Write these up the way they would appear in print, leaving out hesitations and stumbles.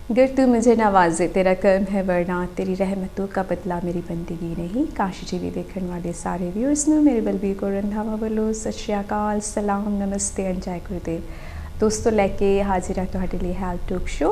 गर तू मुझे नवाजे तेरा कर्म है वरना तेरी रहमतों का बदला मेरी बंदगी नहीं। काशी टीवी देखने वाले सारे व्यूअर्स ਨੂੰ ਮੇਰੇ ਬਲਬੀਰ ਕੌਰ ਰੰਧਾਵਾ ਵੱਲੋਂ ਸਤਿ ਸ਼੍ਰੀ ਅਕਾਲ, ਸਲਾਮ, ਨਮਸਤੇ ਐਂਡ ਜੈ ਗੁਰਦੇਵ। ਦੋਸਤੋ ਲੈ ਕੇ ਹਾਜ਼ਰ ਹਾਂ ਤੁਹਾਡੇ ਲਈ health talk show.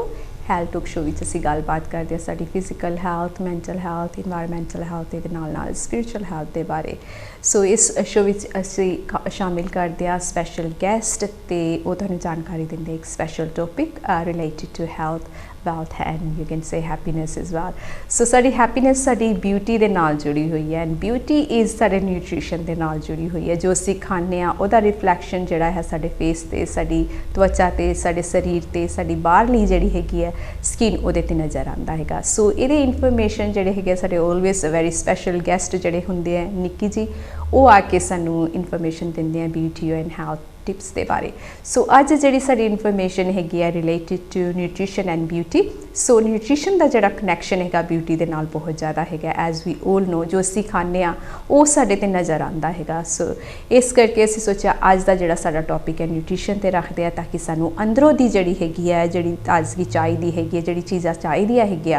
Health talk show ਵਿੱਚ ਅਸੀਂ ਗੱਲਬਾਤ ਕਰਦੇ ਹਾਂ ਸਾਡੀ physical health, mental health, environmental health ਦੇ ਨਾਲ ਸਪਿਰਿਚੁਅਲ ਹੈਲਥ ਦੇ ਬਾਰੇ। ਸੋ ਇਸ ਸ਼ੋ ਵਿੱਚ ਅਸੀਂ ਸ਼ਾਮਿਲ ਕਰਦੇ ਹਾਂ ਸਪੈਸ਼ਲ ਗੈਸਟ ਤੇ ਉਹ ਤੁਹਾਨੂੰ ਜਾਣਕਾਰੀ ਦਿੰਦੇ ਇੱਕ special topic related to health, wealth and you can say happiness as well. So ਸਾਡੀ happiness ਸਾਡੀ ਬਿਊਟੀ ਦੇ ਨਾਲ ਜੁੜੀ ਹੋਈ ਹੈ ਐਂਡ ਬਿਊਟੀ ਇਜ਼ ਸਾਡੇ ਨਿਊਟ੍ਰੀਸ਼ਨ ਦੇ ਨਾਲ ਜੁੜੀ ਹੋਈ ਹੈ। ਜੋ ਅਸੀਂ ਖਾਂਦੇ ਹਾਂ ਉਹਦਾ ਰਿਫਲੈਕਸ਼ਨ ਜਿਹੜਾ ਹੈ ਸਾਡੇ ਫੇਸ ਤੇ, ਸਾਡੀ ਤਵਚਾ ਤੇ, ਸਾਡੇ ਸਰੀਰ ਤੇ, ਸਾਡੀ ਬਾਹਰਲੀ ਜਿਹੜੀ ਹੈਗੀ ਹੈ ਸਕਿਨ ਉਹਦੇ ਤੇ ਨਜ਼ਰ ਆਉਂਦਾ ਹੈਗਾ। ਸੋ ਇਹਦੇ ਇਨਫੋਰਮੇਸ਼ਨ ਜਿਹੜੇ ਹੈਗੇ ਸਾਡੇ ਆਲਵੇਜ਼ ਵੈਰੀ ਸਪੈਸ਼ਲ ਗੈਸਟ ਜਿਹੜੇ ਹੁੰਦੇ ਆ ਨਿੱਕੀ ਜੀ, ਉਹ ਆ ਕੇ ਸਾਨੂੰ ਇਨਫੋਰਮੇਸ਼ਨ ਦਿੰਦੇ ਆ ਬਿਊਟੀ ਐਂਡ ਹੈਲਥ टिप्स के बारे। सो अज जी सारी इनफॉर्मेशन हैगी है related to nutrition and beauty. So nutrition का जोड़ा कनैक्शन है ब्यूटी के नाल बहुत ज़्यादा है, एज वी ऑल नो जो असी खाने वो साढ़े ते नज़र आता है। सो इस करके असी सोचा अज का जोड़ा साडा टॉपिक है न्यूट्रिशन ते रखते हैं ताकि सानू अंदरों की जी हैगी है जी ताजगी चाहिए हैगी है, जी चीज़ां चाहिए हैगी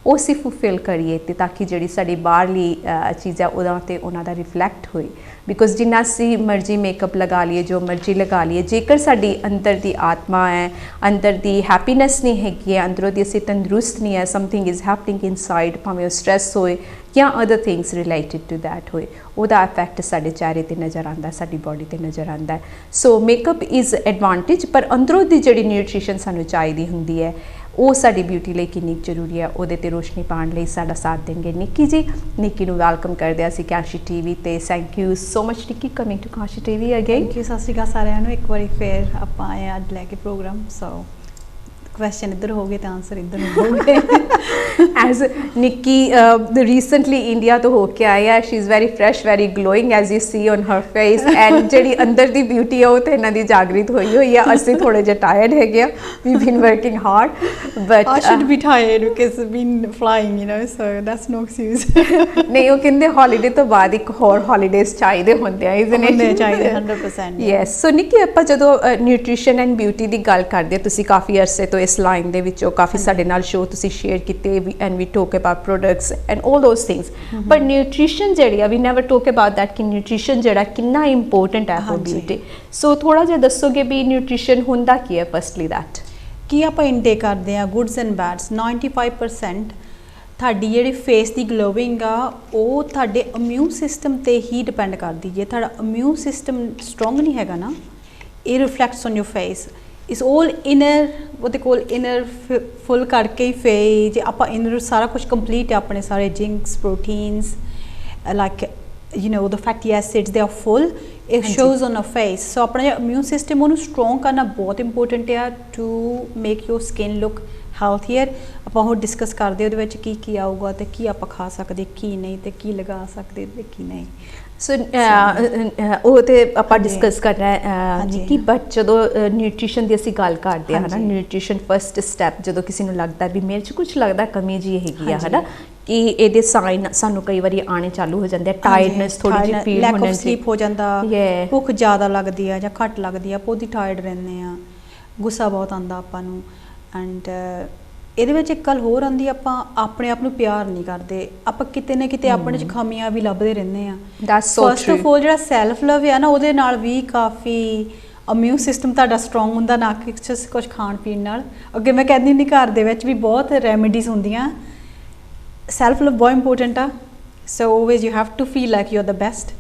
वो असी फुलफिल करिए ताकि जी साड़ी बाहरली चीज़ां उन्हों का रिफ्लैक्ट होए। बिकॉज जिन्ना असी मर्जी मेकअप लगा लिए, जो मर्जी लगा लिए, जेकर साड़ी अंदर की आत्मा है, अंदर की हैप्पीनेस नहीं हैगी है, अंदरों की असी तंदुरुस्त नहीं है, something is happening inside, भावें स्ट्रैस होए या other things related to that होए, उसका इफैक्ट साढ़े चेहरे पर नज़र आता है, साड़ी बॉडी पर नज़र आता है। सो मेकअप इज़ एडवांटेज, पर अंदरों की जी न्यूट्रिशन सानू चाहिए होंगी है वो साड़ी ब्यूटी लिए कितनी जरूरी है, वो रोशनी पाने लिए साडा साथ देंगे निक्की जी। निक्की नू वेलकम करते हैं असी काशी टीवी ते। Thank you so much Nikki coming to Kashi TV again. Thank you, Sat Shri अकाल सारिਆਂ ਨੂੰ। एक बार फिर आप आए अज लैके प्रोग्राम। सो क्वेश्चन इधर हो गए तो आंसर इधर हो गए। एज निक्की रिसेंटली इंडिया तो होके आई है, she is very fresh, very glowing as you see on her face and जी अंदर की ब्यूटी है वो तो इन्हों की जागृत हुई हुई है। असी थोड़े जे टायर्ड है, we been working hard but I should be tired because been flying you know, so that's no excuse. नहीं वो कहते हॉलीडे तो बाद एक होर हॉलीडेज चाहिए होंगे हैं, इज़ इट चाहिए 100%। यस। सो निक्की आप जो न्यूट्रिशन एंड ब्यूटी की गल करते तुसी काफ़ी अरसे तो इस लाइन दे विचों काफ़ी साडे नाल शो तुसी शेयर किते and we talk about products and all those things, पर न्यूट्रिशन जिहड़ी we never talk about that कि न्यूट्रिशन जिहड़ा कितना इंपोर्टेंट है फॉर ब्यूटी। सो थोड़ा जिहा दसोगे भी न्यूट्रिशन हुंदा की है फर्स्टली दैट की आप इनटेक करते हैं गुड्स एंड बैड्स। 95% ਤੁਹਾਡੀ ਜਿਹੜੀ ਫੇਸ ਦੀ ਗਲੋਇੰਗ ਆ ਉਹ ਤੁਹਾਡੇ ਇਮਿਊਨ ਸਿਸਟਮ ਤੇ ਹੀ ਡਿਪੈਂਡ ਕਰਦੀ। ਜੇ ਤੁਹਾਡਾ ਇਮਿਊਨ ਸਿਸਟਮ ਸਟਰੋਂਗ ਨਹੀਂ ਹੈਗਾ ਨਾ, ਇਹ reflects on your face. It's all inner, ਉਹਦੇ ਕੋਲ ਇਨਰ ਫੁੱਲ ਕਰਕੇ ਹੀ ਫੇ ਜੇ ਆਪਾਂ ਇਨਰ ਸਾਰਾ ਕੁਝ ਕੰਪਲੀਟ ਹੈ, ਆਪਣੇ ਸਾਰੇ zincs, proteins, like you know the fatty acids, they are full, it shows on our face। so अपना immune system ਉਹਨੂੰ strong ਕਰਨਾ ਬਹੁਤ important ਹੈ to make your skin look healthier। ਆਪਾਂ ਉਹ ਡਿਸਕਸ ਕਰਦੇ ਉਹਦੇ ਵਿੱਚ ਕੀ ਆਊਗਾ ਤੇ ਕੀ ਆਪਾਂ ਖਾ ਸਕਦੇ, ਕੀ ਨਹੀਂ, ਤੇ ਕੀ ਲਗਾ ਸਕਦੇ ਤੇ ਕੀ ਨਹੀਂ। ਸੋ ਉਹ ਤੇ ਆਪਾਂ ਡਿਸਕਸ ਕਰਨਾ ਹੈ ਨਿੱਕੀ। ਬਟ ਜਦੋਂ ਨਿਊਟ੍ਰੀਸ਼ਨ ਦੀ ਅਸੀਂ ਗੱਲ ਕਰਦੇ ਹਾਂ ਨਾ, ਨਿਊਟ੍ਰੀਸ਼ਨ ਫਸਟ ਸਟੈਪ ਜਦੋਂ ਕਿਸੇ ਨੂੰ ਲੱਗਦਾ ਵੀ ਮੇਰੇ 'ਚ ਕੁਛ ਲੱਗਦਾ ਕਮੀ ਜੀ ਹੈਗੀ ਆ, ਹੈ ਨਾ, ਕਿ ਇਹਦੇ ਸਾਈਨ ਸਾਨੂੰ ਕਈ ਵਾਰੀ ਆਣੇ ਚਾਲੂ ਹੋ ਜਾਂਦੇ ਆ। ਟਾਇਰਡਨੈਸ ਥੋੜੀ ਜਿਹੀ ਫੀਲ ਹੋਣੀ, ਸਲੀਪ ਹੋ ਜਾਂਦਾ, ਭੁੱਖ ਜ਼ਿਆਦਾ ਲੱਗਦੀ ਆ ਜਾਂ ਘੱਟ ਲੱਗਦੀ ਆ, ਬਹੁਤੀ ਟਾਇਰਡ ਰਹਿੰਦੇ ਆ, ਗੁੱਸਾ ਬਹੁਤ ਆਉਂਦਾ ਆਪਾਂ ਨੂੰ। ਐਂਡ ਇਹਦੇ ਵਿੱਚ ਇੱਕ ਗੱਲ ਹੋਰ ਆਉਂਦੀ, ਆਪਾਂ ਆਪਣੇ ਆਪ ਨੂੰ ਪਿਆਰ ਨਹੀਂ ਕਰਦੇ, ਆਪਾਂ ਕਿਤੇ ਨਾ ਕਿਤੇ ਆਪਣੇ 'ਚ ਖਾਮੀਆਂ ਵੀ ਲੱਭਦੇ ਰਹਿੰਦੇ ਆ। ਫਸਟ ਆਫ ਆਲ ਜਿਹੜਾ ਸੈਲਫ ਲਵ ਆ ਨਾ, ਉਹਦੇ ਨਾਲ ਵੀ ਕਾਫੀ ਇਮਿਊਨ ਸਿਸਟਮ ਤੁਹਾਡਾ ਸਟਰੋਂਗ ਹੁੰਦਾ, ਨਾ ਕਿ ਕੁਛ ਖਾਣ ਪੀਣ ਨਾਲ। ਅੱਗੇ ਮੈਂ ਕਹਿੰਦੀ ਹੁੰਦੀ ਘਰ ਦੇ ਵਿੱਚ ਵੀ ਬਹੁਤ ਰੈਮੀਡੀਜ਼ ਹੁੰਦੀਆਂ। ਸੈਲਫ ਲਵ ਬਹੁਤ ਇੰਪੋਰਟੈਂਟ ਆ। So always you have to feel like you are the best.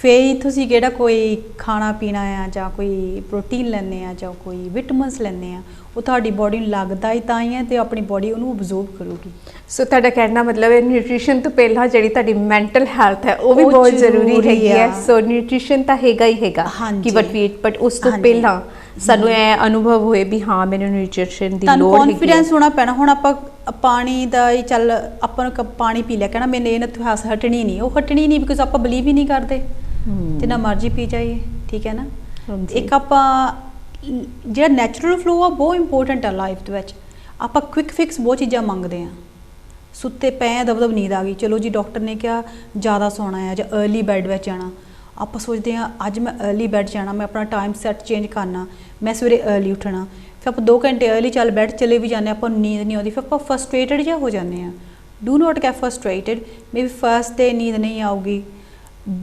ਫਿਰ ਤੁਸੀਂ ਕਿਹੜਾ ਕੋਈ ਖਾਣਾ ਪੀਣਾ ਆ ਜਾਂ ਕੋਈ ਪ੍ਰੋਟੀਨ ਲੈਂਦੇ ਆ ਜਾਂ ਕੋਈ ਵਿਟਾਮਿਨਸ ਲੈਂਦੇ ਆ, ਉਹ ਤੁਹਾਡੀ ਬੋਡੀ ਨੂੰ ਲੱਗਦਾ ਹੀ ਤਾਂ ਹੀ ਹੈ ਤੇ ਆਪਣੀ ਬੋਡੀ ਉਹਨੂੰ ਅਬਜ਼ੋਰਬ ਕਰੂਗੀ। ਸੋ ਤੁਹਾਡਾ ਕਹਿਣ ਦਾ ਮਤਲਬ ਹੈ ਨਿਊਟ੍ਰੀਸ਼ਨ ਤੋਂ ਪਹਿਲਾਂ ਜਿਹੜੀ ਤੁਹਾਡੀ ਮੈਂਟਲ ਹੈਲਥ ਹੈ ਉਹ ਵੀ ਬਹੁਤ ਜ਼ਰੂਰੀ ਹੈਗੀ ਹੈ। ਸੋ ਨਿਊਟ੍ਰੀਸ਼ਨ ਤਾਂ ਹੈਗਾ ਹੀ ਹੈਗਾ ਕਿ ਬਟ ਉਸ ਤੋਂ ਪਹਿਲਾਂ ਸਾਨੂੰ ਇਹ ਅਨੁਭਵ ਹੋਏ ਵੀ ਹਾਂ ਮੈਨੂੰ ਨਿਊਟ੍ਰੀਸ਼ਨ ਦੀ ਲੋੜ ਹੈਗੀ ਹੈ। ਕੌਨਫੀਡੈਂਸ ਹੋਣਾ ਪੈਣਾ। ਹੁਣ ਆਪਾਂ ਪਾਣੀ ਦਾ ਹੀ ਚੱਲ, ਆਪਾਂ ਨੂੰ ਪਾਣੀ ਪੀ ਲਿਆ, ਕਹਿਣਾ ਮੈਨੇ ਇਹ ਨਾ ਹਟਣੀ ਨਹੀਂ, ਉਹ ਹਟਣੀ ਨਹੀਂ ਬਿਕੋਜ਼ ਆਪਾਂ ਬਲੀਵ ਹੀ ਨਹੀਂ ਕਰਦੇ, ਜਿੰਨਾ ਮਰਜ਼ੀ ਪੀ ਜਾਈਏ, ਠੀਕ ਹੈ ਨਾ। ਇੱਕ ਆਪਾਂ ਜਿਹੜਾ ਨੈਚੁਰਲ ਫਲੋ ਆ ਬਹੁਤ ਇੰਪੋਰਟੈਂਟ ਆ ਲਾਈਫ ਦੇ ਵਿੱਚ। ਆਪਾਂ ਕੁਇਕ ਫਿਕਸ ਬਹੁਤ ਚੀਜ਼ਾਂ ਮੰਗਦੇ ਹਾਂ। ਸੁੱਤੇ ਪਏ ਆ, ਦਬ ਨੀਂਦ ਆ ਗਈ, ਚਲੋ ਜੀ ਡਾਕਟਰ ਨੇ ਕਿਹਾ ਜ਼ਿਆਦਾ ਸੌਣਾ ਹੈ ਜਾਂ अर्ਲੀ ਬੈੱਡ ਵਿੱਚ ਜਾਣਾ। ਆਪਾਂ ਸੋਚਦੇ ਹਾਂ ਅੱਜ ਮੈਂ अर्ਲੀ ਬੈੱਡ ਜਾਣਾ, ਮੈਂ ਆਪਣਾ ਟਾਈਮ ਸੈੱਟ ਚੇਂਜ ਕਰਨਾ, ਮੈਂ ਸਵੇਰੇ अर्ਲੀ ਉੱਠਣਾ। ਫਿਰ ਆਪਾਂ 2 ਘੰਟੇ अर्ਲੀ ਚੱਲ ਬੈਠ ਚਲੇ ਵੀ ਜਾਂਦੇ ਆਪਾਂ ਨੂੰ ਨੀਂਦ ਨਹੀਂ ਆਉਂਦੀ ਫਿਰ ਆਪਾਂ ਫਰਸਟ੍ਰੇਟਡ ਜਿਹਾ ਹੋ ਜਾਂਦੇ ਆ do not get frustrated maybe first day ਨੀਂਦ ਨਹੀਂ ਆਊਗੀ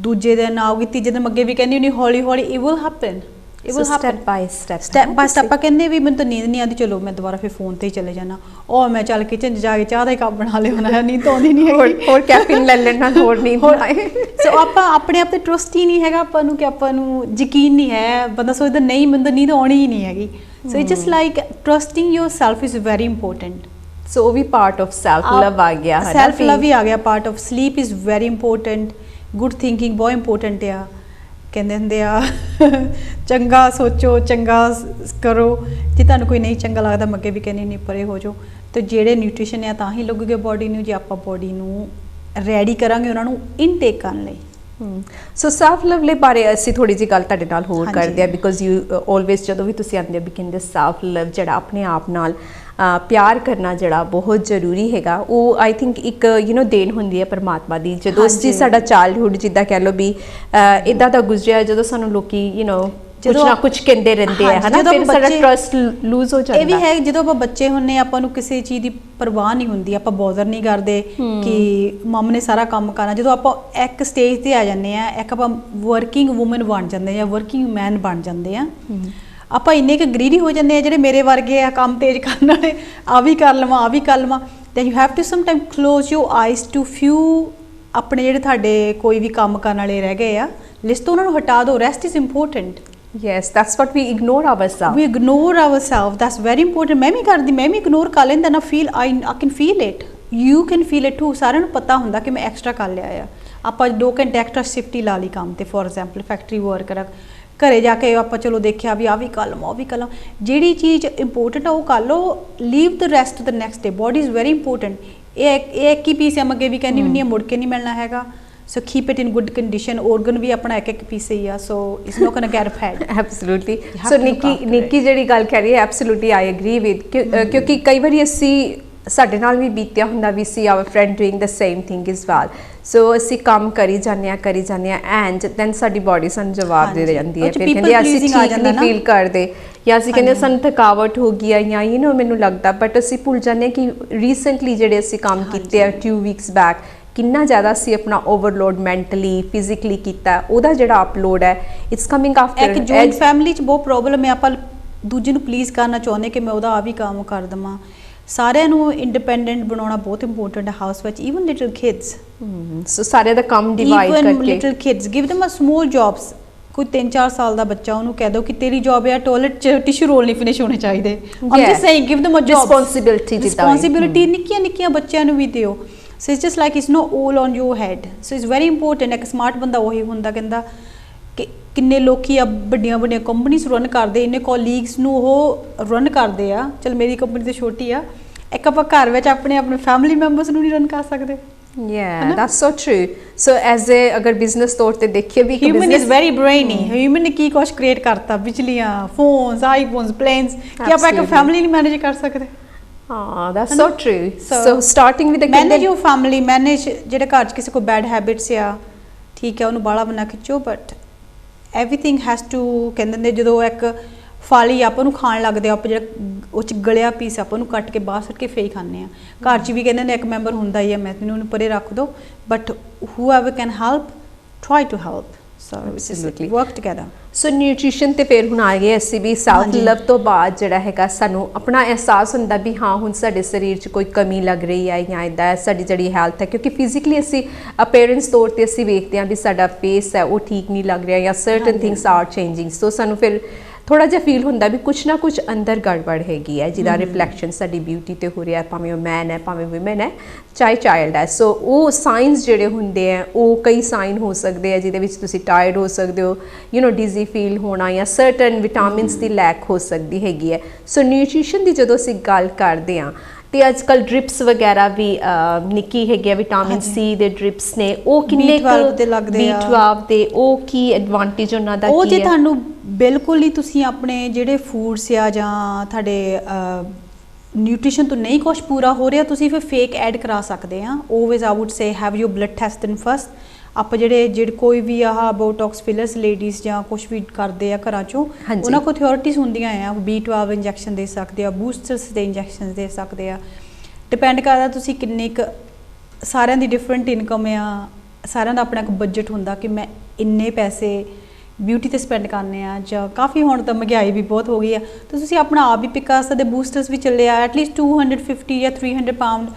ਦੂਜੇ ਦਿਨ ਆਊਗੀ ਤੀਜੇ ਦਿਨ ਅੱਗੇ ਵੀ ਕਹਿੰਦੀ ਹੁੰਦੀ ਹੌਲੀ ਹੌਲੀ it will happen step by step ਆਪਾਂ ਕਹਿੰਦੇ ਵੀ ਮੈਨੂੰ ਤਾਂ ਨੀਂਦ ਨਹੀਂ ਆਉਂਦੀ ਚਲੋ ਮੈਂ ਦੁਬਾਰਾ ਫਿਰ ਫੋਨ ਤੇ ਹੀ ਚਲੇ ਜਾਣਾ ਉਹ ਮੈਂ ਚੱਲ ਕਿਚਨ 'ਚ ਜਾ ਕੇ ਚਾਹ ਦਾ ਹੀ ਕੱਪ ਬਣਾ ਲਿਆਉਣਾ ਹੈ ਨੀਂਦ ਤਾਂ ਆਉਂਦੀ ਨਹੀਂ ਹੈਗੀ ਹੋਰ ਕੈਫੀਨ ਲੈ ਲੈਣਾ ਹੋਰ ਨੀਂਦ ਆਏ ਸੋ ਆਪਾਂ ਆਪਣੇ ਆਪ ਤੇ ਟਰਸਟ ਹੀ ਨਹੀਂ ਹੈਗਾ ਆਪਾਂ ਨੂੰ ਕਿ ਆਪਾਂ ਨੂੰ ਯਕੀਨ ਨਹੀਂ ਹੈ ਬੰਦਾ ਸੋਚਦਾ ਨਹੀਂ ਮੈਨੂੰ ਤਾਂ ਨੀਂਦ ਆਉਣੀ ਹੀ ਨਹੀਂ ਹੈਗੀ so it just like trusting yourself is very important so ਉਹ ਵੀ ਪਾਰਟ ਆਫ ਸੈਲਫ ਲਵ ਆ ਗਿਆ ਹੈ ਸੈਲਫ ਲਵ ਹੀ ਆ ਗਿਆ part of sleep is very important good thinking ਬਹੁਤ ਇੰਪੋਰਟੈਂਟ ਆ ਕਹਿੰਦੇ ਹੁੰਦੇ ਆ ਚੰਗਾ ਸੋਚੋ ਚੰਗਾ ਕਰੋ ਜੇ ਤੁਹਾਨੂੰ ਕੋਈ ਨਹੀਂ ਚੰਗਾ ਲੱਗਦਾ ਮੈਂ ਅੱਗੇ ਵੀ ਕਹਿੰਦੀ ਨਹੀਂ ਪਰੇ ਹੋ ਜਾਓ ਤੇ ਜਿਹੜੇ ਨਿਊਟ੍ਰੀਸ਼ਨ ਆ ਤਾਂ ਹੀ ਲੱਗੂਗੇ ਬੋਡੀ ਨੂੰ ਜੇ ਆਪਾਂ ਬੋਡੀ ਨੂੰ ਰੈਡੀ ਕਰਾਂਗੇ ਉਹਨਾਂ ਨੂੰ ਇਨਟੇਕ ਕਰਨ ਲਈ ਸੋ ਸੈਲਫ ਲਵ ਬਾਰੇ ਅਸੀਂ ਥੋੜੀ ਜਿਹੀ ਗੱਲ ਤੁਹਾਡੇ ਨਾਲ ਹੋਰ ਕਰਦੇ ਆ ਬਿਕੋਜ਼ ਯੂ ਆਲਵੇਜ਼ ਜਦੋਂ ਵੀ ਤੁਸੀਂ ਆਉਂਦੇ ਵੀ ਕਹਿੰਦੇ ਸੈਲਫ ਲਵ ਜਿਹੜਾ ਆਪਣੇ ਆਪ ਨਾਲ ਪਿਆਰ ਕਰਨਾ ਜਿਹੜਾ ਬਹੁਤ ਜ਼ਰੂਰੀ ਹੈਗਾ ਉਹ ਆਈ ਥਿੰਕ ਇੱਕ ਦੇਣ ਹੁੰਦੀ ਹੈ ਪਰਮਾਤਮਾ ਦੀ ਜਦੋਂ ਅਸੀਂ ਸਾਡਾ ਚਾਈਲਡਹੁੱਡ ਜਿੱਦਾਂ ਕਹਿ ਲਓ ਵੀ ਇਦਾਂ ਦਾ ਗੁਜ਼ਰਿਆ ਜਦੋਂ ਸਾਨੂੰ ਲੋਕੀ ਕੁਝ ਨਾ ਕੁਝ ਕਹਿੰਦੇ ਰਹਿੰਦੇ ਆ ਹਨਾ ਫਿਰ ਸਾਡਾ ਟਰਸਟ ਲੂਜ਼ ਹੋ ਜਾਂਦਾ ਇਹ ਵੀ ਹੈ ਜਦੋਂ ਆਪਾਂ ਬੱਚੇ ਹੁੰਨੇ ਆਪਾਂ ਨੂੰ ਕਿਸੇ ਚੀਜ਼ ਦੀ ਪਰਵਾਹ ਨਹੀਂ ਹੁੰਦੀ ਆਪਾਂ ਬੋਦਰ ਨਹੀਂ ਕਰਦੇ ਕਿ ਮਮ ਨੇ ਸਾਰਾ ਕੰਮ ਕਰਨਾ ਜਦੋਂ ਆਪਾਂ ਇੱਕ ਸਟੇਜ ਤੇ ਆ ਜਾਂਦੇ ਆ ਇੱਕ ਆਪਾਂ ਵਰਕਿੰਗ ਵੂਮਨ ਬਣ ਜਾਂਦੇ ਜਾਂ ਵਰਕਿੰਗ ਮੈਨ ਬਣ ਜਾਂਦੇ ਆ ਆਪਾਂ ਇੰਨੇ ਕੁ ਗਰੀਡੀ ਹੋ ਜਾਂਦੇ ਆ ਜਿਹੜੇ ਮੇਰੇ ਵਰਗੇ ਆ ਕੰਮ ਤੇਜ਼ ਕਰਨ ਵਾਲੇ ਆ ਵੀ ਕਰ ਲਵਾਂ then you have to some time close your eyes to few ਆਪਣੇ ਜਿਹੜੇ ਤੁਹਾਡੇ ਕੋਈ ਵੀ ਕੰਮ ਕਰਨ ਵਾਲੇ ਰਹਿ ਗਏ ਆ ਲਿਸਟ ਤੋਂ ਉਹਨਾਂ ਨੂੰ ਹਟਾ ਦਿਓ rest is important yes that's what we ignore ourselves we ignore ourselves that's very important ਮੈਂ ਵੀ ਕਰਦੀ ਮੈਂ ਵੀ ਇਗਨੋਰ ਕਰ ਲੈਂਦਾ ਨਾ feel I can feel it you can feel it too ਸਾਰਿਆਂ ਨੂੰ ਪਤਾ ਹੁੰਦਾ ਕਿ ਮੈਂ ਐਕਸਟਰਾ ਕਰ ਲਿਆ ਆ ਆਪਾਂ 2 ਘੰਟੇ ਐਕਸਟਰਾ ਸ਼ਿਫਟ ਹੀ ਲਾ ਲਈ ਕੰਮ ਤੇ ਫੋਰ ਐਗਜ਼ਾਮਪਲ ਫੈਕਟਰੀ ਵਰਕਰ ਘਰੇ ਜਾ ਕੇ ਆਪਾਂ ਚਲੋ ਦੇਖਿਆ ਵੀ ਆ ਵੀ ਕਰ ਲਵਾਂ ਉਹ ਵੀ ਕਰ ਲਵਾਂ ਜਿਹੜੀ ਚੀਜ਼ ਇੰਪੋਰਟੈਂਟ ਆ ਉਹ ਕਰ ਲਓ leave the rest the next day body is very important ਇਹ ਇੱਕ ਹੀ ਪੀਸ ਐਮ ਅੱਗੇ ਵੀ ਕਹਿੰਦੀ ਹੁੰਦੀ ਆ ਮੁੜ ਕੇ ਨਹੀਂ ਮਿਲਣਾ ਹੈਗਾ so keep it in good condition organ ਵੀ ਆਪਣਾ ਇੱਕ ਪੀਸ ਹੀ ਆ so it's not going to get fed absolutely so ਨਿੱਕੀ ਜਿਹੜੀ ਗੱਲ ਕਰ ਰਹੀ ਹੈ absolutely I agree with ਕਿਉਂਕਿ ਕਈ ਵਾਰੀ ਅਸੀਂ ਸਾਡੇ ਨਾਲ ਵੀ ਬੀਤਿਆ ਹੁੰਦਾ ਵੀ ਸੀ our friend doing the same thing as well so ਅਸੀਂ ਕੰਮ ਕਰੀ ਜਾਂਦੇ ਆ ਐਂਡ ਦੈਨ ਸਾਡੀ ਬੋਡੀ ਸਾਨੂੰ ਜਵਾਬ ਦੇ ਜਾਂਦੀ ਹੈ ਫਿਰ ਕਹਿੰਦੇ ਅਸੀਂ ਠੀਕ ਨਹੀਂ ਫੀਲ ਕਰਦੇ ਜਾਂ ਅਸੀਂ ਕਹਿੰਦੇ ਸਾਨੂੰ ਥਕਾਵਟ ਹੋ ਗਈ ਜਾਂ ਮੈਨੂੰ ਲੱਗਦਾ ਬਟ ਅਸੀਂ ਭੁੱਲ ਜਾਂਦੇ ਕਿ ਰੀਸੈਂਟਲੀ ਜਿਹੜੇ ਅਸੀਂ ਕੰਮ ਕੀਤੇ ਆ 2 weeks ਬੈਕ ਕਿੰਨਾ ਜ਼ਿਆਦਾ ਅਸੀਂ ਆਪਣਾ ਓਵਰਲੋਡ ਮੈਂਟਲੀ ਫਿਜ਼ੀਕਲੀ ਕੀਤਾ ਉਹਦਾ ਜਿਹੜਾ ਅਪਲੋਡ ਹੈ ਇਟਸ ਕਮਿੰਗ ਆਫਟਰ ਇੱਕ ਜੁਆਇੰਟ ਫੈਮਿਲੀ 'ਚ ਬਹੁਤ ਪ੍ਰੋਬਲਮ ਹੈ ਆਪਾਂ ਦੂਜੇ ਨੂੰ ਪਲੀਜ਼ ਕਰਨਾ ਚਾਹੁੰਦੇ ਕਿ ਮੈਂ ਉਹਦਾ ਆ ਵੀ ਕੰਮ ਕਰ ਦੇਵਾਂ ਸਾਰਿਆਂ ਨੂੰ ਇੰਡੀਪੈਂਡੈਂਟ ਬਣਾਉਣਾ ਬਹੁਤ ਇੰਪੋਰਟੈਂਟ ਹੈ ਹਾਊਸ ਵਿੱਚ ਈਵਨ ਲਿਟਲ ਕਿਡਸ ਸੋ ਸਾਰਿਆਂ ਦਾ ਕੰਮ ਡਿਵਾਈਡ ਕਰਕੇ even little kids give them a small jobs ਕੋਈ 3-4 ਸਾਲ ਦਾ ਬੱਚਾ ਉਹਨੂੰ ਕਹਿ ਦੋ ਕਿ ਤੇਰੀ ਜੌਬ ਹੈ ਟਾਇਲਟ 'ਚ ਟਿਸ਼ੂ ਰੋਲ ਨਹੀਂ ਫਿਨਿਸ਼ ਹੋਣੇ ਚਾਹੀਦੇ I'm just saying give them a job responsibility ਨਿੱਕੀਆਂ ਬੱਚਿਆਂ ਨੂੰ ਵੀ ਦਿਓ so it's just like it's not all on your head so it's very important ਇੱਕ ਸਮਾਰਟ ਬੰਦਾ ਉਹੀ ਹੁੰਦਾ ਕਹਿੰਦਾ ਕਿ ਕਿੰਨੇ ਲੋਕੀ ਆ ਵੱਡੀਆਂ ਕੰਪਨੀਆਂ ਰਨ ਕਰਦੇ ਇੰਨੇ ਕੋਲੀਗਸ ਨੂੰ ਉਹ ਰਨ ਕਰਦੇ ਆ ਚਲ ਮੇਰੀ ਕੰਪਨੀ ਤੇ ਛੋਟੀ ਆ ਇੱਕ ਆਪਾਂ ਘਰ ਵਿੱਚ ਆਪਣੇ ਫੈਮਿਲੀ ਮੈਂਬਰਸ ਨੂੰ ਨਹੀਂ ਰਨ ਕਰ ਸਕਦੇ yeah that's so true so as a ਅਗਰ ਬਿਜ਼ਨਸ ਤੌਰ ਤੇ ਦੇਖੀਏ ਵੀ ਹਿਊਮਨ ਇਜ਼ ਵੈਰੀ ਬ੍ਰੇਨੀ ਹਿਊਮਨ ਨੇ ਕੀ ਕੁਛ ਕ੍ਰੀਏਟ ਕਰਤਾ ਬਿਜਲੀਆਂ ਫੋਨਸ ਆਈਫੋਨਸ ਪਲੇਨਸ ਕਿ ਆਪਾਂ ਇੱਕ ਫੈਮਿਲੀ ਨਹੀਂ ਮੈਨੇਜ ਕਰ ਸਕਦੇ that's so true so starting with the manage your family manage ਜਿਹੜੇ ਘਰ 'ਚ ਕਿਸੇ ਕੋ ਬੈਡ ਹੈਬਿਟਸ ਆ ਠੀਕ ਹੈ ਉਹਨੂੰ ਬਾਲਾ ਬਣਾ ਖਿੱਚੋ ਬਟ everything has to ਕਹਿੰਦੇ ਨੇ ਜਦੋਂ ਇੱਕ ਫਲ ਹੀ ਆਪਾਂ ਨੂੰ ਖਾਣ ਲੱਗਦੇ ਆਪਾਂ ਜਿਹੜਾ ਉਹ 'ਚ ਗਲਿਆ ਪੀਸ ਆਪਾਂ ਨੂੰ ਕੱਟ ਕੇ ਬਾਹਰ ਸੁੱਟ ਕੇ ਫੇਕ ਖਾਂਦੇ ਆ ਘਰ 'ਚ ਵੀ ਕਹਿੰਦੇ ਨੇ ਇੱਕ ਮੈਂਬਰ ਹੁੰਦਾ ਹੀ ਆ ਮੈਂ ਤੈਨੂੰ ਉਹਨੂੰ ਪਰੇ ਰੱਖ ਦੋ but whoever can help try to help so absolutely work together so nutrition ਤੇ ਫਿਰ ਹੁਣ ਆ ਗਏ ਅਸੀਂ ਵੀ ਸੈਲਫ ਲਵ ਤੋਂ ਬਾਅਦ ਜਿਹੜਾ ਹੈਗਾ ਸਾਨੂੰ ਆਪਣਾ ਅਹਿਸਾਸ ਹੁੰਦਾ ਵੀ ਹਾਂ ਹੁਣ ਸਾਡੇ ਸਰੀਰ 'ਚ ਕੋਈ ਕਮੀ ਲੱਗ ਰਹੀ ਹੈ ਜਾਂ ਇੱਦਾਂ ਸਾਡੀ ਜਿਹੜੀ ਹੈਲਥ ਹੈ ਕਿਉਂਕਿ ਫਿਜ਼ੀਕਲੀ ਅਸੀਂ ਅਪੀਅਰੈਂਸ ਤੌਰ ਤੇ ਅਸੀਂ ਵੇਖਦੇ ਹਾਂ ਵੀ ਸਾਡਾ ਫੇਸ ਹੈ ਉਹ ਠੀਕ ਨਹੀਂ ਲੱਗ ਰਿਹਾ ਜਾਂ ਸਰਟਨ ਥਿੰਗਸ ਆਰ ਚੇਂਜਿੰਗ ਸੋ ਸਾਨੂੰ ਫਿਰ ਥੋੜਾ ਜਿਹਾ ਫੀਲ ਹੁੰਦਾ ਵੀ ਕੁਛ ਨਾ ਕੁਛ ਅੰਦਰ ਗੜਬੜ ਹੈਗੀ ਹੈ ਜਿਹਦਾ ਰਿਫਲੈਕਸ਼ਨ ਸਾਡੀ ਬਿਊਟੀ ਤੇ ਹੋ ਰਿਹਾ ਭਾਵੇਂ ਉਹ ਮੈਨ ਹੈ ਭਾਵੇਂ ਵੂਮਨ ਹੈ ਚਾਹੇ ਚਾਈਲਡ ਹੈ ਸੋ ਉਹ ਸਾਈਨਸ ਜਿਹੜੇ ਹੁੰਦੇ ਆ ਉਹ ਕਈ ਸਾਈਨ ਹੋ ਸਕਦੇ ਆ ਜਿਹਦੇ ਵਿੱਚ ਤੁਸੀਂ ਟਾਇਰਡ ਹੋ ਸਕਦੇ ਹੋ ਡਿਜ਼ੀ ਫੀਲ ਹੋਣਾ ਜਾਂ ਸਰਟਨ ਵਿਟਾਮਿਨਸ ਦੀ ਲੈਕ ਹੋ ਸਕਦੀ ਹੈਗੀ ਹੈ ਸੋ ਨਿਊਟ੍ਰੀਸ਼ਨ ਦੀ ਜਦੋਂ ਅਸੀਂ ਗੱਲ ਕਰਦੇ ਹਾਂ ਤੇ ਅੱਜ ਕੱਲ ਡ੍ਰਿਪਸ ਵਗੈਰਾ ਵੀ ਨਿੱਕੀ ਹੈਗੀ ਆ ਵਿਟਾਮਿਨ ਸੀ ਦੇ ਡ੍ਰਿਪਸ ਨੇ ਉਹ ਕਿੰਨੇ B12 ਦੇ ਉਹ ਕੀ ਐਡਵਾਂਟੇਜ ਉਹਨਾਂ ਦਾ ਕੀ ਹੈ ਉਹ ਜੇ ਤੁਹਾਨੂੰ ਬਿਲਕੁਲ ਹੀ ਤੁਸੀਂ ਆਪਣੇ ਜਿਹੜੇ ਫੂਡਸ ਆ ਜਾਂ ਤੁਹਾਡੇ ਨਿਊਟ੍ਰੀਸ਼ਨ ਤੋਂ ਨਹੀਂ ਕੁਛ ਪੂਰਾ ਹੋ ਰਿਹਾ ਤੁਸੀਂ ਫਿਰ ਫੇਕ ਐਡ ਕਰਾ ਸਕਦੇ ਆ always I would say have your blood test in first ਆਪਾਂ ਜਿਹੜੇ ਕੋਈ ਵੀ ਆਹ ਬੋਟੌਕਸ ਫਿਲਰਸ ਲੇਡੀਜ਼ ਜਾਂ ਕੁਝ ਵੀ ਕਰਦੇ ਆ ਘਰਾਂ 'ਚੋਂ, ਹਾਂਜੀ। ਉਹਨਾਂ ਕੋਲ ਅਥੋਰਿਟੀਜ਼ ਹੁੰਦੀਆਂ ਆ, B12 ਇੰਜੈਕਸ਼ਨ ਦੇ ਸਕਦੇ ਆ, ਬੂਸਟਰਸ ਦੇ ਇੰਜੈਕਸ਼ਨ ਦੇ ਸਕਦੇ ਆ। ਡਿਪੈਂਡ ਕਰਦਾ ਤੁਸੀਂ ਕਿੰਨੇ ਕੁ, ਸਾਰਿਆਂ ਦੀ ਡਿਫਰੈਂਟ ਇਨਕਮ ਆ, ਸਾਰਿਆਂ ਦਾ ਆਪਣਾ ਇੱਕ ਬਜਟ ਹੁੰਦਾ ਕਿ ਮੈਂ ਇੰਨੇ ਪੈਸੇ ਬਿਊਟੀ ਤੇ ਸਪੈਂਡ ਕਰਨੇ ਆ, ਜਾਂ ਕਾਫੀ ਹੁਣ ਤਾਂ ਮਹਿੰਗਾਈ ਵੀ ਬਹੁਤ ਹੋ ਗਈ ਆ, ਤਾਂ ਤੁਸੀਂ ਆਪਣਾ ਆਪ ਵੀ ਪਿਕ ਕਰ ਸਕਦੇ। ਬੂਸਟਰਸ ਵੀ ਚੱਲੇ ਆ, ਐਟਲੀਸਟ 250 ਜਾਂ 300 ਪਾਊਂਡ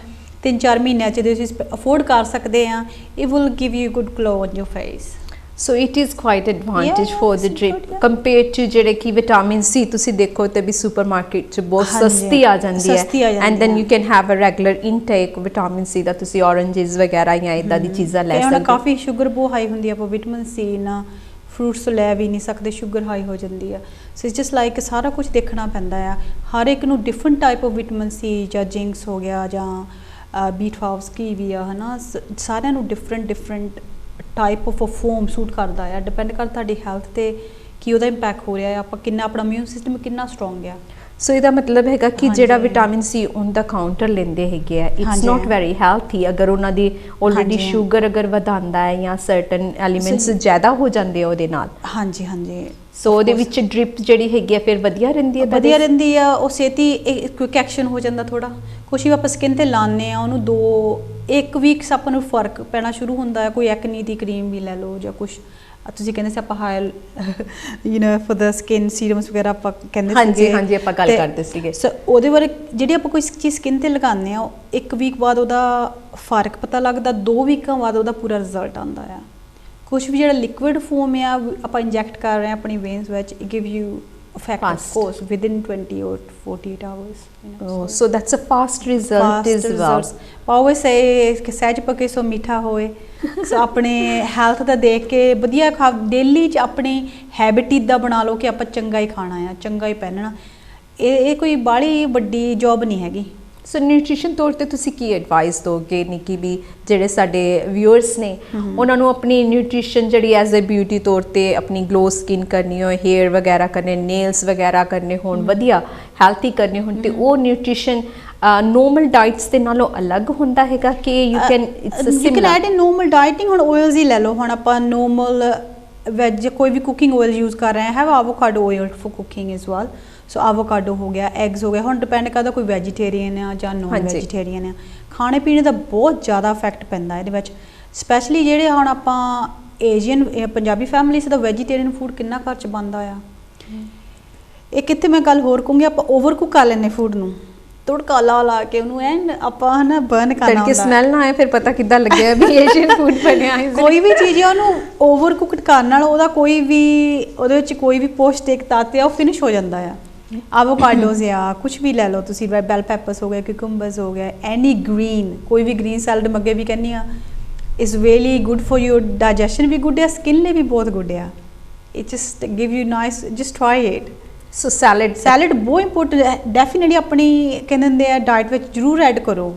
3-4 ਮਹੀਨਿਆਂ 'ਚ ਤੁਸੀਂ ਅਫੋਰਡ ਕਰ ਸਕਦੇ ਆ। It will give you good glow on your face. So it is quite advantage Yeah, for the it's drip good, yeah. Compare to ਜਿਹੜੇ ਕਿ ਵਿਟਾਮਿਨ ਸੀ ਤੁਸੀਂ ਦੇਖੋ ਤੇ ਵੀ ਸੁਪਰਮਾਰਕੀਟ 'ਚ ਬਹੁਤ ਹਾਂਜੀ, ਸਸਤੀ ਆ ਜਾਂਦੀ ਸਸਤੀ ਆ ਹੈ, ਜਾਂਦੀ ਐਂਡ ਦੈਨ ਹੈ। You can have a regular intake vitamin C ਦਾ, ਤੁਸੀਂ ਔਰੰਜਸ ਵਗੈਰਾ ਜਾਂ ਇਦਾਂ ਦੀ ਚੀਜ਼ਾਂ ਲੈ ਤੇ ਹੁਣ ਸਕਦੇ ਹੋ। ਕਾਫੀ ਸ਼ੂਗਰ ਬਹੁਤ ਹਾਈ ਹੁੰਦੀ ਆ, ਆਪਾਂ ਵਿਟਾਮਿਨ ਸੀ ਨਾ ਫਰੂਟਸ ਲੈ ਵੀ ਨਹੀਂ ਸਕਦੇ, ਸ਼ੂਗਰ ਹਾਈ ਹੋ ਜਾਂਦੀ ਆ। ਸੋ ਇਟਸ ਜਸਟ ਲਾਈਕ ਸਾਰਾ ਕੁਝ ਦੇਖਣਾ ਪੈਂਦਾ ਆ, ਹਰ ਇੱਕ ਨੂੰ different type of vitamin C ਜਾਂ ਜਿੰਕਸ ਹੋ ਗਿਆ ਜਾਂ B12 ਕੀ ਵੀ ਆ, ਹੈ ਨਾ, ਸਾਰਿਆਂ ਨੂੰ different type of foam suit ਕਰਦਾ ਆ। ਡਿਪੈਂਡ ਕਰਦਾ ਤੁਹਾਡੀ ਹੈਲਥ ਤੇ ਕੀ ਉਹਦਾ ਇੰਪੈਕਟ ਹੋ ਰਿਹਾ ਹੈ, ਆਪਾਂ ਕਿੰਨਾ, ਆਪਣਾ ਇਮਿਊਨ ਸਿਸਟਮ ਕਿੰਨਾ ਸਟਰੋਂਗ ਆ। ਸੋ ਇਹਦਾ ਮਤਲਬ ਹੈਗਾ ਕਿ ਹਾਂਜੀ। ਜਿਹੜਾ ਵਿਟਾਮਿਨ ਸੀ ਉਹਦਾ ਕਾਊਂਟਰ ਲੈਂਦੇ ਹੈਗੇ ਆ, ਇਟਸ ਹਾਂਜੀ। ਨਾਟ ਵੈਰੀ ਹੈਲਥੀ। ਅਗਰ ਉਹਨਾਂ ਦੀ ਆਲਰੇਡੀ ਹਾਂਜੀ। ਸ਼ੂਗਰ ਅਗਰ ਵਧਾਉਂਦਾ ਹੈ ਜਾਂ ਸਰਟਨ ਐਲੀਮੈਂਟਸ ਸਹੀ। ਜ਼ਿਆਦਾ ਹੋ ਜਾਂਦੇ ਆ ਉਹਦੇ ਨਾਲ, ਹਾਂਜੀ ਹਾਂਜੀ। ਸੋ ਉਹਦੇ ਵਿੱਚ ਡ੍ਰਿਪ ਜਿਹੜੀ ਹੈਗੀ ਆ ਫਿਰ ਵਧੀਆ ਰਹਿੰਦੀ ਹੈ। ਵਧੀਆ ਰਹਿੰਦੀ ਆ, ਉਹ ਛੇਤੀ ਕੁਇਕ ਐਕਸ਼ਨ ਹੋ ਜਾਂਦਾ ਥੋੜਾ। ਕੁਛ ਵੀ ਆਪਾਂ ਸਕਿਨ ਤੇ ਲਾਉਂਦੇ ਆ, ਉਹਨੂੰ 1 ਵੀਕ ਆਪਾਂ ਨੂੰ ਫਰਕ ਪੈਣਾ ਸ਼ੁਰੂ ਹੁੰਦਾ ਹੈ। ਕੋਈ ਐਕਨੀ ਦੀ ਕਰੀਮ ਵੀ ਲੈ ਲਓ ਜਾਂ ਕੁਛ, ਤੁਸੀਂ ਕਹਿੰਦੇ ਸੀ ਆਪਾਂ ਹਾਇਲ ਫॉर द ਸਕਿਨ ਸੀਰਮਸ ਵਗੈਰਾ ਆਪਾਂ ਕਹਿੰਦੇ ਹਾਂਜੀ ਹਾਂਜੀ, ਆਪਾਂ ਗੱਲ ਕਰਦੇ ਸੀਗੇ। ਸੋ ਉਹਦੇ ਬਾਰੇ ਜਿਹੜੀ ਆਪਾਂ ਕੋਈ ਚੀਜ਼ ਸਕਿਨ ਤੇ ਲਗਾਉਂਦੇ ਆ, 1 ਵੀਕ ਬਾਅਦ ਉਹਦਾ ਫਰਕ ਪਤਾ ਲੱਗਦਾ, 2 ਵੀਕਾਂ ਬਾਅਦ ਉਹਦਾ ਪੂਰਾ ਰਿਜ਼ਲਟ ਆਉਂਦਾ ਆ। ਕੁਛ ਵੀ ਜਿਹੜਾ ਲਿਕੁਇਡ ਫੋਮ ਆ ਆਪਾਂ ਇੰਜੈਕਟ ਕਰ ਰਹੇ ਆ ਆਪਣੀ ਵੇਨਸ ਵਿੱਚ, it give you effect of course within 20 or 48 hours, so that's a fast result as well. always say ਕਿ ਸਹਿਜ ਪਕੇ ਸੋ ਮਿੱਠਾ ਹੋਏ। ਸੋ ਆਪਣੇ ਹੈਲਥ ਦਾ ਦੇਖ ਕੇ ਵਧੀਆ ਡੇਲੀ ਚ ਆਪਣੀ ਹੈਬਿਟ ਇਦਾਂ ਬਣਾ ਲਓ ਕਿ ਆਪਾਂ ਚੰਗਾ ਹੀ ਖਾਣਾ ਆ, ਚੰਗਾ ਹੀ ਪਹਿਨਣਾ। ਇਹ ਕੋਈ ਬਾਹਲੀ ਵੱਡੀ ਜੌਬ ਨਹੀਂ ਹੈਗੀ। ਸੋ ਨਿਊਟ੍ਰੀਸ਼ਨ ਤੌਰ ਤੇ ਤੁਸੀਂ ਕੀ ਐਡਵਾਈਸ ਦੋਗੇ ਨਿੱਕੀ ਵੀ, ਜਿਹੜੇ ਸਾਡੇ ਵਿਊਅਰਸ ਨੇ ਉਹਨਾਂ ਨੂੰ ਆਪਣੀ ਨਿਊਟ੍ਰੀਸ਼ਨ ਜਿਹੜੀ ਐਜ਼ ਅ ਬਿਊਟੀ ਤੌਰ ਤੇ ਆਪਣੀ ਗਲੋ ਸਕਿਨ ਕਰਨੀ ਹੋਏ, ਹੇਅਰ ਵਗੈਰਾ ਕਰਨੇ, ਨੇਲਸ ਵਗੈਰਾ ਕਰਨੇ ਹੋਣ, ਵਧੀਆ ਹੈਲਥੀ ਕਰਨੇ ਹੋਣ, ਤੇ ਉਹ ਨਿਊਟ੍ਰੀਸ਼ਨ ਨੋਰਮਲ ਡਾਈਟਸ ਦੇ ਨਾਲੋਂ ਅਲੱਗ ਹੁੰਦਾ ਹੈਗਾ ਕਿ you can add in normal dieting? ਹੁਣ ਆਇਲਸ ਹੀ ਲੈ ਲਓ, ਹੁਣ ਆਪਾਂ ਨੋਰਮਲ ਵੈਜ ਕੋਈ ਵੀ ਕੁਕਿੰਗ ਆਇਲ ਯੂਜ਼ ਕਰ ਰਹੇ ਹਾਂ, have avocado oil for cooking as well. So avocado ਹੋ ਗਿਆ, ਐਗਸ ਹੋ ਗਿਆ। ਹੁਣ ਡਿਪੈਂਡ ਕਰਦਾ ਕੋਈ ਵੈਜੀਟੇਰੀਅਨ ਆ ਜਾਂ ਨੋਨ ਵੈਜੀਟੇਰੀਅਨ ਆ। ਖਾਣੇ ਪੀਣੇ ਦਾ ਬਹੁਤ ਜ਼ਿਆਦਾ ਇਫੈਕਟ ਪੈਂਦਾ ਇਹਦੇ ਵਿੱਚ, ਸਪੈਸ਼ਲੀ ਜਿਹੜੇ ਹੁਣ ਆਪਾਂ ਏਸ਼ੀਅਨ ਪੰਜਾਬੀ ਫੈਮਿਲੀਜ਼ ਦਾ ਵੈਜੀਟੇਰੀਅਨ ਫੂਡ ਕਿੰਨਾ ਘਰ 'ਚ ਬਣਦਾ ਆ। ਇਹ ਕਿੱਥੇ ਮੈਂ ਗੱਲ ਹੋਰ ਕਹੂੰਗੀ, ਆਪਾਂ ਓਵਰ ਕੁੱਕ ਕਰ ਲੈਂਦੇ ਫੂਡ ਨੂੰ, ਤੜਕਾ ਲਾ ਕੇ ਉਹਨੂੰ ਐਨ ਆਪਾਂ ਹਨਾ ਬਰਨ ਕਰਨਾ ਹੁੰਦਾ, ਸਮੈਲ ਨਾ ਆਏ ਫਿਰ ਪਤਾ ਕਿੱਦਾਂ ਲੱਗਿਆ ਵੀ ਏਸ਼ੀਅਨ ਫੂਡ ਬਣਿਆ ਹੈ। ਕੋਈ ਵੀ ਚੀਜ਼ ਆ ਉਹਨੂੰ ਓਵਰ ਕੁਕਡ ਕਰਨ ਨਾਲ ਉਹਦਾ ਕੋਈ ਵੀ ਉਹਦੇ ਵਿੱਚ ਕੋਈ ਵੀ ਪੌਸ਼ਟਿਕ ਤੱਤ ਆ ਉਹ ਫਿਨਿਸ਼ ਹੋ ਜਾਂਦਾ ਆ। ਆਵੋਕਾਡੋਜ਼ ਆ, ਕੁਛ ਵੀ ਲੈ ਲਓ ਤੁਸੀਂ, ਬੈਲ ਪੈਪਰਸ ਹੋ ਗਏ, ਕਿਊਕੰਬਰਸ ਹੋ ਗਏ, ਐਨੀ ਗ੍ਰੀਨ, ਕੋਈ ਵੀ ਗ੍ਰੀਨ ਸੈਲਡ ਮੈਂ ਅੱਗੇ ਵੀ ਕਹਿੰਦੀ ਆ, is really good for your digestion ਵੀ ਗੁੱਡ ਆ, ਸਕਿਨ ਲਈ ਵੀ ਬਹੁਤ ਗੁੱਡ ਆ। It just give you nice, just try it. So salad ਬਹੁਤ ਇੰਪੋਰਟੈਂਟ, ਡੈਫੀਨੇਟਲੀ ਆਪਣੀ ਕਹਿੰਦੇ ਹੁੰਦੇ ਆ ਡਾਈਟ ਵਿੱਚ ਜ਼ਰੂਰ ਐਡ ਕਰੋ।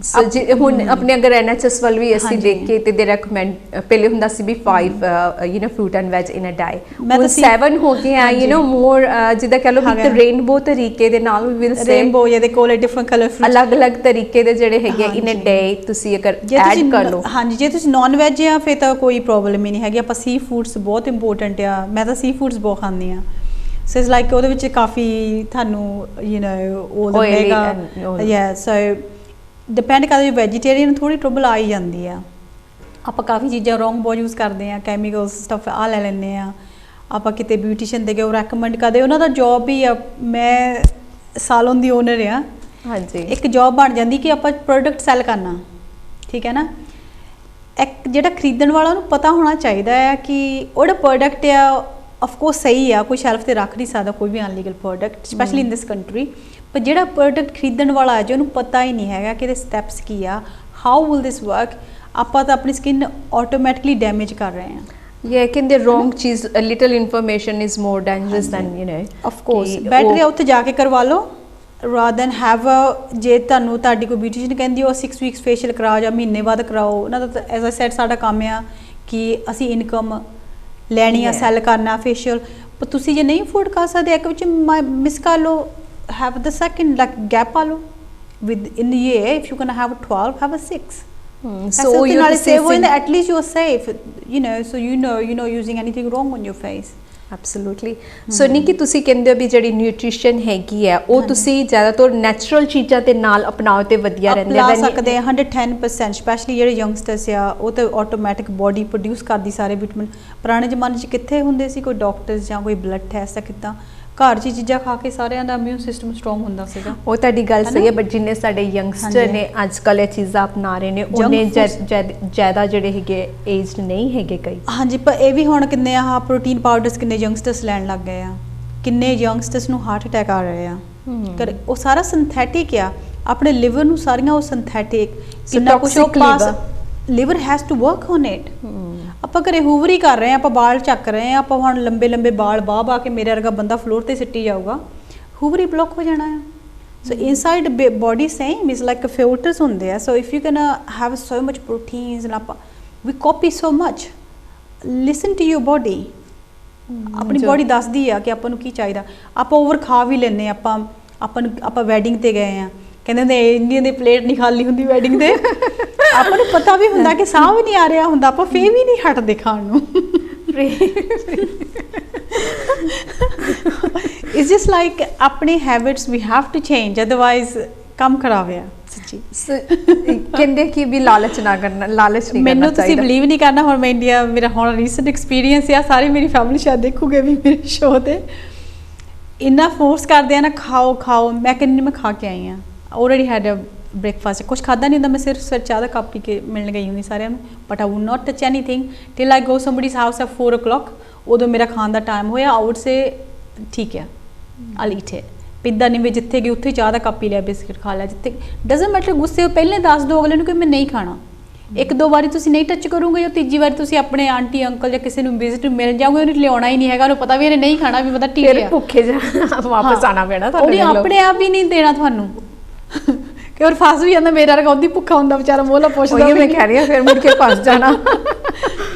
ਸੋ ਹੁਣ ਆਪਣੇ ਅਗਰ NHS ਵੱਲ ਵੀ ਅਸੀਂ ਦੇਖ ਕੇ ਤੇ ਦੇ ਰეკਮੈਂਡ, ਪਹਿਲੇ ਹੁੰਦਾ ਸੀ ਵੀ 5 ਫਰੂਟ ਐਂਡ ਵੈਜ ਇਨ ਅ ਡਾਈ, ਹੁਣ 7 ਹੋ ਗਏ ਆ, ਮੋਰ ਜਿੱਦਾਂ ਕਹ ਲਓ ਵੀ ਰੇਨਬੋ ਤਰੀਕੇ ਦੇ ਨਾਲ ਵੀ ਵਿਲ ਸੇ ਰੇਨਬੋ ਜਾਂ ਦੇ ਕੋਲ ਡਿਫਰੈਂਟ ਕਲਰ ਫਰੂਟ, ਅਲੱਗ-ਅਲੱਗ ਤਰੀਕੇ ਦੇ ਜਿਹੜੇ ਹੈਗੇ ਇਨ ਅ ਡੇ ਤੁਸੀਂ ਅਗਰ ਐਡ ਕਰ ਲਓ। ਹਾਂਜੀ, ਜੇ ਤੁਸੀਂ ਨਾਨ ਵੈਜ ਆ ਫਿਰ ਤਾਂ ਕੋਈ ਪ੍ਰੋਬਲਮ ਹੀ ਨਹੀਂ ਹੈਗੀ। ਆਪਾਂ ਸੀ ਫੂਡਸ ਬਹੁਤ ਇੰਪੋਰਟੈਂਟ ਆ, ਮੈਂ ਤਾਂ ਸੀ ਫੂਡਸ ਬਹੁਤ ਖਾਂਦੀ ਆ। ਸੋ ਇਟਸ ਲਾਈਕ ਉਹਦੇ ਵਿੱਚ ਕਾਫੀ ਤੁਹਾਨੂੰ ਓਲ ਓਮੇਗਾ, ਯਾ ਸੋ ਡਿਪੈਂਡ ਕਰਦਾ। ਵੈਜੀਟੇਰੀਅਨ ਥੋੜੀ ਟਰਬਲ ਆ ਹੀ ਜਾਂਦੀ ਆ, ਆਪਾਂ ਕਾਫੀ ਚੀਜ਼ਾਂ ਰੋਂਗ ਬਹੁਤ ਯੂਜ਼ ਕਰਦੇ ਆ, ਕੈਮੀਕਲਸ ਸਟਫ ਆ ਲੈ ਲੈਂਦੇ ਆ। ਆਪਾਂ ਕਿਤੇ ਬਿਊਟੀਸ਼ੀਅਨ ਦੇ ਕੇ ਉਹ ਰეკਮੈਂਡ ਕਰਦੇ, ਉਹਨਾਂ ਦਾ ਜੌਬ ਹੀ ਆ, ਮੈਂ ਸਾਲੋਨ ਦੀ ਓਨਰ ਆ। ਹਾਂਜੀ, ਇੱਕ ਜੌਬ ਬਣ ਜਾਂਦੀ ਕਿ ਆਪਾਂ ਪ੍ਰੋਡਕਟ ਸੈਲ ਕਰਨਾ, ਠੀਕ ਹੈ ਨਾ। ਇੱਕ ਜਿਹੜਾ ਖਰੀਦਣ ਵਾਲਾ ਉਹਨੂੰ ਪਤਾ ਹੋਣਾ ਚਾਹੀਦਾ ਹੈ ਕਿ ਉਹਦਾ ਪ੍ਰੋਡਕਟ ਆ ਆਫਕੋਰਸ ਸਹੀ ਆ, ਕੋਈ ਸ਼ੈਲਫ ਤੇ ਰੱਖ ਨਹੀਂ ਸਕਦਾ ਕੋਈ ਵੀ illegal product, specially in this country. ਪਰ ਜਿਹੜਾ ਪ੍ਰੋਡਕਟ ਖਰੀਦਣ ਵਾਲਾ ਹੈ ਜੇ ਉਹਨੂੰ ਪਤਾ ਹੀ ਨਹੀਂ ਹੈਗਾ ਕਿ ਇਹਦੇ ਸਟੈਪਸ ਕੀ ਆ, ਹਾਊ ਵਿਲ ਦਿਸ ਵਰਕ, ਆਪਾਂ ਤਾਂ ਆਪਣੀ ਸਕਿਨ ਆਟੋਮੈਟਿਕਲੀ ਡੈਮੇਜ ਕਰ ਰਹੇ ਹਾਂ। ਇਹ ਕਹਿੰਦੇ ਰੋਂਗ ਚੀਜ਼, little information is more dangerous than of course. Better ਹੈ ਉੱਥੇ ਜਾ ਕੇ ਕਰਵਾ ਲਓ ਰਾਦਰ ਦੈਨ ਹੈਵ ਅ, ਜੇ ਤੁਹਾਡੀ ਕੋਈ ਬਿਊਟੀਸ਼ੀਅਨ ਕਹਿੰਦੀ ਉਹ 6 ਵੀਕਸ ਫੇਸ਼ੀਅਲ ਕਰਾਓ ਜਾਂ ਮਹੀਨੇ ਬਾਅਦ ਕਰਾਓ, ਉਹਨਾਂ ਦਾ ਐਜ਼ ਆਈ ਸੈਡ ਸਾਡਾ ਕੰਮ ਆ ਕਿ ਅਸੀਂ ਇਨਕਮ ਲੈਣੀ ਆ, ਸੈਲ ਕਰਨਾ ਫੇਸ਼ੀਅਲ। ਪਰ ਤੁਸੀਂ ਜੇ ਨਹੀਂ ਅਫੋਰਡ ਕਰ ਸਕਦੇ, ਇੱਕ ਵਿੱਚ ਮਿਸ ਕਰ ਲਓ, have the second like gap ਪਾ ਲਓ within year, if you can have 12 have a 6, So so you're save using- at least you're safe, so you're not using anything wrong on your face. Absolutely so ਨਹੀਂ ਕਿ ਤੁਸੀਂ ਕਹਿੰਦੇ ਹੋ ਵੀ ਜਿਹੜੀ nutrition ਹੈਗੀ ਹੈ ਉਹ ਤੁਸੀਂ ਜ਼ਿਆਦਾਤਰ ਨੈਚੁਰਲ ਚੀਜ਼ਾਂ ਦੇ ਨਾਲ ਅਪਣਾਓ ਤੇ ਵਧੀਆ ਰਹਿੰਦੇ ਅਪਣਾ ਸਕਦੇ ਆ 110%, ਸਪੈਸ਼ਲੀ ਜਿਹੜੇ ਯੰਗਸਟਰਸ ਆ ਉਹ ਤਾਂ ਆਟੋਮੈਟਿਕ ਬੋਡੀ ਪ੍ਰੋਡਿਊਸ ਕਰਦੀ ਸਾਰੇ ਵਿਟਾਮਿਨ। ਪੁਰਾਣੇ ਜ਼ਮਾਨੇ 'ਚ ਕਿੱਥੇ ਹੁੰਦੇ ਸੀ ਕੋਈ ਡਾਕਟਰਸ ਜਾਂ ਕੋਈ ਬਲੱਡ ਟੈਸਟ ਜਾਂ ਕਿੱਦਾਂ, ਘਰ 'ਚ ਚੀਜ਼ਾਂ ਖਾ ਕੇ ਸਾਰਿਆਂ ਦਾ ਇਮਿਊਨ ਸਿਸਟਮ ਸਟਰੋਂਗ ਹੁੰਦਾ ਸੀਗਾ। ਉਹ ਤੁਹਾਡੀ ਗੱਲ ਸਹੀ ਹੈ, ਬਟ ਜਿੰਨੇ ਸਾਡੇ ਯੰਗਸਟਰ ਨੇ ਅੱਜ ਕੱਲ੍ਹ ਇਹ ਚੀਜ਼ਾਂ ਅਪਣਾ ਰਹੇ ਨੇ ਉਹਨੇ ਜ਼ਿਆਦਾ ਜਿਹੜੇ ਹੈਗੇ ਏਜਡ ਨਹੀਂ ਹੈਗੇ ਕਈ। ਹਾਂਜੀ, ਪਰ ਇਹ ਵੀ ਹੁਣ ਕਿੰਨੇ ਆਹ ਪ੍ਰੋਟੀਨ ਪਾਊਡਰਸ ਕਿੰਨੇ ਯੰਗਸਟਰਸ ਲੈਣ ਲੱਗ ਗਏ ਆ, ਕਿੰਨੇ ਯੰਗਸਟਰਸ ਨੂੰ ਹਾਰਟ ਅਟੈਕ ਆ ਰਹੇ ਆ। ਉਹ ਸਾਰਾ ਸਿੰਥੈਟਿਕ ਆ, ਆਪਣੇ ਲਿਵਰ ਨੂੰ ਸਾਰੀਆਂ ਉਹ ਸਿੰਥੈਟਿਕ ਕਿੰਨਾ ਕੁਛ ਉਹ ਪਾਸ, liver has to work on it. ਆਪਾਂ ਘਰੇ ਹੂਵਰ ਹੀ ਕਰ ਰਹੇ ਆ, ਆਪਾਂ ਬਾਲ ਚੱਕ ਰਹੇ ਆ, ਆਪਾਂ ਹੁਣ ਲੰਬੇ ਲੰਬੇ ਬਾਲ ਬਾਹ ਕੇ ਮੇਰੇ ਵਰਗਾ ਬੰਦਾ ਫਲੋਰ ਤੇ ਸਿੱਟੀ ਜਾਊਗਾ, ਹੂਵਰ ਹੀ ਬਲੌਕ ਹੋ ਜਾਣਾ ਆ। So inside body same is like filters ਹੁੰਦੇ ਆ। So if you can have so much proteins and ਆਪਾਂ ਵੀ copy so much, listen to your body. ਆਪਣੀ ਬੋਡੀ ਦੱਸਦੀ ਆ ਕਿ ਆਪਾਂ ਨੂੰ ਕੀ ਚਾਹੀਦਾ। ਆਪਾਂ ਓਵਰ ਖਾ ਵੀ ਲੈਂਦੇ ਆਪਾਂ ਵੈਡਿੰਗ ਤੇ ਗਏ ਆ, ਕਹਿੰਦੇ ਹੁੰਦੇ ਇੰਡੀਅਨ ਦੀ ਪਲੇਟ ਨਹੀਂ ਖਾਲੀ ਹੁੰਦੀ ਵੈਡਿੰਗ ਤੇ। ਆਪਾਂ ਨੂੰ ਪਤਾ ਵੀ ਹੁੰਦਾ ਕਿ ਸਾਹ ਵੀ ਨਹੀਂ ਆ ਰਿਹਾ ਹੁੰਦਾ, ਆਪਾਂ ਫੇਰ ਵੀ ਨਹੀਂ ਹਟਦੇ ਖਾਣ ਨੂੰ। ਇਟਸ ਜਸਟ ਲਾਈਕ ਆਪਣੇ habits we have to change, otherwise ਕੰਮ ਖਰਾਬ ਆ ਸੱਚੀ। ਕਹਿੰਦੇ ਕਿ ਵੀ ਲਾਲਚ ਨਾ ਕਰਨਾ, ਲਾਲਚ ਨਹੀਂ ਕਰਨਾ ਮੈਨੂੰ ਤੁਸੀਂ ਚਾਹੀਦਾ। ਬਿਲੀਵ ਨਹੀਂ ਕਰਨਾ, ਹੁਣ ਮੈਂ ਇੰਡੀਆ, ਮੇਰਾ ਹੁਣ ਰੀਸੈਂਟ ਐਕਸਪੀਰੀਅੰਸ ਆ, ਸਾਰੀ ਮੇਰੀ ਫੈਮਿਲੀ ਸ਼ਾਇਦ ਦੇਖੂਗੇ ਵੀ ਮੇਰੇ ਸ਼ੋਅ ਤੇ, ਇੰਨਾ ਫੋਰਸ ਕਰਦੇ ਆ ਨਾ ਖਾਓ। ਮੈਂ ਕਹਿੰਦੀ ਮੈਂ ਖਾ ਕੇ ਆਈ ਹਾਂ, ਆਲਰੇਡੀ ਹੈਡ ਅ ਬ੍ਰੇਕਫਾਸਟ, ਕੁਛ ਖਾਧਾ ਨਹੀਂ ਹੁੰਦਾ, ਮੈਂ ਸਿਰਫ ਚਾਹ ਦਾ ਕੱਪ ਪੀ ਕੇ ਮਿਲਣ ਗਈ ਹੁੰਦੀ ਸਾਰਿਆਂ ਨੂੰ। But I would not touch anything till I go somebody's house at 4 o'clock, ਉਦੋਂ ਮੇਰਾ ਖਾਣ ਦਾ ਟਾਈਮ ਹੋਇਆ। ਆਈ ਵੁਡ ਸੇ ਠੀਕ ਹੈ ਆਈ ਈਟ ਇਟ। ਪਿੱਦਾਂ ਨਹੀਂ ਵੀ ਜਿੱਥੇ ਗਈ ਉੱਥੇ ਚਾਹ ਦਾ ਕੱਪ ਪੀ ਲਿਆ, ਬਿਸਕਿਟ ਖਾ ਲਿਆ, ਜਿੱਥੇ ਡਜ਼ਨਟ ਮੈਟਰ। ਗੁੱਸੇ ਪਹਿਲੇ ਦੱਸ ਦਿਓ ਅਗਲੇ ਨੂੰ ਕਿ ਮੈਂ ਨਹੀਂ ਖਾਣਾ। ਇੱਕ ਦੋ ਵਾਰੀ ਤੁਸੀਂ ਨਹੀਂ ਟੱਚ ਕਰੋਗੇ, ਜਾਂ ਤੀਜੀ ਵਾਰੀ ਤੁਸੀਂ ਆਪਣੇ ਆਂਟੀ ਅੰਕਲ ਜਾਂ ਕਿਸੇ ਨੂੰ ਵਿਜ਼ਿਟ ਮਿਲ ਜਾਓਗੇ, ਉਹਨੂੰ ਲਿਆਉਣਾ ਹੀ ਨਹੀਂ ਹੈਗਾ, ਉਹਨੂੰ ਪਤਾ ਵੀ ਇਹਨੇ ਨਹੀਂ ਖਾਣਾ, ਵੀ ਪਤਾ ਠੀਕ ਹੈ, ਭੁੱਖੇ ਜਾ ਵਾਪਸ ਆਣਾ ਪੈਣਾ ਉਹਨੇ ਆਪਣੇ ਆਪ ਹੀ ਨਹੀਂ ਦੇਣਾ ਤੁਹਾਨੂੰ। ਕਿ ਹੋਰ ਫਸ ਵੀ ਜਾਂਦਾ, ਮੇਰਾ ਵਰਗਾ ਉਹਦੀ ਭੁੱਖਾ ਹੁੰਦਾ ਵਿਚਾਰਾ, ਮੋਲਾ ਪੁੱਛਦਾ। ਮੈਂ ਕਹਿ ਰਹੀ ਹਾਂ ਫਿਰ ਮੁੜ ਕੇ ਫਸ ਜਾਣਾ।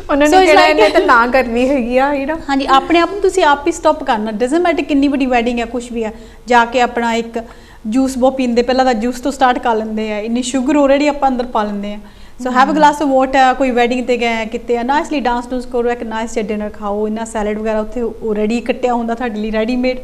ਉਹਨਾਂ ਨੇ ਕਿਹੜਾ ਇਹਨੇ ਤਾਂ ਨਾ ਕਰਨੀ ਹੈਗੀ ਆ ਯੂ ਨੋ। ਹਾਂਜੀ, ਆਪਣੇ ਆਪ ਨੂੰ ਤੁਸੀਂ ਆਪ ਹੀ ਸਟਾਪ ਕਰਨਾ। ਡਜ਼ਨਟ ਮੈਟਰ ਕਿੰਨੀ ਵੱਡੀ ਵੈਡਿੰਗ ਹੈ, ਕੁਛ ਵੀ ਆ, ਜਾ ਕੇ ਆਪਣਾ ਇੱਕ ਜੂਸ ਬਹੁਤ ਪੀਂਦੇ, ਪਹਿਲਾਂ ਤਾਂ ਜੂਸ ਤੋਂ ਸਟਾਰਟ ਕਰ ਲੈਂਦੇ ਆ, ਇੰਨੀ ਸ਼ੂਗਰ ਆਲਰੇਡੀ ਆਪਾਂ ਅੰਦਰ ਪਾ ਲੈਂਦੇ ਆ। So have a glass of water. ਕੋਈ ਵੈਡਿੰਗ ਤੇ ਗਏ ਕਿਤੇ, ਨਾਈਸਲੀ ਡਾਂਸ ਡੂਸ ਕਰੋ, ਇੱਕ ਨਾਈਸ ਜਿਹਾ ਡਿਨਰ ਖਾਓ, ਇੰਨਾ ਸੈਲਡ ਵਗੈਰਾ ਉੱਥੇ ਆਲਰੇਡੀ ਕੱਟਿਆ ਹੁੰਦਾ ਤੁਹਾਡੇ ਲਈ ਰੈਡੀਮੇਡ।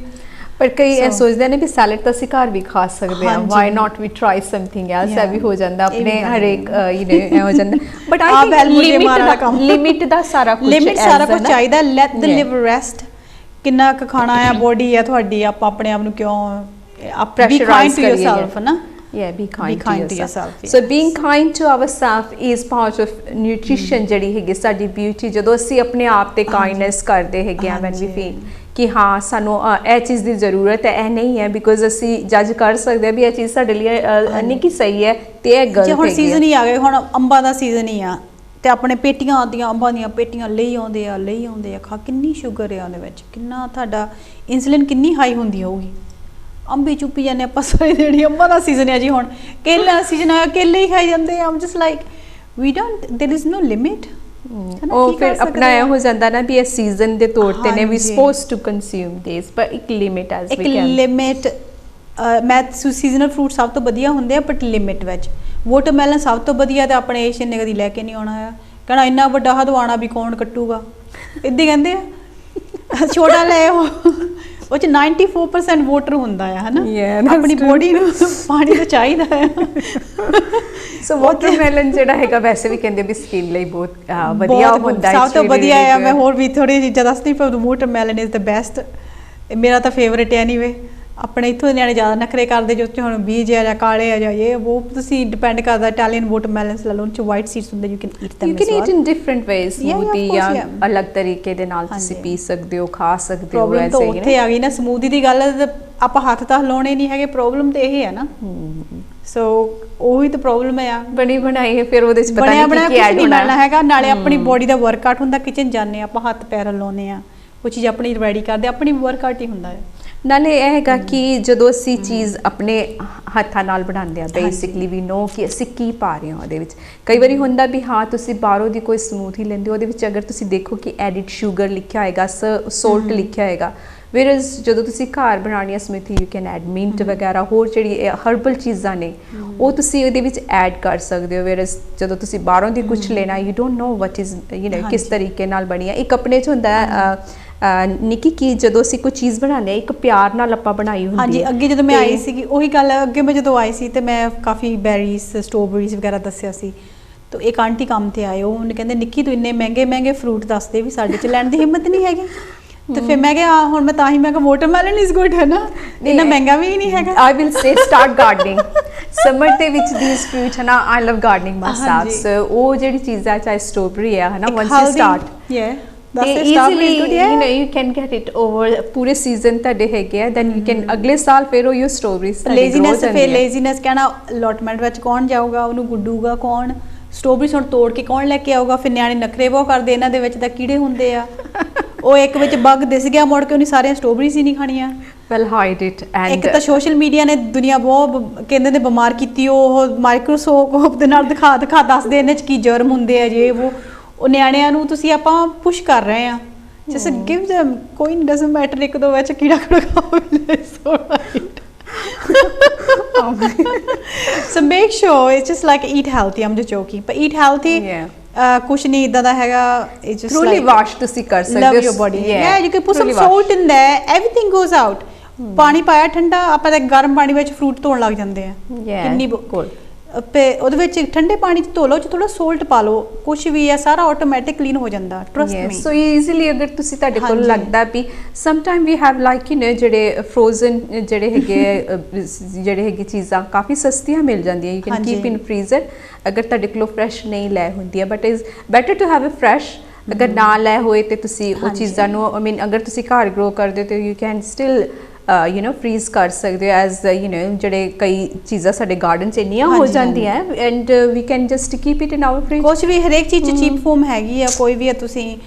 ਪਰ ਕਈ ਇਹ ਸੋਚਦੇ ਨੇ ਵੀ ਸੈਲਡ ਤਾਂ ਅਸੀਂ ਘਰ ਵੀ ਖਾ ਸਕਦੇ ਹਾਂ, why not we try something else. ਇਹ ਵੀ ਹੋ ਜਾਂਦਾ ਆਪਣੇ ਹਰੇਕ ਇਹ ਹੋ ਜਾਂਦਾ। ਬਟ ਆਈ ਥਿੰਕ ਲਿਮਿਟ ਦਾ ਸਾਰਾ ਕੁਝ ਚਾਹੀਦਾ। Let the liver rest. ਕਿੰਨਾ ਕੁ ਖਾਣਾ ਆ, ਬੋਡੀ ਆ ਤੁਹਾਡੀ, ਆਪਾਂ ਆਪਣੇ ਆਪ ਨੂੰ ਕਿਉਂ pressurize ਟੂ yourself ਨਾ। Yeah, be kind to yourself. So being kind to ourselves is part of nutrition ਜਿਹੜੀ ਹੈਗੀ ਸਾਡੀ ਬਿਊਟੀ। ਜਦੋਂ ਅਸੀਂ ਆਪਣੇ ਆਪ ਤੇ ਕਾਈਂਡਨੈਸ ਕਰਦੇ ਹੈਗੇ ਆ, when we feel ਕਿ ਹਾਂ ਸਾਨੂੰ ਇਹ ਚੀਜ਼ ਦੀ ਜ਼ਰੂਰਤ ਹੈ, ਇਹ ਨਹੀਂ ਹੈ, ਬਿਕੋਜ਼ ਅਸੀਂ ਜੱਜ ਕਰ ਸਕਦੇ ਹਾਂ ਵੀ ਇਹ ਚੀਜ਼ ਸਾਡੇ ਲਈ ਨਹੀਂ ਕਿ ਸਹੀ ਹੈ ਤੇ ਇਹ ਗਲਤ ਹੈ। ਹੁਣ ਸੀਜ਼ਨ ਹੀ ਆ ਗਏ, ਹੁਣ ਅੰਬਾਂ ਦਾ ਸੀਜ਼ਨ ਹੀ ਆ, ਤੇ ਆਪਣੇ ਪੇਟੀਆਂ ਆਉਂਦੀਆਂ, ਅੰਬਾਂ ਦੀਆਂ ਪੇਟੀਆਂ ਲਈ ਆਉਂਦੇ ਆ। ਖਾ, ਕਿੰਨੀ ਸ਼ੂਗਰ ਆ ਉਹਦੇ ਵਿੱਚ, ਕਿੰਨਾ ਤੁਹਾਡਾ ਇਨਸੂਲਿਨ ਕਿੰਨੀ ਹਾਈ ਹੁੰਦੀ ਹੋਊਗੀ। ਅੰਬੀ ਚੁੱਪੀ ਜਾਂਦੇ ਆਪਾਂ ਸਾਰੀ ਦਿਹਾੜੀ। ਅੰਬਾਂ ਦਾ ਸੀਜ਼ਨ ਹੈ ਜੀ ਹੁਣ, ਕੇਲਾ ਸੀਜ਼ਨ ਆ, ਕੇਲੇ ਹੀ ਖਾਈ ਜਾਂਦੇ ਆ। Um just like we don't, there is no limit. ਉਹ ਫਿਰ ਆਪਣਾ ਇਹ ਹੋ ਜਾਂਦਾ ਨਾ ਵੀ ਇਹ ਸੀਜ਼ਨ ਦੇ ਤੌਰ ਤੇ ਨੇ, ਵੀ ਸਪੋਜ਼ ਟੂ ਕੰਜ਼ਿਊਮ ਦਿਸ, ਪਰ ਇੱਕ ਲਿਮਿਟ ਐਸ ਵੀ ਕੈਨ। ਇੱਕ ਲਿਮਿਟ। ਮੈਂ ਸੀਜ਼ਨਲ ਫਰੂਟ ਸਭ ਤੋਂ ਵਧੀਆ ਹੁੰਦੇ ਆ, ਬਟ ਲਿਮਿਟ ਵਿੱਚ। ਵਾਟਰਮੈਲਨ ਸਭ ਤੋਂ ਵਧੀਆ, ਤੇ ਆਪਣੇ ਏਸ਼ੀਅਨ ਨੇ ਕਦੀ ਲੈ ਕੇ ਨਹੀਂ ਆਉਣਾ ਆ, ਕਹਿਣਾ ਇੰਨਾ ਵੱਡਾ ਹਦਵਾਣਾ ਵੀ ਕੌਣ ਕੱਟੂਗਾ, ਇੱਦਾਂ ਕਹਿੰਦੇ ਆ। ਛੋਟਾ ਲੈ ਉਹ ਚ 94% ਵਾਟਰ ਹੁੰਦਾ ਆ, ਹਨਾ। ਆਪਣੀ ਬੋਡੀ ਨੂੰ ਪਾਣੀ ਤਾਂ ਚਾਹੀਦਾ ਹੈ। ਸੋ ਵਾਟਰਮੈਲਨ ਜਿਹੜਾ ਹੈਗਾ ਵੈਸੇ ਵੀ ਕਹਿੰਦੇ ਵੀ ਸਕਿਨ ਲਈ ਬਹੁਤ ਵਧੀਆ ਹੁੰਦਾ ਹੈ, ਸਭ ਤੋਂ ਵਧੀਆ ਆ। ਮੈਂ ਹੋਰ ਵੀ ਥੋੜੀ ਚੀਜ਼ਾਂ ਦੱਸਦੀ, ਪਰ ਵਾਟਰਮੈਲਨ ਇਜ਼ ਦ ਬੈਸਟ। ਮੇਰਾ ਤਾਂ ਫੇਵਰੇਟ ਹੈ ਐਨੀਵੇ। ਆਪਣੇ ਇੱਥੋਂ ਦੇ ਨਿਆਣੇ ਜ਼ਿਆਦਾ ਨਖਰੇ ਕਰਦੇ, ਜੋ ਹੁਣ ਬੀਜ ਆ ਜਾਂ ਕਾਲੇ ਆ ਜਾਂ ਇਹ ਉਹ, ਤੁਸੀਂ ਡਿਪੈਂਡ ਕਰਦਾ। ਇਟਾਲੀਅਨ ਵਾਟਰਮੈਲਨਸ ਲੈ ਲਓ, ਉਹਨਾਂ 'ਚ ਵਾਈਟ ਸੀਡਸ ਹੁੰਦੇ, you can eat them। You can eat in different ways, smoothie ਜਾਂ ਅਲੱਗ ਤਰੀਕੇ ਦੇ ਨਾਲ ਤੁਸੀਂ ਪੀ ਸਕਦੇ ਹੋ, ਖਾ ਸਕਦੇ ਹੋ। ਪ੍ਰੋਬਲਮ ਤਾਂ ਉੱਥੇ ਆ ਗਈ ਨਾ ਸਮੂਦੀ ਦੀ ਗੱਲ, ਆਪਾਂ ਹੱਥ ਤਾਂ ਹਿਲਾਉਣੇ ਨਹੀਂ ਹੈਗੇ। ਪ੍ਰੋਬਲਮ ਤਾਂ ਇਹ ਹੈ ਨਾ। ਸੋ ਉਹੀ ਤਾਂ ਪ੍ਰੋਬਲਮ ਆ, ਬਣੀ ਬਣਾਈ ਹੈ, ਫਿਰ ਉਹਦੇ 'ਚ ਪਤਾ ਨਹੀਂ ਕੀ ਐਡ ਹੋਣਾ ਹੈਗਾ। ਨਾਲੇ ਆਪਣੀ ਬੋਡੀ ਦਾ ਵਰਕਆਊਟ ਹੁੰਦਾ, ਕਿਚਨ ਜਾਂਦੇ ਆਪਾਂ ਹੱਥ ਪੈਰ ਹਿਲਾਉਂਦੇ ਆ, ਉਹ ਚੀਜ਼ ਆਪਣੀ ਰੈਡੀ ਕਰਦੇ, ਆਪਣੀ ਵਰਕਆਊਟ ਹੀ ਹੁੰਦਾ ਹੈ। ਨਾਲੇ ਇਹ ਹੈਗਾ ਕਿ ਜਦੋਂ ਅਸੀਂ ਚੀਜ਼ ਆਪਣੇ ਹੱਥਾਂ ਨਾਲ ਬਣਾਉਂਦੇ ਆ, ਬੇਸਿਕਲੀ ਵੀ ਨੋ ਕਿ ਅਸੀਂ ਕੀ ਪਾ ਰਹੇ ਹਾਂ ਉਹਦੇ ਵਿੱਚ। ਕਈ ਵਾਰੀ ਹੁੰਦਾ ਵੀ ਹਾਂ ਤੁਸੀਂ ਬਾਹਰੋਂ ਦੀ ਕੋਈ ਸਮੂਥੀ ਲੈਂਦੇ ਹੋ, ਉਹਦੇ ਵਿੱਚ ਅਗਰ ਤੁਸੀਂ ਦੇਖੋ ਕਿ ਐਡਿਡ ਸ਼ੂਗਰ ਲਿਖਿਆ ਹੋਏਗਾ, ਸੋਲਟ ਲਿਖਿਆ ਹੋਏਗਾ, ਵੇਅਰਸ ਜਦੋਂ ਤੁਸੀਂ ਘਰ ਬਣਾਉਣੀ ਹੈ smoothie you can add minute ਵਗੈਰਾ, ਹੋਰ ਜਿਹੜੀ ਹਰਬਲ ਚੀਜ਼ਾਂ ਨੇ ਉਹ ਤੁਸੀਂ ਉਹਦੇ ਵਿੱਚ ਐਡ ਕਰ ਸਕਦੇ ਹੋ। ਵੇਅਰਸ ਜਦੋਂ ਤੁਸੀਂ ਬਾਹਰੋਂ ਦੀ ਕੁਝ ਲੈਣਾ you don't know what is ਕਿਸ ਤਰੀਕੇ ਨਾਲ ਬਣੀ ਹੈ। ਇੱਕ ਆਪਣੇ 'ਚ ਹੁੰਦਾ ਹੈ ਨਿੱਕੀ ਕਿ ਜਦੋਂ ਅਸੀਂ ਕੋਈ ਚੀਜ਼ ਬਣਾਉਂਦੇ ਹਾਂ ਇੱਕ ਪਿਆਰ ਨਾਲ ਆਪਾਂ ਬਣਾਈ ਹੁੰਦੀ। ਹਾਂਜੀ, ਅੱਗੇ ਜਦੋਂ ਮੈਂ ਆਈ ਸੀਗੀ ਉਹੀ ਗੱਲ, ਅੱਗੇ ਮੈਂ ਜਦੋਂ ਆਈ ਸੀ ਤੇ ਮੈਂ ਕਾਫੀ ਬੈਰੀਜ਼ ਸਟ੍ਰਾਬੇਰੀਜ਼ ਵਗੈਰਾ ਦੱਸਿਆ ਸੀ, ਤਾਂ ਇੱਕ ਆਂਟੀ ਕੰਮ ਤੇ ਆਏ, ਉਹ ਉਹਨੇ ਕਹਿੰਦੇ ਨਿੱਕੀ ਤੂੰ ਇੰਨੇ ਮਹਿੰਗੇ ਮਹਿੰਗੇ ਫਰੂਟ ਦੱਸਦੇ ਵੀ ਸਾਡੇ 'ਚ ਲੈਣ ਦੀ ਹਿੰਮਤ ਨਹੀਂ ਹੈਗੀ। ਤੇ ਫਿਰ ਮੈਂ ਕਿਹਾ ਹੁਣ ਮੈਂ ਤਾਂ ਹੀ ਮੈਂ ਕਿਹਾ ਵਾਟਰਮੈਲਨ ਇਜ਼ ਗੁੱਡ ਹੈ ਨਾ, ਇੰਨਾ ਮਹਿੰਗਾ ਵੀ ਨਹੀਂ ਹੈਗਾ। I will say start gardening summer ਦੇ ਵਿੱਚ ਥੀਸ ਫਰੂਟ ਹੈ ਨਾ, ਆਈ ਲਵ ਗਾਰਡਨਿੰਗ ਮਾਈਸੈਲਫ। ਸੋ ਉਹ ਜਿਹੜੀ ਚੀਜ਼ ਹੈ ਚਾਹੇ ਸਟ੍ਰਾਬੇਰੀ ਹੈ ਨਾ, ones you start you can get it over ਪੂਰੇ ਸੀਜ਼ਨ ਤੁਹਾਡੇ ਹੈਗੇ ਆ, then you can ਅਗਲੇ ਸਾਲ ਫਿਰ ਉਹ ਸਟ੍ਰਾਬੇਰੀਜ਼ ਲੇਜ਼ੀਨੈਸ ਕਹਿਣਾ ਅਲੋਟਮੈਂਟ ਵਿੱਚ ਕੌਣ ਜਾਊਗਾ, ਉਹਨੂੰ ਗੁੱਡੂਗਾ ਕੌਣ, ਸਟ੍ਰਾਬੇਰੀਜ਼ ਹੁਣ ਤੋੜ ਕੇ ਕੌਣ ਲੈ ਕੇ ਆਊਗਾ। ਫਿਰ ਨਿਆਣੇ ਨਖਰੇ ਬਹੁਤ ਕਰਦੇ, ਇਹਨਾਂ ਦੇ ਵਿੱਚ ਤਾਂ ਕੀੜੇ ਹੁੰਦੇ ਆ, ਉਹ ਇੱਕ ਵਿੱਚ ਬੱਗ ਦਿਸ ਗਿਆ ਮੁੜ ਕੇ ਉਹਨੇ ਸਾਰੀਆਂ ਸਟ੍ਰਾਬੇਰੀਜ਼ ਹੀ ਨਹੀਂ ਖਾਣੀਆਂ। Well hide it. ਐਂਡ ਇੱਕ ਤਾਂ ਸੋਸ਼ਲ ਮੀਡੀਆ ਨੇ ਦੁਨੀਆ ਬਹੁਤ ਕਹਿੰਦੇ ਨੇ ਬਿਮਾਰ ਕੀਤੀ, ਉਹ ਮਾਈਕਰੋਸਕੋਪ ਦੇ ਨਾਲ ਦਿਖਾ ਦੱਸਦੇ ਇਹਨਾਂ 'ਚ ਕੀ ਜਰਮ ਹੁੰਦੇ ਆ ਜੇ ਉਹ ਨਿਆਣਿਆਂ ਨੂੰ ਤੁਸੀਂ ਆਪਾਂ ਪੁਸ਼ ਕਰ ਰਹੇ ਆ। ਜਸਟ ਗਿਵ them, ਕੋਈ ਡਸਨਟ ਮੈਟਰ ਇੱਕ ਦੋ ਵਿੱਚ ਕੀੜਾ ਖੜਕਾਵੇ so right. So make sure it's just like eat healthy, I'm just joking, but eat healthy. ਕੁਛ ਨਹੀਂ ਇਦਾਂ ਦਾ ਹੈਗਾ, it's just truly like wash ਤੁਸੀਂ ਕਰ ਸਕਦੇ ਹੋ, love your body. Yeah, you can put some salt in there, everything goes out. ਪਾਣੀ ਪਾਇਆ ਠੰਡਾ, ਆਪਾਂ ਤਾਂ ਗਰਮ ਪਾਣੀ ਵਿੱਚ ਫਰੂਟ ਧੋਣ ਲੱਗ ਜਾਂਦੇ ਆ, ਕਿੰਨੀ ਉਹਦੇ ਵਿੱਚ ਠੰਡੇ ਪਾਣੀ 'ਚ ਧੋ ਲਓ, ਚ ਥੋੜਾ ਸੋਲਟ ਪਾ ਲਓ, ਕੁਛ ਵੀ ਹੈ ਸਾਰਾ ਆਟੋਮੈਟਿਕ ਕਲੀਨ ਹੋ ਜਾਂਦਾ, ਟਰਸਟ ਮੀ। ਸੋ ਈਜ਼ੀਲੀ ਅਗਰ ਤੁਸੀਂ ਤੁਹਾਡੇ ਕੋਲ ਲੱਗਦਾ ਵੀ some time we have like ਜਿਹੜੇ ਫਰੋਜ਼ਨ ਜਿਹੜੇ ਹੈਗੇ ਚੀਜ਼ਾਂ ਕਾਫੀ ਸਸਤੀਆਂ ਮਿਲ ਜਾਂਦੀਆਂ, you can keep in freezer ਅਗਰ ਤੁਹਾਡੇ ਕੋਲ ਫਰੈਸ਼ ਨਹੀਂ ਲੈ ਹੁੰਦੀ ਹੈ, but is better to have a fresh. ਅਗਰ ਨਾ ਲੈ ਹੋਏ ਤੇ ਤੁਸੀਂ ਉਹ ਚੀਜ਼ਾਂ ਨੂੰ ਆਈ ਮੀਨ ਅਗਰ ਤੁਸੀਂ ਘਰ ਗਰੋ ਕਰਦੇ ਹੋ ਯੂ ਕੈਨ ਸਟਿਲ ਫਰੀਜ਼ ਕਰ ਸਕਦੇ ਹੋ ਐਜ਼ ਜਿਹੜੇ ਕਈ ਚੀਜ਼ਾਂ ਸਾਡੇ ਗਾਰਡਨ 'ਚ ਇੰਨੀਆਂ ਹੋ ਜਾਂਦੀਆਂ and we can just keep it in our fridge. ਕੁਛ ਵੀ ਹਰੇਕ ਚੀਜ਼ 'ਚ ਚੀਪ ਫੋਮ ਹੈਗੀ ਆ, ਕੋਈ ਵੀ ਆ ਤੁਸੀਂ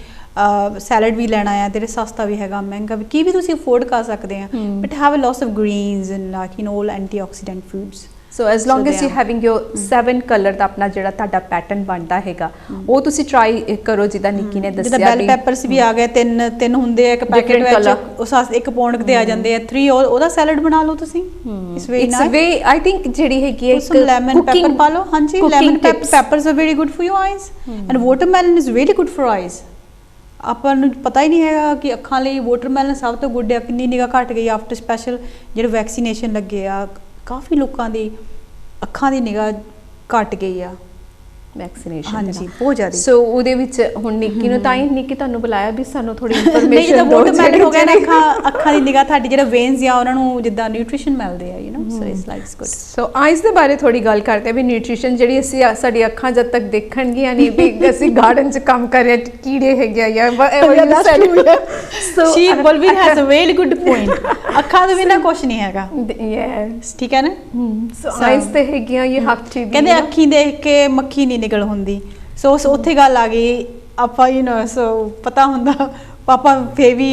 ਸੈਲਡ ਵੀ ਲੈਣਾ ਆ ਤੇਰੇ ਸਸਤਾ ਵੀ ਹੈਗਾ ਮਹਿੰਗਾ ਵੀ, ਕੀ ਵੀ ਤੁਸੀਂ ਅਫੋਰਡ ਕਰ ਸਕਦੇ ਆ, but have a lots of greens and like all antioxidant foods. So as long as you having your 7 colour ਦਾ ਆਪਣਾ ਜਿਹੜਾ ਤੁਹਾਡਾ ਪੈਟਰਨ ਬਣਦਾ ਹੈਗਾ ਉਹ ਤੁਸੀਂ ਟਰਾਈ ਕਰੋ, ਜਿੱਦਾਂ ਨਿੱਕੀ ਨੇ ਦੱਸਿਆ। ਜਿੱਦਾਂ ਬੈਲ ਪੈਪਰਸ ਵੀ ਆ ਗਏ, ਤਿੰਨ ਹੁੰਦੇ ਆ ਇੱਕ ਪੈਕੇਟ ਵਿੱਚ, ਉਹ ਇੱਕ ਪਾਉਂਡ ਦੇ ਆ ਜਾਂਦੇ ਆ, 3 ਉਹਦਾ ਸੈਲਡ ਬਣਾ ਲਓ ਤੁਸੀਂ। ਇਟਸ ਵੇ ਆਈ ਥਿੰਕ ਜਿਹੜੀ ਹੈਗੀ ਇੱਕ ਲੈਮਨ ਪੈਪਰ ਪਾ ਲਓ। ਹਾਂਜੀ, lemon peppers are very good for your eyes and watermelon is really good for eyes. ਆਪਾਂ ਨੂੰ ਪਤਾ ਹੀ ਨਹੀਂ ਹੈਗਾ ਕਿ ਅੱਖਾਂ ਲਈ ਵਾਟਰਮੈਲਨ ਸਭ ਤੋਂ ਗੁੱਡ ਹੈ। ਕਿੰਨੀ ਨਿਗਾਹ ਘਟ ਗਈ ਆਫਟਰ ਸਪੈਸ਼ਲ ਜਿਹੜੇ ਵੈਕਸੀਨੇਸ਼ਨ ਲੱਗੇ ਆ, ਕਾਫੀ ਲੋਕਾਂ ਦੀ ਅੱਖਾਂ ਦੀ ਨਿਗਾਹ ਘਟ ਗਈ ਆ ਵੈਕਸੀਨੇਸ਼ਨ। ਹਾਂਜੀ, ਬਹੁਤ ਜ਼ਿਆਦਾ। ਸੋ ਉਹਦੇ ਵਿੱਚ ਹੁਣ ਨਿੱਕੀ ਨੂੰ ਤਾਂ ਹੀ ਨਿੱਕੀ ਤੁਹਾਨੂੰ ਬੁਲਾਇਆ ਵੀ ਸਾਨੂੰ ਥੋੜੀ ਇਨਫੋਰਮੇਸ਼ਨ ਦਿਓ। ਵਾਟਰਮੈਲਨ ਹੋ ਗਿਆ ਨਾ, ਅੱਖਾਂ ਦੀ ਨਿਗਾਹ ਤੁਹਾਡੀ ਜਿਹੜਾ ਵੇਨਸ ਆ ਉਹਨਾਂ ਨੂੰ ਜਿੱਦਾਂ ਨਿਊਟ੍ਰੀਸ਼ਨ ਮਿਲਦੇ ਆ so it's like good. So eyes ਦੇ ਬਾਰੇ ਥੋੜੀ ਗੱਲ ਕਰਦੇ ਆ ਵੀ ਨਿਊਟ੍ਰੀਸ਼ਨ ਜਿਹੜੀ ਅਸੀਂ ਸਾਡੀ ਅੱਖਾਂ ਜਦ ਤੱਕ ਦੇਖਣਗੀਆਂ ਨਹੀਂ ਵੀ ਅਸੀਂ ਗਾਰਡਨ 'ਚ ਕੰਮ ਕਰ ਰਹੇ ਕੀੜੇ ਹੈਗੇ ਆ ਜਾਂ so she Balvir has a really good point. ਅੱਖਾਂ ਤੋਂ ਬਿਨਾਂ ਕੁਝ ਨਹੀਂ ਹੈਗਾ। ਯੈਸ, ਠੀਕ ਹੈ ਨਾ। ਸੋ ਆਈਜ਼ ਤੇ ਹੈਗੀਆਂ ਯੂ ਹੈਵ ਟੂ ਕਹਿੰਦੇ ਅੱਖੀਂ ਦੇਖ ਕੇ ਮੱਖੀ ਨਹੀਂ ਨਿਕਲ ਹੁੰਦੀ। ਸੋ ਉੱਥੇ ਗੱਲ ਆ ਗਈ ਆਪਾਂ ਸੋ ਪਤਾ ਹੁੰਦਾ ਪਾਪਾ ਫੇ ਵੀ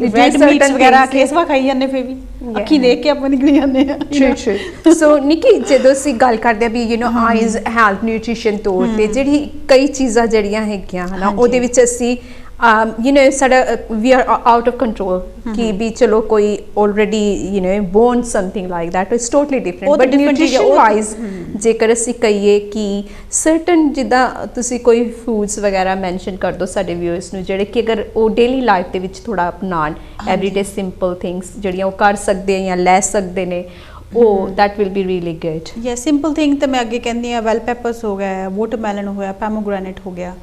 ਰੈਡ ਮੀਟਸ ਵਗੈਰਾ ਕੇਸਵਾ ਖਾਈ ਜਾਂਦੇ, ਫੇ ਵੀ ਅੱਖੀ ਦੇਖ ਕੇ ਆਪਾਂ ਨਿਕਲ ਜਾਂਦੇ ਆ। ਟਰੂ। ਸੋ ਨਿੱਕੀ ਜਦੋਂ ਅਸੀਂ ਗੱਲ ਕਰਦੇ ਆ ਵੀ ਆਈਜ਼ ਹੈਲਥ ਨਿਊਟ੍ਰੀਸ਼ਨ ਤੌਰ ਤੇ ਜਿਹੜੀ ਕਈ ਚੀਜ਼ਾਂ ਜਿਹੜੀਆਂ ਹੈਗੀਆਂ ਹਨਾ ਉਹਦੇ ਵਿੱਚ ਅਸੀਂ ਸਾਡਾ we are out of control ਕਿ ਵੀ ਚਲੋ ਕੋਈ already born something like that is totally different, but nutrition wise ਜੇਕਰ ਅਸੀਂ ਕਹੀਏ ਕਿ ਸਰਟਨ ਜਿੱਦਾਂ ਤੁਸੀਂ ਕੋਈ ਫੂਡਸ ਵਗੈਰਾ ਮੈਂਸ਼ਨ ਕਰ ਦਿਓ ਸਾਡੇ ਵਿਊਅਰਸ ਨੂੰ ਜਿਹੜੇ ਕਿ ਅਗਰ ਉਹ ਡੇਲੀ ਲਾਈਫ ਦੇ ਵਿੱਚ ਥੋੜਾ ਅਪਣਾਉਣ, ਐਵਰੀਡੇ ਸਿੰਪਲ ਥਿੰਗਸ ਜਿਹੜੀਆਂ ਉਹ ਕਰ ਸਕਦੇ ਆ ਜਾਂ ਲੈ ਸਕਦੇ ਨੇ, ਉਹ that will B really good. ਯਾ ਸਿੰਪਲ ਥਿੰਗ ਤਾਂ ਮੈਂ ਅੱਗੇ ਕਹਿੰਦੀ ਆ ਬੈਲ ਪੈਪਰਸ ਹੋ ਗਿਆ, ਵਾਟਰਮੈਲਨ ਹੋਇਆ, ਪੈਮੋਗ੍ਰੈਨੇਟ ਹੋ ਗਿਆ,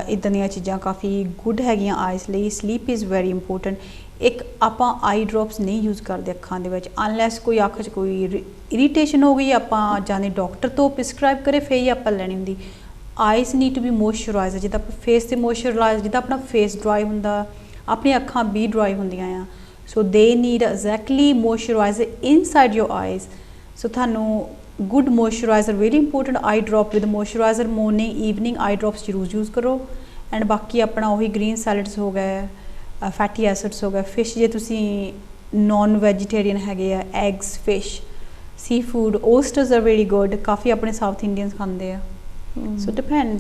ਇੱਦਾਂ ਦੀਆਂ ਚੀਜ਼ਾਂ ਕਾਫੀ ਗੁੱਡ ਹੈਗੀਆਂ ਆਈਜ਼ ਲਈ। Sleep is very important. ਇੱਕ ਆਪਾਂ ਆਈ ਡ੍ਰੌਪਸ ਨਹੀਂ ਯੂਜ਼ ਕਰਦੇ ਅੱਖਾਂ ਦੇ ਵਿੱਚ ਅਨਲੈਸ ਕੋਈ ਅੱਖ 'ਚ ਕੋਈ ਇਰੀਟੇਸ਼ਨ ਹੋ ਗਈ, ਆਪਾਂ ਜਾਨੇ ਡਾਕਟਰ ਤੋਂ ਪ੍ਰਿਸਕ੍ਰਾਈਬ ਕਰੇ ਫਿਰ ਹੀ ਆਪਾਂ ਲੈਣੀ ਹੁੰਦੀ। Eyes need to be moisturiser. ਜਿੱਦਾਂ ਆਪਾਂ ਫੇਸ 'ਤੇ ਮੋਇਸਚਰਾਈਜ਼, ਜਿੱਦਾਂ ਆਪਣਾ ਫੇਸ ਡਰਾਈ ਹੁੰਦਾ ਆਪਣੀਆਂ ਅੱਖਾਂ ਵੀ ਡਰਾਈ ਹੁੰਦੀਆਂ ਆ, so they need exactly moisturizer inside your eyes. So ਤੁਹਾਨੂੰ good moisturizer really important, eye drop with moisturizer morning evening eye drops ਜ਼ਰੂਰ ਯੂਜ਼ ਕਰੋ। ਐਂਡ ਬਾਕੀ ਆਪਣਾ ਉਹੀ ਗ੍ਰੀਨ ਸੈਲਡਸ ਹੋ ਗਏ, ਫੈਟੀ ਐਸਿਡਸ ਹੋ ਗਏ, ਫਿਸ਼ ਜੇ ਤੁਸੀਂ ਨੋਨ ਵੈਜੀਟੇਰੀਅਨ ਹੈਗੇ ਆ, eggs, fish, seafood, oysters are very good. ਕਾਫੀ ਆਪਣੇ ਸਾਊਥ ਇੰਡੀਅਨਸ ਖਾਂਦੇ ਆ ਸੋ ਡਿਪੈਂਡ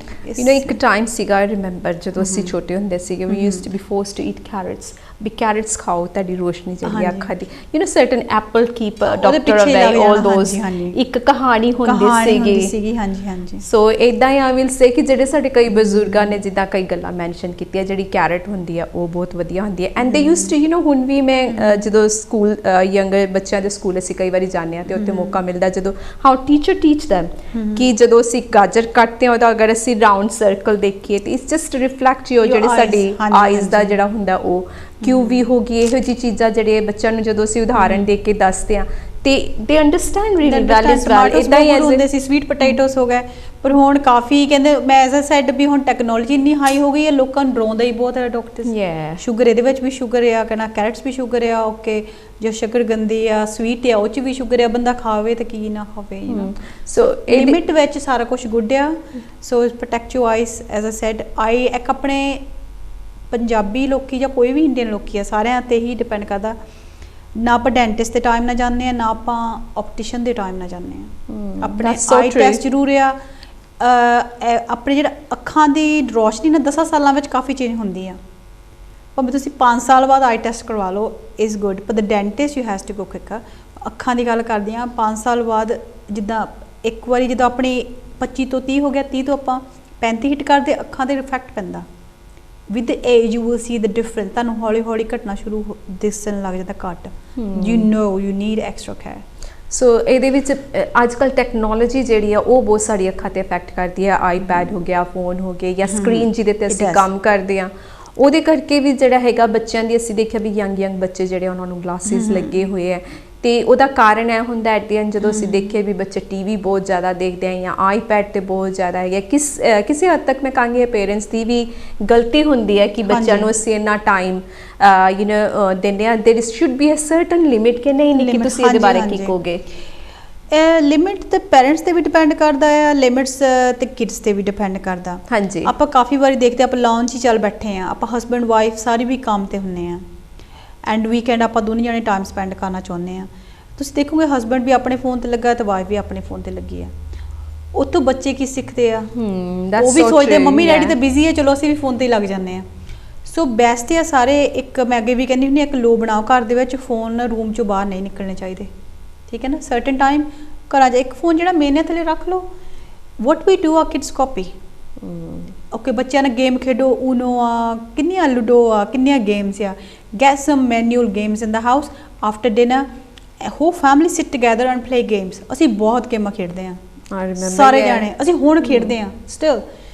ਇੱਕ ਟਾਈਮ ਸੀਗਾ ਰਿਮੈਂਬਰ ਜਦੋਂ ਅਸੀਂ ਛੋਟੇ ਹੁੰਦੇ ਸੀਗੇ we used to be forced to eat carrots ਵੀ ਕੈਰਟਸ ਖਾਓ ਤੁਹਾਡੀ ਰੋਸ਼ਨੀ ਜਿਹੜੀ ਅੱਖਾਂ ਦੀ certain apple keep doctor away all ਦੋਸ ਇੱਕ ਕਹਾਣੀ ਹੁੰਦੀ ਸੀਗੀ ਹਾਂਜੀ ਸੋ ਇਦਾਂ ਹੀ ਆ ਵਿਲ ਸੇ ਕਿ ਜਿਹੜੇ ਸਾਡੇ ਕਈ ਬਜ਼ੁਰਗਾਂ ਨੇ ਜਿੱਦਾਂ ਕਈ ਗੱਲਾਂ ਮੈਂਸ਼ਨ ਕੀਤੀਆਂ ਜਿਹੜੀ ਕੈਰਟ ਹੁੰਦੀ ਆ ਉਹ ਬਹੁਤ ਵਧੀਆ ਹੁੰਦੀ ਹੈ ਐਂਡ ਦੇ ਯੂਜ਼ਡ ਟੂ ਹੁਣ ਵੀ ਮੈਂ ਜਦੋਂ ਸਕੂਲ ਯੰਗਰ ਬੱਚਿਆਂ ਦੇ ਸਕੂਲ ਅਸੀਂ ਕਈ ਵਾਰੀ ਜਾਂਦੇ ਹਾਂ ਤੇ ਉੱਥੇ ਮੌਕਾ ਮਿਲਦਾ ਜਦੋਂ ਹਾਊ ਟੀਚਰ ਟੀਚ ਦੈਮ ਕਿ ਜਦੋਂ ਅਸੀਂ ਗਾਜਰ ਕੱਟਦੇ ਹਾਂ ਉਹਦਾ ਅਗਰ ਅਸੀਂ ਰਾਊਂਡ ਸਰਕਲ ਦੇਖੀਏ ਤੇ ਇਟਸ ਜਸਟ ਰਿਫਲੈਕਟ ਯੂਰ ਜਿਹੜੇ ਸਾਡੀ ਆਈਜ਼ ਦਾ ਜਿਹੜਾ ਹੁੰਦਾ ਉਹ ਕਿਉਂ ਵੀ ਹੋ ਗਈ ਇਹੋ ਜਿਹੀ ਚੀਜ਼ਾਂ ਜਿਹੜੇ ਬੱਚਿਆਂ ਨੂੰ ਜਦੋਂ ਅਸੀਂ ਉਦਾਹਰਨ ਦੇ ਕੇ ਦੱਸਦੇ ਹਾਂ ਤੇ ਦੇ ਅੰਡਰਸਟੈਂਡ ਰੀਲੀ ਵੈਲ ਇਸ ਵੈਲ ਇਦਾਂ ਹੀ ਹੁੰਦੇ ਸੀ ਸਵੀਟ ਪੋਟੈਟੋਸ ਹੋ ਗਏ ਪਰ ਹੁਣ ਕਾਫੀ ਕਹਿੰਦੇ ਮੈਂ ਐਜ਼ ਅ ਸੈਡ ਵੀ ਹੁਣ ਟੈਕਨੋਲੋਜੀ ਇੰਨੀ ਹਾਈ ਹੋ ਗਈ ਹੈ ਲੋਕਾਂ ਨੂੰ ਡਰਾਉਂਦਾ ਹੀ ਬਹੁਤ ਹੈ ਡਾਕਟਰਸ ਸ਼ੂਗਰ ਇਹਦੇ ਵਿੱਚ ਵੀ ਸ਼ੂਗਰ ਆ ਕਹਿੰਦਾ ਕੈਰਟਸ ਵੀ ਸ਼ੂਗਰ ਆ ਓਕੇ ਜੋ ਸ਼ੱਕਰ ਗੰਦੀ ਆ ਸਵੀਟ ਆ ਉਹ 'ਚ ਵੀ ਸ਼ੂਗਰ ਆ ਬੰਦਾ ਖਾਵੇ ਤੇ ਕੀ ਨਾ ਖਾਵੇ ਸੋ ਲਿਮਿਟ ਵਿੱਚ ਸਾਰਾ ਕੁਝ ਗੁੱਡ ਆ so protect you eyes as a said I ਇੱਕ ਆਪਣੇ ਪੰਜਾਬੀ ਲੋਕੀ ਜਾਂ ਕੋਈ ਵੀ ਇੰਡੀਅਨ ਲੋਕੀ ਆ ਸਾਰਿਆਂ ਤੇ ਹੀ ਡਿਪੈਂਡ ਕਰਦਾ ਨਾ ਆਪਾਂ ਡੈਂਟਿਸਟ ਦੇ ਟਾਈਮ ਨਾਲ ਜਾਂਦੇ ਹਾਂ ਨਾ ਆਪਾਂ ਆਪਟੀਸ਼ਨ ਦੇ ਟਾਈਮ ਨਾਲ ਜਾਂਦੇ ਹਾਂ ਆਪਣੇ ਆਈ ਟੈਸਟ ਜ਼ਰੂਰ ਆ ਆਪਣੇ ਜਿਹੜਾ ਅੱਖਾਂ ਦੀ ਰੋਸ਼ਨੀ ਨਾ 10 ਸਾਲਾਂ ਵਿੱਚ ਕਾਫੀ ਚੇਂਜ ਹੁੰਦੀ ਆ ਭਾਵੇਂ ਤੁਸੀਂ 5 ਸਾਲ ਬਾਅਦ ਆਈ ਟੈਸਟ ਕਰਵਾ ਲਓ ਇਜ਼ ਗੁੱਡ ਪਰ the dentist you has to go quicker ਅੱਖਾਂ ਦੀ ਗੱਲ ਕਰਦੀ ਹਾਂ 5 ਸਾਲ ਬਾਅਦ ਜਿੱਦਾਂ ਇੱਕ ਵਾਰੀ ਜਦੋਂ ਆਪਣੀ 25 ਤੋਂ 30 ਹੋ ਗਿਆ 30 ਤੋਂ ਆਪਾਂ 35 ਹਿੱਟ ਕਰਦੇ ਅੱਖਾਂ ਤੇ ਇਫੈਕਟ ਪੈਂਦਾ with the age you will see the difference ਤੁਹਾਨੂੰ ਹੌਲੀ ਹੌਲੀ ਘਟਣਾ ਸ਼ੁਰੂ ਦਿਸਣ ਲੱਗ ਜਾਂਦਾ ਘੱਟ you need extra care ਸੋ ਇਹਦੇ ਵਿੱਚ ਅੱਜ ਕੱਲ੍ਹ ਟੈਕਨੋਲੋਜੀ ਜਿਹੜੀ ਆ ਉਹ ਬਹੁਤ ਸਾਡੀ ਅੱਖਾਂ ਤੇ ਇਫੈਕਟ ਕਰਦੀ ਹੈ ਆਈਪੈਡ ਹੋ ਗਿਆ ਫੋਨ ਹੋ ਗਏ ਜਾਂ ਸਕਰੀਨ ਜਿਹਦੇ ਤੇ ਅਸੀਂ ਕੰਮ ਕਰਦੇ ਹਾਂ ਉਹਦੇ ਕਰਕੇ ਵੀ ਜਿਹੜਾ ਹੈਗਾ ਬੱਚਿਆਂ ਦੀ ਅਸੀਂ ਦੇਖਿਆ ਵੀ ਯੰਗ ਬੱਚੇ ਜਿਹੜੇ ਉਹਨਾਂ ਨੂੰ ਗਲਾਸਿਸ ਲੱਗੇ ਹੋਏ ਹੈ ਤੇ ਉਹਦਾ ਕਾਰਨ ਇਹ ਹੁੰਦਾ ਐਟ ਦੀ ਐਂਡ ਜਦੋਂ ਅਸੀਂ ਦੇਖੀਏ ਵੀ ਬੱਚੇ ਟੀਵੀ ਬਹੁਤ ਜ਼ਿਆਦਾ ਦੇਖਦੇ ਆ ਜਾਂ ਆਈਪੈਡ ਤੇ ਬਹੁਤ ਜ਼ਿਆਦਾ ਹੈਗਾ ਕਿਸੇ ਹੱਦ ਤੱਕ ਮੈਂ ਕਹਾਂਗੀ ਪੇਰੈਂਟਸ ਦੀ ਵੀ ਗਲਤੀ ਹੁੰਦੀ ਹੈ ਕਿ ਬੱਚਿਆਂ ਨੂੰ ਅਸੀਂ ਇੰਨਾ ਟਾਈਮ ਦਿੰਦੇ ਆ there should be a certain limit ਕਿ ਨਹੀਂ ਕਿ ਤੁਸੀਂ ਇਹਦੇ ਬਾਰੇ ਕੀ ਕਹੋਗੇ ਲਿਮਿਟ ਤੇ ਪੈਰੈਂਟਸ ਤੇ ਵੀ ਡਿਪੈਂਡ ਕਰਦਾ ਹੈ ਲਿਮਿਟਸ ਤੇ ਕਿਡਸ ਤੇ ਵੀ ਡਿਪੈਂਡ ਕਰਦਾ ਹਾਂਜੀ ਆਪਾਂ ਕਾਫੀ ਵਾਰੀ ਦੇਖਦੇ ਆਪਾਂ ਲੌਂਚ ਹੀ ਚੱਲ ਬੈਠੇ ਆ ਆਪਾਂ ਹਸਬੈਂਡ ਵਾਈਫ ਸਾਰੇ ਵੀ ਕੰਮ ਤੇ ਹੁੰਨੇ ਆ ਐਂਡ ਵੀਕਐਂਡ ਆਪਾਂ ਦੋਨੇ ਜਾਣੇ ਟਾਈਮ ਸਪੈਂਡ ਕਰਨਾ ਚਾਹੁੰਦੇ ਆ ਤੁਸੀਂ ਦੇਖੋਗੇ ਹਸਬੈਂਡ ਵੀ ਆਪਣੇ ਫੋਨ ਤੇ ਲੱਗਾ ਤੇ ਵਾਈਫ ਵੀ ਆਪਣੇ ਫੋਨ ਤੇ ਲੱਗੀ ਆ ਉਹ ਤੋਂ ਬੱਚੇ ਕੀ ਸਿੱਖਦੇ ਆ ਉਹ ਵੀ ਸੋਚਦੇ ਮੰਮੀ ਡੈਡੀ ਤਾਂ ਬਿਜ਼ੀ ਹੈ ਚਲੋ ਅਸੀਂ ਵੀ ਫੋਨ ਤੇ ਹੀ ਲੱਗ ਜਾਂਦੇ ਆ ਸੋ ਬੈਸਟ ਆ ਸਾਰੇ ਇੱਕ ਮੈਂ ਅੱਗੇ ਵੀ ਕਹਿੰਦੀ ਹੁੰਦੀ ਇੱਕ ਲੋ ਬਣਾਓ ਘਰ ਦੇ ਵਿੱਚ ਫੋਨ ਰੂਮ ਚੋਂ ਬਾਹਰ ਨਹੀਂ ਨਿਕਲਣੇ ਚਾਹੀਦੇ ਠੀਕ ਹੈ ਨਾ ਸਰਟਨ ਟਾਈਮ ਘਰਾਂ 'ਚ ਇੱਕ ਫੋਨ ਜਿਹੜਾ ਮੇਨ ਥੱਲੇ ਰੱਖ ਲਓ ਵਟ ਵੀ ਡੂ ਆ ਕਿਡਸ ਕਾਪੀ ਓਕੇ ਬੱਚਿਆਂ ਨਾਲ ਗੇਮ ਖੇਡੋ ਊਨੋ ਆ ਕਿੰਨੀਆਂ ਲੂਡੋ ਆ ਕਿੰਨੀਆਂ ਗੇਮਸ ਆ get some manual games in the house after dinner whole family sit together and play games ਅਸੀਂ ਬਹੁਤ ਗੇਮਾਂ ਖੇਡਦੇ ਆ ਸਾਰੇ ਜਾਣੇ ਅਸੀਂ ਹੁਣ ਖੇਡਦੇ ਆ ਸਟਿਲ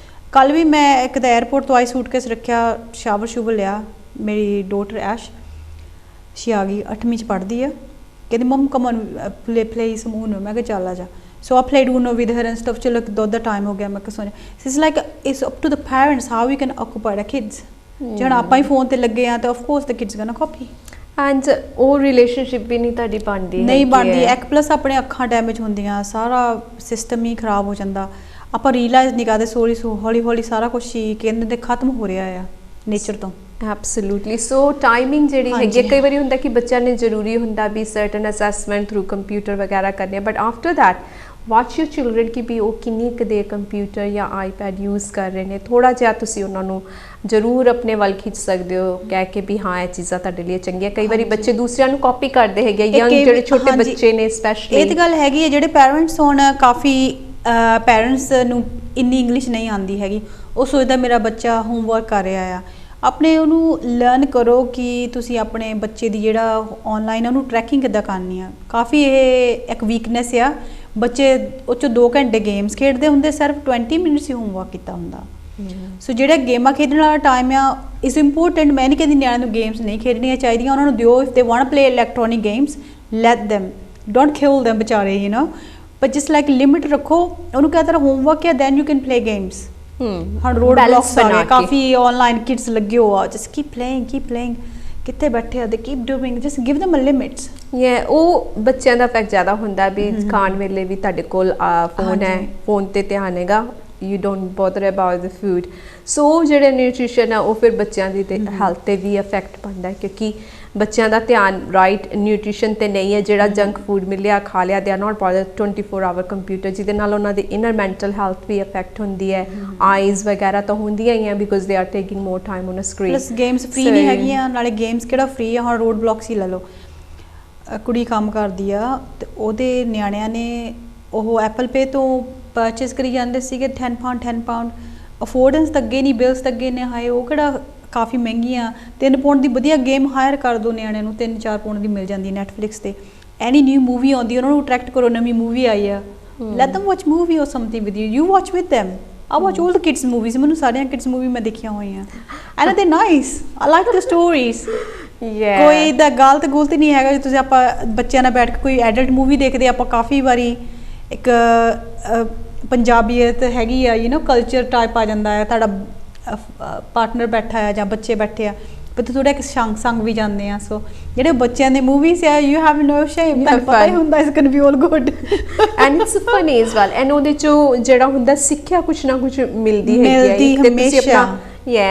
ਕੱਲ ਵੀ ਮੈਂ ਇੱਕ ਤਾਂ 에어ਪੋਰਟ ਤੋਂ ਆਈ ਸੂਟਕੇਸ ਰੱਖਿਆ ਸ਼ਾਵਰ ਲਿਆ ਮੇਰੀ ਡੋਟਰ ਐਸ਼ ਸ਼ੀ ਆ ਗਈ 8ਵੀਂ 'ਚ ਪੜ੍ਹਦੀ ਆ ਕਹਿੰਦੀ ਮਮ ਕਮ ਔਨ ਪਲੇ ਸਮ ਊਨੋ ਮੈਂ ਕਿਹਾ ਚੱਲ ਆ ਜਾ ਸੋ I played Uno with her and stuff ਚਲੋ ਦੋ ਦਾ ਟਾਈਮ ਹੋ ਗਿਆ ਮੈਂ ਕਿਹਾ ਸੋਚਿਆ it's like it's up to the parents how we can occupy the kids ਜੇ ਹੁਣ ਆਪਾਂ ਹੀ ਫੋਨ ਤੇ ਲੱਗੇ ਆ ਤਾਂ of course the kids gonna copy and ਉਹ ਰਿਲੇਸ਼ਨਸ਼ਿਪ ਵੀ ਨਹੀਂ ਤੁਹਾਡੀ ਬਣਦੀ ਨਹੀਂ ਬਣਦੀ ਇੱਕ ਪਲੱਸ ਆਪਣੇ ਅੱਖਾਂ ਡੈਮੇਜ ਹੁੰਦੀਆਂ ਸਾਰਾ ਸਿਸਟਮ ਹੀ ਖਰਾਬ ਹੋ ਜਾਂਦਾ ਆਪਾਂ ਰੀਅਲਾਈਜ਼ ਨਹੀਂ ਕਰਦੇ ਹੌਲੀ ਹੌਲੀ ਸਾਰਾ ਕੁਝ ਹੀ ਕਹਿੰਦੇ ਤੇ ਖਤਮ ਹੋ ਰਿਹਾ ਆ ਨੇਚਰ ਤੋਂ ਐਬਸੋਲੂਟਲੀ ਸੋ ਟਾਈਮਿੰਗ ਜਿਹੜੀ ਹੈਗੀ ਕਈ ਵਾਰੀ ਹੁੰਦਾ ਕਿ ਬੱਚਿਆਂ ਨੇ ਜ਼ਰੂਰੀ ਹੁੰਦਾ ਵੀ ਸਰਟਨ ਅਸੈਸਮੈਂਟ ਥਰੂ ਕੰਪਿਊਟਰ ਵਗੈਰਾ ਕਰਨੇ but after that watch your children ਕਿ ਵੀ ਉਹ ਕਿੰਨੀ ਕੁ ਦੇਰ ਕੰਪਿਊਟਰ ਜਾਂ ਆਈਪੈਡ ਯੂਜ਼ ਕਰ ਰਹੇ ਨੇ ਥੋੜ੍ਹਾ ਜਿਹਾ ਤੁਸੀਂ ਉਹਨਾਂ ਨੂੰ ਜ਼ਰੂਰ ਆਪਣੇ ਵੱਲ ਖਿੱਚ ਸਕਦੇ ਹੋ ਕਹਿ ਕੇ ਵੀ ਹਾਂ ਇਹ ਚੀਜ਼ਾਂ ਤੁਹਾਡੇ ਲਈ ਚੰਗੀਆਂ ਕਈ ਵਾਰੀ ਬੱਚੇ ਦੂਸਰਿਆਂ ਨੂੰ ਕਾਪੀ ਕਰਦੇ ਹੈਗੇ ਯੰਗ ਜਿਹੜੇ ਛੋਟੇ ਬੱਚੇ ਨੇ ਸਪੈਸ਼ਲੀ ਇਹ ਤਾਂ ਗੱਲ ਹੈਗੀ ਹੈ ਜਿਹੜੇ ਪੈਰੈਂਟਸ ਹੋਣ ਕਾਫੀ ਪੈਰੈਂਟਸ ਨੂੰ ਇੰਨੀ ਇੰਗਲਿਸ਼ ਨਹੀਂ ਆਉਂਦੀ ਹੈਗੀ ਉਹ ਸੋਚਦਾ ਮੇਰਾ ਬੱਚਾ ਹੋਮਵਰਕ ਕਰ ਰਿਹਾ ਆ ਆਪਣੇ ਉਹਨੂੰ ਲਰਨ ਕਰੋ ਕਿ ਤੁਸੀਂ ਆਪਣੇ ਬੱਚੇ ਦੀ ਜਿਹੜਾ ਆਨਲਾਈਨ ਉਹਨੂੰ ਟਰੈਕਿੰਗ ਕਿੱਦਾਂ ਕਰਨੀ ਆ ਕਾਫੀ ਇਹ ਇੱਕ ਵੀਕਨੈਸ ਆ ਬੱਚੇ ਉਹ 'ਚੋਂ 2 ਘੰਟੇ ਗੇਮਸ ਖੇਡਦੇ ਹੁੰਦੇ ਸਿਰਫ 20 ਮਿੰਟਸ ਹੀ ਹੋਮਵਰਕ ਕੀਤਾ ਹੁੰਦਾ ਸੋ ਜਿਹੜਾ ਗੇਮਾਂ ਖੇਡਣ ਵਾਲਾ ਟਾਈਮ ਆ ਇਜ਼ ਇੰਪੋਰਟੈਂਟ ਮੈਂ ਨਹੀਂ ਕਹਿੰਦੀ ਨਿਆਣਿਆਂ ਨੂੰ ਗੇਮਸ ਨਹੀਂ ਖੇਡਣੀਆਂ ਚਾਹੀਦੀਆਂ ਉਹਨਾਂ ਨੂੰ ਦਿਓ if they want play electronic games let them don't kill them ਵਿਚਾਰੇ you know but just like limit ਰੱਖੋ ਉਹਨੂੰ ਕਿਹਾ ਤੇਰਾ ਹੋਮਵਰਕ ਹੈ then you can play games ਹੁਣ ਰੋਡ ਬਲੌਕਸ ਆ ਗਏ ਕਾਫੀ ਆਨਲਾਈਨ ਕਿਡਸ ਲੱਗੇ ਹੋ ਆ ਜਸਟ ਕੀਪ ਪਲੇਇੰਗ ਕਿੱਥੇ ਬੈਠੇ ਆ ਦੇ keep doing just give them a limits ਉਹ ਬੱਚਿਆਂ ਦਾ ਇਫੈਕਟ ਜ਼ਿਆਦਾ ਹੁੰਦਾ ਵੀ ਖਾਣ ਵੇਲੇ ਵੀ ਤੁਹਾਡੇ ਕੋਲ ਫੋਨ ਹੈ ਫੋਨ ਤੇ ਧਿਆਨ ਹੈਗਾ you don't bother about the food so ਜਿਹੜੇ ਨਿਊਟ੍ਰੀਸ਼ਨ ਆ ਉਹ ਫਿਰ ਬੱਚਿਆਂ ਦੀ ਤੇ ਹੈਲਥ ਤੇ ਵੀ ਇਫੈਕਟ ਪੈਂਦਾ ਕਿਉਂਕਿ ਬੱਚਿਆਂ ਦਾ ਧਿਆਨ ਰਾਈਟ ਨਿਊਟ੍ਰੀਸ਼ਨ ਤੇ ਨਹੀਂ ਹੈ, ਜਿਹੜਾ ਜੰਕ ਫੂਡ ਮਿਲਿਆ ਖਾ ਲਿਆ, they are not part 24 hour computer, ਜਿਹਦੇ ਨਾਲ ਉਹਨਾਂ ਦੀ ਇਨਰ ਮੈਂਟਲ ਹੈਲਥ ਵੀ ਅਫੈਕਟ ਹੁੰਦੀ ਹੈ, ਆਈਜ਼ ਵਗੈਰਾ ਤਾਂ ਹੁੰਦੀਆਂ ਹੀ ਆ because they are taking more time on a screen. Plus games free ਨਹੀਂ ਹੈਗੀਆਂ, ਨਾਲੇ ਗੇਮਸ ਕਿਹੜਾ ਫ੍ਰੀ ਆ, ਹੁਣ ਰੋਡ ਬਲੌਕਸ ਹੀ ਲੈ ਲਓ। ਕੁੜੀ ਕੰਮ ਕਰਦੀ ਆ ਤੇ ਉਹਦੇ ਨਿਆਣਿਆਂ ਨੇ ਉਹ ਐਪਲ ਪੇ ਤੋਂ ਪਰਚੇਸ ਕਰੀ ਜਾਂਦੇ ਸੀਗੇ 10 ਪਾਉਂਡ ਅਫੋਰਡੈਂਸ ਤਾਂ ਅੱਗੇ ਨਹੀਂ, ਬਿਲਸ ਤਾਂ ਅੱਗੇ ਨੇ ਹਾਏ, ਉਹ ਕਿਹੜਾ ਕਾਫੀ ਮਹਿੰਗੀਆਂ। 3 ਪਾਉਂਡ ਦੀ ਵਧੀਆ ਗੇਮ ਹਾਇਰ ਕਰ ਦਿਓ ਨਿਆਣਿਆਂ ਨੂੰ, 3-4 ਪਾਉਂਡ ਦੀ ਮਿਲ ਜਾਂਦੀ ਨੈਟਫਲਿਕਸ ਤੇ। ਐਨੀ ਨਿਊ ਮੂਵੀ ਆਉਂਦੀ ਉਹਨਾਂ ਨੂੰ ਅਟਰੈਕਟ ਕਰੋ, ਨਵੀਂ ਮੂਵੀ ਆਈ ਆ, light them watch movie or something with you, you watch with them। I watch all the kids movies, ਮੈਨੂੰ ਸਾਰੀਆਂ kids movie ਮੈਂ ਦੇਖੀਆਂ ਹੋਈਆਂ and they're nice, I like the stories। ਕੋਈ ਦਾ ਗਲਤ ਨਹੀਂ ਹੈਗਾ ਜੇ ਤੁਸੀਂ ਆਪਾਂ ਬੱਚਿਆਂ ਨਾਲ ਬੈਠ ਕੇ ਕੋਈ ਐਡਲਟ ਮੂਵੀ ਦੇਖਦੇ ਆਪਾਂ ਕਾਫੀ ਵਾਰੀ ਇੱਕ ਪੰਜਾਬੀਅਤ ਹੈਗੀ ਆ, ਕਲਚਰ ਟਾਈਪ ਆ ਜਾਂਦਾ ਹੈ, ਤੁਹਾਡਾ ਪਾਰਟਨਰ ਬੈਠਾ ਆ ਜਾਂ ਬੱਚੇ ਬੈਠੇ ਆ, ਪਰ ਥੋੜਾ ਇੱਕ ਸੰਗ ਵੀ ਜਾਂਦੇ ਆ। ਸੋ ਜਿਹੜੇ ਬੱਚਿਆਂ ਦੇ ਮੂਵੀਜ਼ ਆ, ਯੂ ਹੈਵ ਨੋ ਸ਼ੇਮ, ਤੁਹਾਨੂੰ ਪਤਾ ਹੀ ਹੁੰਦਾ ਇਸ can be all good and it's funny as well, and ਉਹਦੇ ਚੋਂ ਜਿਹੜਾ ਹੁੰਦਾ ਸਿੱਖਿਆ ਕੁਛ ਨਾ ਕੁਛ ਮਿਲਦੀ ਹੈਗੀ ਹੈ, ਹਮੇਸ਼ਾ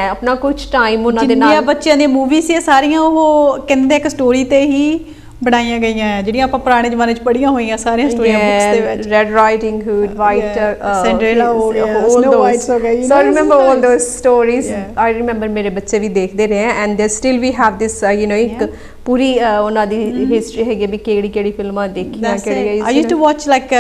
ਆਪਣਾ ਕੁਛ ਟਾਈਮ ਉਹਨਾਂ ਦੇ ਨਾਲ। ਜਿੰਨੀਆਂ ਬੱਚਿਆਂ ਦੀਆਂ ਮੂਵੀਜ਼ ਸੀ ਸਾਰੀਆਂ ਉਹ ਕਹਿੰਦੇ ਇੱਕ ਸਟੋਰੀ ਤੇ ਹੀ ਬਣਾਈਆਂ ਗਈਆਂ ਹੈ, ਜਿਹੜੀਆਂ ਆਪਾਂ ਪੁਰਾਣੇ ਜ਼ਮਾਨੇ 'ਚ ਪੜ੍ਹੀਆਂ ਹੋਈਆਂ ਸਾਰੀਆਂ ਸਟੋਰੀਆਂ ਬੁੱਕਸ ਦੇ ਵਿੱਚ। Red Riding Hood, White Cinderella ਹੋ ਗਿਆ, ਸਨੋ ਵਾਈਟਸ ਹੋ ਗਈ, so I remember all those stories. I remember ਮੇਰੇ ਬੱਚੇ ਵੀ ਦੇਖਦੇ ਰਹੇ ਐਂਡ ਦੇ ਸਟਿਲ ਵੀ ਹੈਵ ਦਿਸ ਇੱਕ ਪੂਰੀ ਉਹਨਾਂ ਦੀ ਹਿਸਟਰੀ ਹੈਗੀ ਵੀ ਕਿਹੜੀ ਫਿਲਮਾਂ ਦੇਖੀਆਂ, ਕਿਹੜੀ। I used to watch like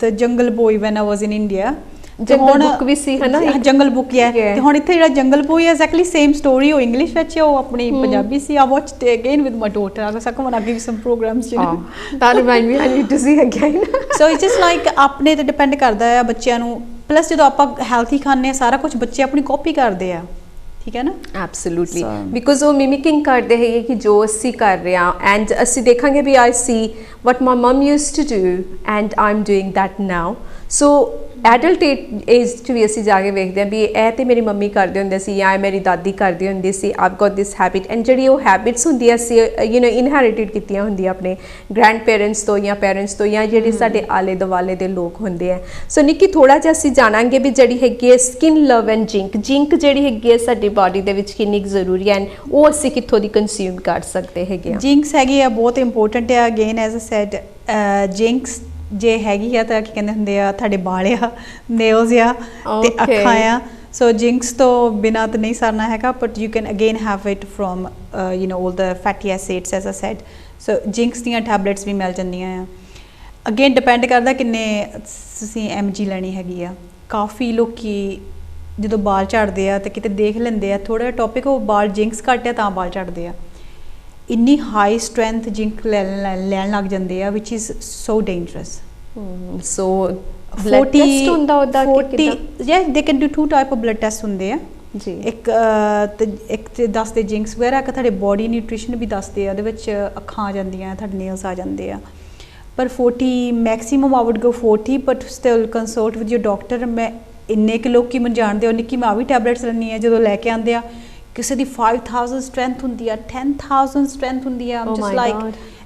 the Jungle Boy when I was in India। ਜੰਗਲ ਬੁੱਕ ਵੀ ਸੀ ਹਨਾ, ਜੰਗਲ ਬੁੱਕ ਹੈ ਤੇ ਹੁਣ ਇੱਥੇ ਜਿਹੜਾ ਜੰਗਲ ਬੋਏ ਐਗਜ਼ੈਕਟਲੀ ਸੇਮ ਸਟੋਰੀ ਉਹ ਇੰਗਲਿਸ਼ ਵਿੱਚ ਉਹ ਆਪਣੀ ਪੰਜਾਬੀ ਸੀ। I watched it again with my daughter। I was like, come on, I'll give you some programs, you know। That remind me I need to see again। So it's just like ਆਪਣੇ ਤੇ depend ਕਰਦਾ ਹੈ ਬੱਚਿਆਂ ਨੂੰ। Plus ਜਦੋਂ ਆਪਾਂ healthy ਖਾਂਦੇ ਆ ਸਾਰਾ ਕੁਝ ਬੱਚੇ ਆਪਣੀ ਕਾਪੀ ਕਰਦੇ ਆ, ਠੀਕ ਹੈ ਨਾ। ਐਬਸੋਲੂਟਲੀ, ਬਿਕੋਜ਼ ਉਹ ਮਿਮਿਕਿੰਗ ਕਰਦੇ ਹੈਗੇ ਕਿ ਜੋ ਅਸੀਂ ਕਰ ਰਹੇ ਹਾਂ ਐਂਡ ਅਸੀਂ ਦੇਖਾਂਗੇ ਵੀ I see what my mum used to do and I am doing that now. So adult age 'ਚ ਵੀ ਅਸੀਂ ਜਾ ਕੇ ਵੇਖਦੇ ਹਾਂ ਵੀ ਇਹ ਤੇ ਮੇਰੀ ਮੰਮੀ ਕਰਦੇ ਹੁੰਦੇ ਸੀ ਜਾਂ ਮੇਰੀ ਦਾਦੀ ਕਰਦੀ ਹੁੰਦੀ ਸੀ। I've got this habit, and ਜਿਹੜੀ ਉਹ ਹੈਬਿਟਸ ਹੁੰਦੀਆਂ ਅਸੀਂ ਇਨਹੈਰੀਟਿਡ ਕੀਤੀਆਂ ਹੁੰਦੀਆਂ ਆਪਣੇ ਗ੍ਰੈਂਡ ਪੇਰੈਂਟਸ ਤੋਂ ਜਾਂ ਪੈਰੈਂਟਸ ਤੋਂ ਜਾਂ ਜਿਹੜੇ ਸਾਡੇ ਆਲੇ ਦੁਆਲੇ ਦੇ ਲੋਕ ਹੁੰਦੇ ਆ। ਸੋ ਨਿੱਕੀ ਥੋੜ੍ਹਾ ਜਿਹਾ ਅਸੀਂ ਜਾਣਾਂਗੇ ਵੀ ਜਿਹੜੀ ਹੈਗੀ ਹੈ ਸਕਿਨ ਲਵ ਐਂਡ ਜਿੰਕ ਜਿਹੜੀ ਹੈਗੀ ਹੈ ਸਾਡੀ ਬਾਡੀ ਦੇ ਵਿੱਚ ਕਿੰਨੀ ਕੁ ਜ਼ਰੂਰੀ ਹੈ ਐਂਡ ਉਹ ਅਸੀਂ ਕਿੱਥੋਂ ਦੀ ਕੰਜ਼ਿਊਮ ਕਰ ਸਕਦੇ ਹੈਗੇ ਆ। ਜਿੰਕਸ ਹੈਗੀ ਆ ਬਹੁਤ ਇੰਪੋਰਟੈਂਟ ਆ। Again as a sad Jenkins ਜੇ ਹੈਗੀ ਆ ਤਾਂ ਕੀ ਕਹਿੰਦੇ ਹੁੰਦੇ ਆ ਤੁਹਾਡੇ ਵਾਲ ਆ, ਨੇਲਸ ਆ ਤੇ ਅੱਖਾਂ ਆ। ਸੋ ਜਿੰਕਸ ਤੋਂ ਬਿਨਾਂ ਤਾਂ ਨਹੀਂ ਸਰਨਾ ਹੈਗਾ, but you can again have it from all the fatty acids as a said. So zincs ਦੀਆਂ ਟੈਬਲੇਟਸ ਵੀ ਮਿਲ ਜਾਂਦੀਆਂ ਆ। ਅਗੇਨ ਡਿਪੈਂਡ ਕਰਦਾ ਕਿੰਨੇ ਤੁਸੀਂ mg ਲੈਣੀ ਹੈਗੀ ਆ। ਕਾਫੀ ਲੋਕੀ ਜਦੋਂ ਬਾਲ ਝੜਦੇ ਆ ਤੇ ਕਿਤੇ ਦੇਖ ਲੈਂਦੇ ਆ ਥੋੜਾ ਜਿਹਾ ਟੌਪਿਕ ਉਹ ਬਾਲ ਜਿੰਕਸ ਘੱਟ ਆ ਤਾਂ ਬਾਲ ਝੜਦੇ ਆ। ਇੰਨੀ ਹਾਈ ਸਟਰੈਂਥ ਜਿੰਕ ਲੈਣ ਲੱਗ ਜਾਂਦੇ ਆ which is so dangerous. So blood test ਹੁੰਦਾ ਉਹਦਾ ਕਿ yes they can do 2 type of blood test ਹੁੰਦੇ ਆ ਜੀ। ਇੱਕ ਤੇ ਦੱਸਦੇ ਜਿੰਕਸ ਵਗੈਰਾ, ਇੱਕ ਤੁਹਾਡੇ ਬੋਡੀ ਨਿਊਟ੍ਰੀਸ਼ਨ ਵੀ ਦੱਸਦੇ ਆ। ਉਹਦੇ ਵਿੱਚ ਅੱਖਾਂ ਆ ਜਾਂਦੀਆਂ, ਤੁਹਾਡੇ ਨੇਲਸ ਆ ਜਾਂਦੇ ਆ। ਪਰ 40 maximum I wood go 40 but still consult with your doctor. ਮੈਂ ਇੰਨੇ ਕੁ ਲੋਕੀ ਮੈਨੂੰ ਜਾਣਦੇ ਹੋ ਨਿੱਕੀ ਮੈਂ ਆ ਵੀ ਟੈਬਲੇਟਸ ਲੈਂਦੀ ਹਾਂ। ਜਦੋਂ ਲੈ ਕੇ ਆਉਂਦੇ ਆ ਕਿਸੇ ਦੀ 5000 ਸਟਰੈਂਥ ਹੁੰਦੀ ਆ, 10000 ਸਟਰੈਂਥ ਹੁੰਦੀ ਆ। ਜਸਟ ਲਾਈਕ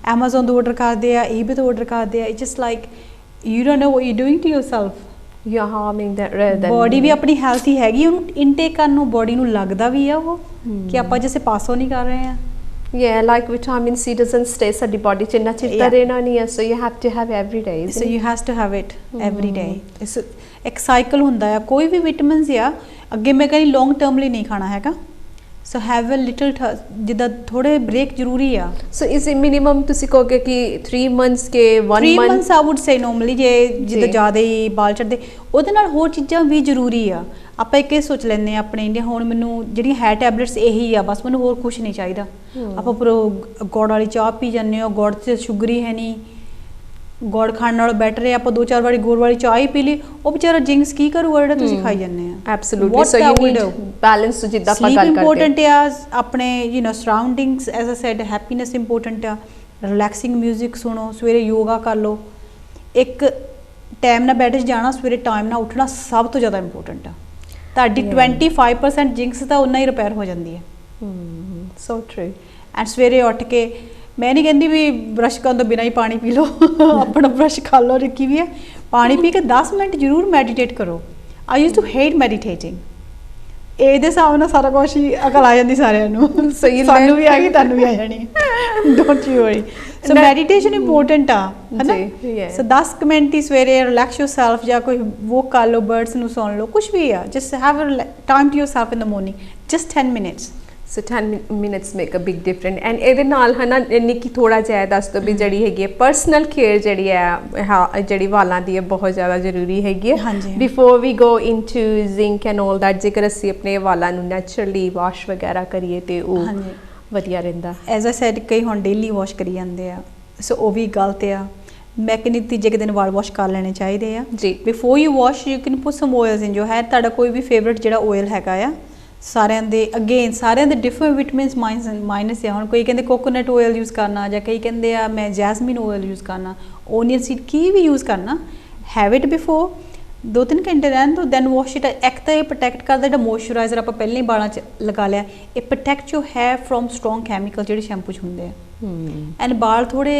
ਐਮਾਜ਼ੋਨ ਤੋਂ ਆਰਡਰ ਕਰਦੇ ਆ, ਈਬੇ ਤੋਂ ਆਰਡਰ ਕਰਦੇ ਆ। It's just like you don't know what you doing to yourself. You are harming that rather than body ਵੀ ਆਪਣੀ ਹੈਲਥੀ ਹੈਗੀ, ਉਹਨੂੰ ਇਨਟੇਕ ਕਰਨ ਨੂੰ ਬੋਡੀ ਨੂੰ ਲੱਗਦਾ ਵੀ ਆ ਉਹ ਕਿ ਆਪਾਂ ਜਿਵੇਂ ਪਾਸੋਂ ਨਹੀਂ ਕਰ ਰਹੇ ਆ। Yeah, like vitamin C doesn't stay ਸਾਡੀ ਬੋਡੀ 'ਚ ਇੰਨਾ ਚਿਰ ਤਾਂ ਰਹਿਣਾ ਨਹੀਂ ਹੈ। So you have to have every day। So you has to have it every day। ਇੱਕ ਸਾਈਕਲ ਹੁੰਦਾ ਆ ਕੋਈ ਵੀ ਵਿਟਾਮਿਨਸ ਆ। ਅੱਗੇ ਮੈਂ ਕਹਿੰਦੀ ਲੌਂਗ ਟਰਮ ਲਈ ਨਹੀਂ ਖਾਣਾ ਹੈਗਾ। ਸੋ ਹੈਵ ਅ ਲਿਟਲ ਜਿੱਦਾਂ ਥੋੜੇ ਬ੍ਰੇਕ ਜ਼ਰੂਰੀ ਆ। ਸੋ ਇਸ ਮਿਨੀਮਮ ਤੁਸੀਂ ਕਹੋਗੇ ਕਿ 3 ਮੰਥਸ ਕੇ 1 ਮੰਥ 3 ਮੰਥਸ ਆਈ ਵੁੱਡ ਸੇ ਨੋਰਮਲੀ। ਜੇ ਜਿੱਦਾਂ ਜ਼ਿਆਦਾ ਹੀ ਬਾਲ ਝੜਦੇ ਉਹਦੇ ਨਾਲ ਹੋਰ ਚੀਜ਼ਾਂ ਵੀ ਜ਼ਰੂਰੀ ਆ। ਆਪਾਂ ਇੱਕ ਇਹ ਸੋਚ ਲੈਂਦੇ ਹਾਂ ਆਪਣੇ ਇੰਡੀਆ ਹੁਣ ਮੈਨੂੰ ਜਿਹੜੀਆਂ ਹੈ ਟੈਬਲੇਟਸ ਇਹੀ ਆ ਬਸ, ਮੈਨੂੰ ਹੋਰ ਕੁਛ ਨਹੀਂ ਚਾਹੀਦਾ। ਆਪਾਂ ਪੂਰਾ ਗੁੜ ਵਾਲੀ ਚਾਹ ਪੀ ਜਾਂਦੇ ਹੋ, ਗੁੜ 'ਚ ਸ਼ੂਗਰ ਹੀ ਹੈ ਨਹੀਂ, ਗੁੜ ਖਾਣ ਨਾਲੋਂ ਬੈਟਰ ਹੈ ਆਪਾਂ 2-4 ਵਾਰੀ ਗੁੜ ਵਾਲੀ ਚਾਹ ਹੀ ਪੀ ਲਈ। ਉਹ ਵਿਚਾਰਾ ਜਿੰਕਸ ਕੀ ਕਰੂਗਾ ਜਿਹੜਾ ਤੁਸੀਂ ਖਾਈ ਜਾਂਦੇ ਆ। Absolutely. So you need balance ਜਿੱਦਾਂ ਆਪਾਂ ਗੱਲ ਕਰਦੇ ਇੰਪੋਰਟੈਂਟ ਆ। ਆਪਣੇ surroundings as a said happiness important ਆ। ਰਿਲੈਕਸਿੰਗ ਮਿਊਜ਼ਿਕ ਸੁਣੋ, ਸਵੇਰੇ ਯੋਗਾ ਕਰ ਲਓ, ਇੱਕ ਟਾਈਮ ਨਾਲ ਬੈਡ 'ਚ ਜਾਣਾ, ਸਵੇਰੇ ਟਾਈਮ ਨਾਲ ਉੱਠਣਾ ਸਭ ਤੋਂ ਜ਼ਿਆਦਾ ਇੰਪੋਰਟੈਂਟ ਆ। ਤੁਹਾਡੀ 25% ਜਿੰਕਸ ਤਾਂ ਉਨਾ ਹੀ ਰਿਪੇਅਰ ਹੋ ਜਾਂਦੀ ਹੈ। ਸੋ ਟਰੂ। ਐਂਡ ਸਵੇਰੇ ਉੱਠ ਕੇ ਮੈਂ ਨਹੀਂ ਕਹਿੰਦੀ ਵੀ ਬਰਸ਼ ਕਰਨ ਤੋਂ ਬਿਨਾਂ ਹੀ ਪਾਣੀ ਪੀ ਲਓ ਆਪਣਾ ਬਰਸ਼ ਖਾ ਲਓ, ਰੱਖੀ ਵੀ ਹੈ। ਪਾਣੀ ਪੀ ਕੇ 10 ਮਿੰਟ ਜ਼ਰੂਰ ਮੈਡੀਟੇਟ ਕਰੋ। I use to hate meditating. ਇਹਦੇ ਹਿਸਾਬ ਨਾਲ ਸਾਰਾ ਕੁਝ ਹੀ ਅਕਲ ਆ ਜਾਂਦੀ ਸਾਰਿਆਂ ਨੂੰ ਸਹੀ ਸਾਨੂੰ ਵੀ ਆ ਗਈ ਤੁਹਾਨੂੰ ਵੀ ਆ ਜਾਣੀ don't you worry so meditation important ਆ ਹੈਨਾ ਜੀ, yeah. ਸੋ 10 ਕੁ ਮਿੰਟ ਹੀ ਸਵੇਰੇ ਰਿਲੈਕਸ ਯੋਰਸੈਲਫ ਜਾਂ ਕੋਈ ਵੋਕ ਕਰ ਲਓ ਬਰਡਸ ਨੂੰ ਸੁਣ ਲਓ ਕੁਝ ਵੀ ਆ just have a time to yourself in the morning just 10 minutes so 10 minutes make a big different and ਇਹਦੇ ਨਾਲ ਹੈ ਨਾ ਨਿੱਕੀ ਥੋੜਾ ਜਿਹਾ ਦੱਸ ਦੋ ਵੀ ਜਿਹੜੀ ਹੈਗੀ ਹੈ ਪਰਸਨਲ ਕੇਅਰ ਜਿਹੜੀ ਹੈ ਜਿਹੜੀ ਵਾਲਾਂ ਦੀ ਹੈ ਬਹੁਤ ਜ਼ਿਆਦਾ ਜ਼ਰੂਰੀ ਹੈਗੀ ਹੈ ਹਾਂਜੀ। Before we go into zinc and all that ਜੇਕਰ ਅਸੀਂ ਆਪਣੇ ਵਾਲਾਂ ਨੂੰ ਨੈਚੁਰਲੀ ਵਾਸ਼ ਵਗੈਰਾ ਕਰੀਏ ਤੇ ਉਹ ਹਾਂਜੀ। ਵਧੀਆ ਰਹਿੰਦਾ ਐਜ਼ ਆ ਸੈਡ ਕਈ ਹੁਣ ਡੇਲੀ ਵਾਸ਼ ਕਰੀ ਜਾਂਦੇ ਆ ਸੋ ਉਹ ਵੀ ਗਲਤ ਆ ਮੈਂ ਕਹਿੰਦੀ ਤੀਜੇ ਕੁ ਦਿਨ ਵਾਲ ਵਾਸ਼ ਕਰ ਲੈਣੇ ਚਾਹੀਦੇ ਆ ਜੀ। Before you wash you can put some oils in your head ਤੁਹਾਡਾ ਕੋਈ ਵੀ ਫੇਵਰਿਟ ਜਿਹੜਾ ਆਇਲ ਹੈਗਾ ਆ ਸਾਰਿਆਂ ਦੇ ਅਗੇਨ ਸਾਰਿਆਂ ਦੇ ਡਿਫਰੈਂਟ ਵਿਟਾਮਿਨਸ ਮਾਈਨਸ ਆ ਹੁਣ ਕੋਈ ਕਹਿੰਦੇ ਕੋਕੋਨਟ ਆਇਲ ਯੂਜ਼ ਕਰਨਾ ਜਾਂ ਕਈ ਕਹਿੰਦੇ ਆ ਮੈਂ ਜੈਸਮੀਨ ਆਇਲ ਯੂਜ਼ ਕਰਨਾ ਓਨੀਅਨ ਸੀਡ ਕੀ ਵੀ ਯੂਜ਼ ਕਰਨਾ ਹੈਵ ਇਟ ਬਿਫੋਰ 2-3 ਘੰਟੇ ਰਹਿਣ ਦੋ ਦੈਨ ਵਾਸ਼ ਇਟ ਇੱਕ ਤਾਂ ਇਹ ਪ੍ਰੋਟੈਕਟ ਕਰਦਾ ਜਿਹੜਾ ਮੋਇਸਚਰਾਈਜ਼ਰ ਆਪਾਂ ਪਹਿਲਾਂ ਹੀ ਵਾਲਾਂ 'ਚ ਲਗਾ ਲਿਆ ਇਹ protect you hair from strong chemical ਜਿਹੜੇ ਸ਼ੈਂਪੂ 'ਚ ਹੁੰਦੇ ਆ ਐਂਡ ਵਾਲ ਥੋੜੇ